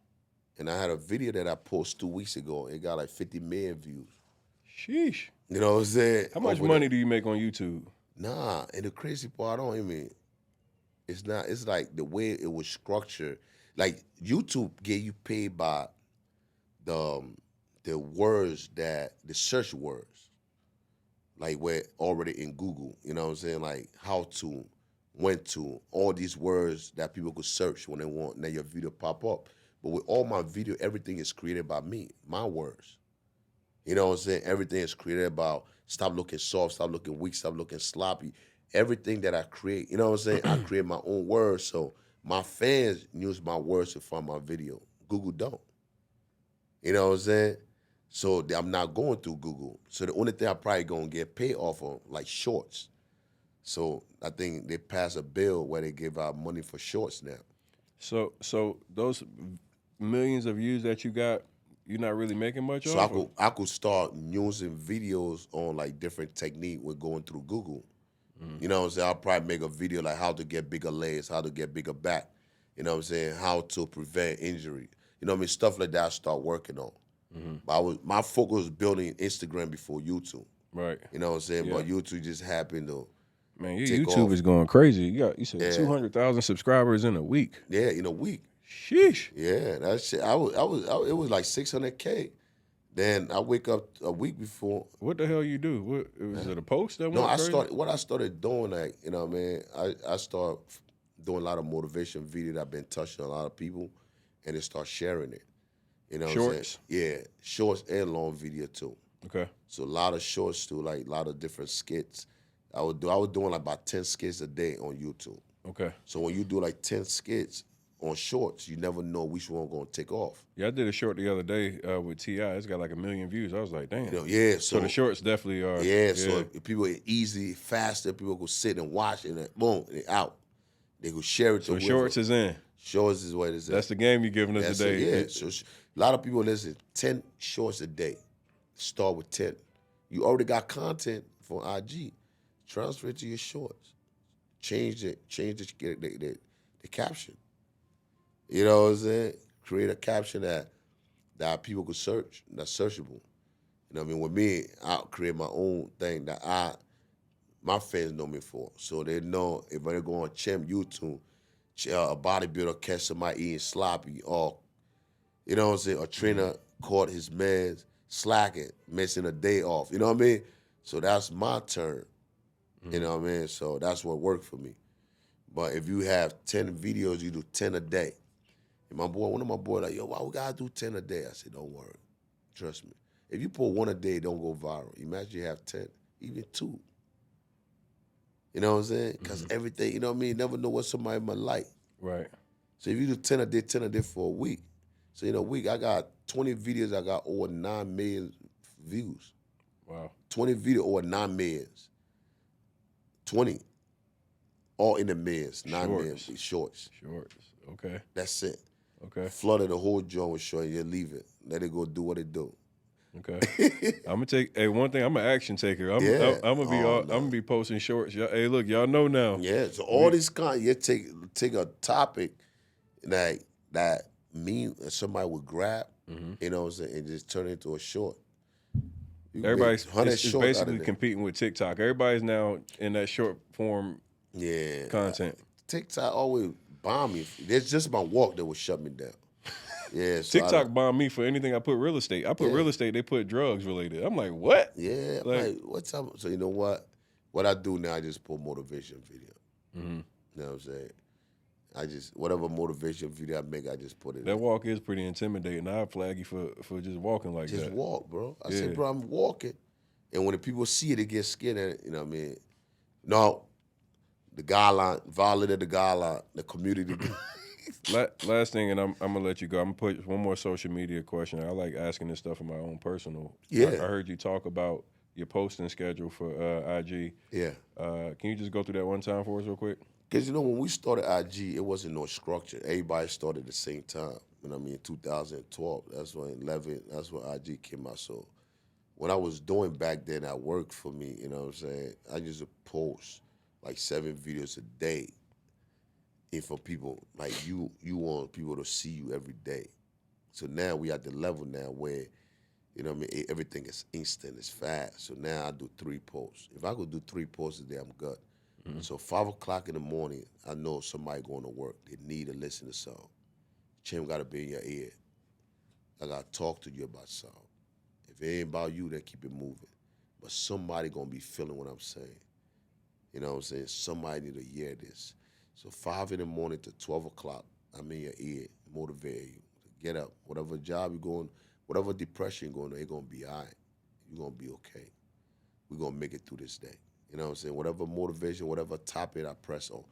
And I had a video that I posted 2 weeks ago. It got like 50 million views. Sheesh. You know what I'm saying? How much money do you make on YouTube? Nah, and the crazy part, it's not, it's like the way it was structured. Like YouTube get you paid by the words the search words, like we're already in Google, you know what I'm saying? Like how to, when to, all these words that people could search when they want, and then your video pop up. But with all my video, everything is created by me, my words. You know what I'm saying? Everything is created about stop looking soft, stop looking weak, stop looking sloppy. Everything that I create, you know what I'm saying? I create my own words, so my fans use my words to find my video. Google don't. You know what I'm saying? So I'm not going through Google. So the only thing I'm probably going to get paid off of, like shorts. So I think they passed a bill where they give out money for shorts now. So those millions of views that you got, you're not really making much off? So I could start using videos on like different technique with going through Google. You know what I'm saying? I'll probably make a video like how to get bigger legs, how to get bigger back. You know what I'm saying? How to prevent injury. You know what I mean? Stuff like that I start working on. But my focus was building Instagram before YouTube. Right. You know what I'm saying? Yeah. But YouTube just happened to Man, your YouTube is going crazy. You said 200,000 subscribers in a week. Yeah, in a week. Sheesh. Yeah, that shit. It was like 600K. Then I wake up a week before. What the hell you do? Was it a post that went No, crazy? I started doing, like, you know what I mean? I started doing a lot of motivation videos that I've been touching a lot of people, and they start sharing it. You know what I'm saying? Yeah, shorts and long video too. Okay. So a lot of shorts too, like a lot of different skits. I was doing like about 10 skits a day on YouTube. Okay. So when you do like 10 skits on shorts, you never know which one going to take off. Yeah, I did a short the other day with T.I. It's got like 1 million views. I was like, damn. You know, yeah. So the shorts definitely are. Yeah, so if people are easy, faster, people go sit and watch, and then boom, they're out. They go share it to So shorts is in. Shorts is what it's in. That's the game you're giving us today. Yeah, so a lot of people listen, 10 shorts a day. Start with 10. You already got content from IG. Transfer it to your shorts. Change the caption. You know what I'm saying? Create a caption that people could search, that's searchable. You know what I mean? With me, I'll create my own thing that my fans know me for. So they know if I go on Champ YouTube, a bodybuilder catch somebody eating sloppy, or, you know what I'm saying, a trainer caught his man slacking, missing a day off. You know what I mean? So that's my turn. You know what I mean? So that's what worked for me. But if you have 10 videos, you do 10 a day. And one of my boys like, yo, why we gotta do 10 a day? I said, don't worry. Trust me. If you put 1 a day, don't go viral. Imagine you have 10, even 2. You know what I'm saying? Because everything, you know what I mean? You never know what somebody might like. Right. So if you do 10 a day for a week, so in a week, I got 20 videos, I got over 9 million views. Wow. 20 videos over 9 millions. 20. all in the men's, not men, Shorts. shorts. Shorts. Okay. That's it. Okay. Flooded the whole joint with shorts. You leave it. Let it go do what it do. Okay. I'm gonna take. Hey, one thing. I'm an action taker. I'm gonna be. I'm gonna be posting shorts. Hey, look, y'all know now. Yeah. So all this you take a topic like that somebody would grab, you know what I'm saying, and just turn it into a short. Everybody's it's basically competing with TikTok. Everybody's now in that short form content. TikTok always bomb me. It's just my walk that would shut me down. Yeah, so TikTok bombed me for anything I put real estate. I put real estate, they put drugs related. I'm like, what? Yeah, like what's up? So you know what? What I do now, I just put motivation video. You know what I'm saying? Whatever motivation video I make, I just put it. That walk is pretty intimidating. I'll flag you for just walking like that. Just walk, bro. I said, bro, I'm walking. And when the people see it, they get scared at it. You know what I mean? No, the guideline, violated the guideline, the community. Last thing, and I'm gonna let you go. I'm gonna put one more social media question. I like asking this stuff in my own personal. Yeah. I heard you talk about your posting schedule for IG. Yeah. Can you just go through that one time for us real quick? Because, you know, when we started IG, it wasn't no structure. Everybody started at the same time. You know what I mean? 2012, that's when IG came out. So what I was doing back then, that worked for me, you know what I'm saying? I used to post like 7 videos a day. And for people, like you want people to see you every day. So now we at the level now where, you know what I mean, everything is instant, it's fast. So now I do 3 posts. If I could do 3 posts a day, I'm good. So 5 o'clock in the morning, I know somebody going to work. They need to listen to something. Champ got to be in your ear. I got to talk to you about something. If it ain't about you, then keep it moving. But somebody going to be feeling what I'm saying. You know what I'm saying? Somebody need to hear this. So 5 in the morning to 12 o'clock, I'm in your ear, motivate you. Get up. Whatever job you're going, whatever depression you're going, it's going to be all right. You're going to be okay. We're going to make it through this day. You know what I'm saying? Whatever motivation, whatever topic I press on.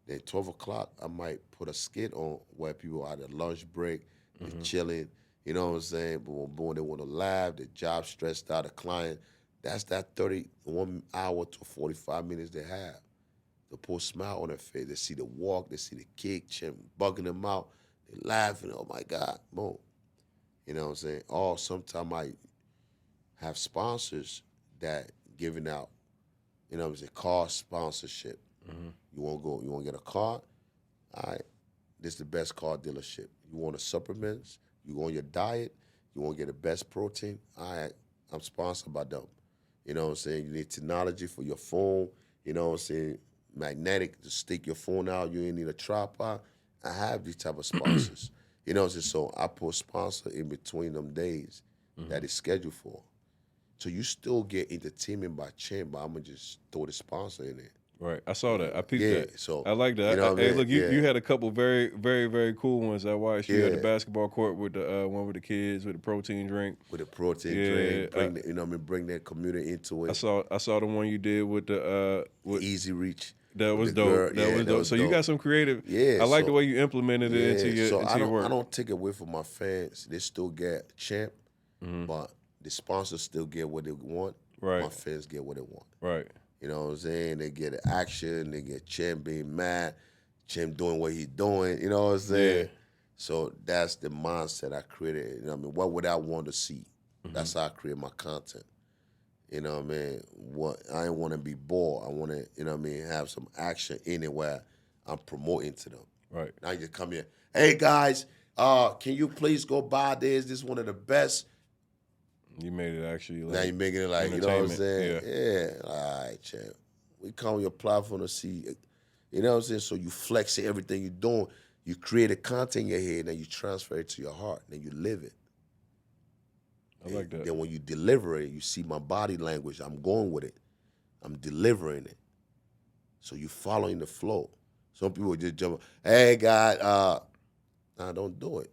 Then 12 o'clock, I might put a skit on where people are at a lunch break, they're chilling. You know what I'm saying? Boom, they want to laugh, the job stressed out, the client. That's that 31 hour to 45 minutes they have. To put a smile on their face. They see the walk, they see the kick, Champ bugging them out. They laughing, oh my God, boom. You know what I'm saying? Or sometimes I have sponsors that giving out, you know what I'm saying, car sponsorship. You want to get a car? All right, this is the best car dealership. You want a supplements? You want your diet? You want to get the best protein? All right, I'm sponsored by them. You know what I'm saying? You need technology for your phone. You know what I'm saying? Magnetic to stick your phone out. You ain't need a tripod. I have these type of sponsors. You know what I'm saying? So I put sponsor in between them days that is scheduled for. So you still get entertainment by Champ, but I'm going to just throw the sponsor in there. Right. I saw that. I peeped that. So I like that. You know Hey, look, you had a couple very, very, very cool ones I watched. You had the Yeah. basketball court with the one with the kids with the protein drink. With the protein drink, bring that community into it. I saw the one you did with the with Easy reach. that was the dope. girl. That was dope. was So you got some creative. Yeah, I like so- the way you implemented it into your work. I don't take it away from my fans. They still get Champ, but the sponsors still get what they want. Right. My fans get what they want. Right. You know what I'm saying? They get action. They get Champ being mad. Champ doing what he's doing. You know what I'm saying? Yeah. So that's the mindset I created. You know what I mean? What would I want to see? That's how I create my content. You know what I mean? I didn't want to be bored. I want to, you know what I mean, have some action in it where I'm promoting to them. Right. Now you just come here. Hey guys, can you please go buy this? This is one of the best. You made it actually. Like, Now you're making it like, you know what I'm entertainment. saying? Yeah. All right, Champ. We come on your platform to see, you know what I'm saying? So you flex everything you're doing. You create a content in your head, then you transfer it to your heart, then you live it. I like that. Then when you deliver it, you see my body language. I'm going with it. I'm delivering it. So you following the flow. Some people just jump, hey, God, nah, don't do it.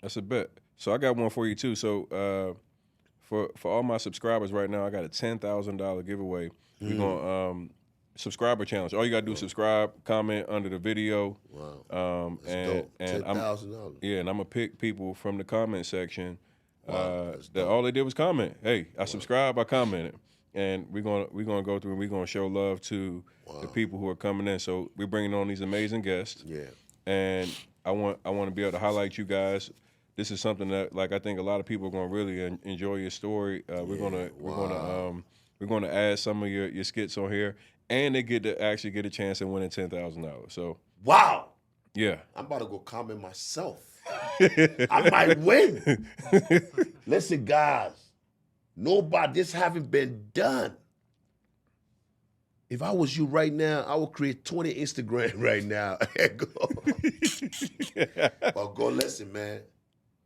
That's a bet. So I got one for you too. So for all my subscribers right now, I got a $10,000 giveaway. We're gonna subscriber challenge. All you gotta do is subscribe, comment under the video. Wow. That's and dope. and $10,000. Yeah, and I'm gonna pick people from the comment section Wow, that's that dope. all they did was comment. Hey, I subscribed, I commented. and we're gonna go through and we're gonna show love to the people who are coming in. So we're bringing on these amazing guests. Yeah. And I want to be able to highlight you guys. This is something that, like, I think a lot of people are gonna really enjoy your story. We're gonna add some of your skits on here, and they get to actually get a chance at winning $10,000. So wow. Yeah. I'm about to go comment myself. I might win. Listen, guys, this haven't been done. If I was you right now, I would create 20 Instagram right now. But go listen, man.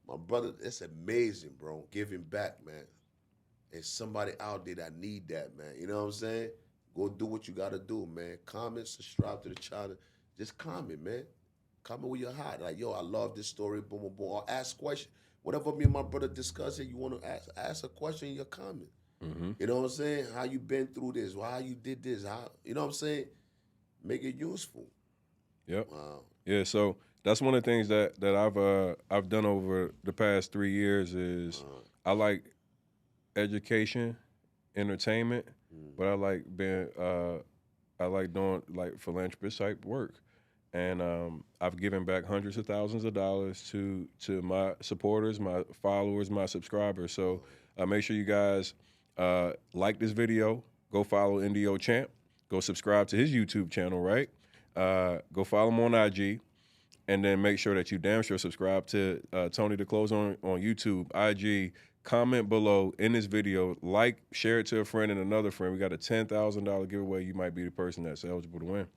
My brother, it's amazing, bro. Giving back, man. There's somebody out there that need that, man. You know what I'm saying? Go do what you got to do, man. Comment, subscribe to the channel. Just comment, man. Comment with your heart. Like, yo, I love this story, boom, boom, boom. Or ask questions. Whatever me and my brother discussing, you want to ask a question in your comment. Mm-hmm. You know what I'm saying? How you been through this? Why you did this? How, you know what I'm saying? Make it useful. Yep. Wow. Yeah, so that's one of the things that I've done over the past 3 years is I like education, entertainment, but I like doing like philanthropist type work. And I've given back hundreds of thousands of dollars to my supporters, my followers, my subscribers. So make sure you guys like this video. Go follow NDO Champ. Go subscribe to his YouTube channel, right? Go follow him on IG. And then make sure that you damn sure subscribe to Tony the Clothes on YouTube, IG. Comment below in this video. Like, share it to a friend and another friend. We got a $10,000 giveaway. You might be the person that's eligible to win.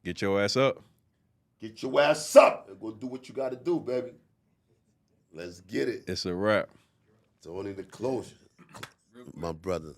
Get your ass up. Get your ass up and go do what you got to do, baby. Let's get it. It's a wrap. Tony the Closure, my brother.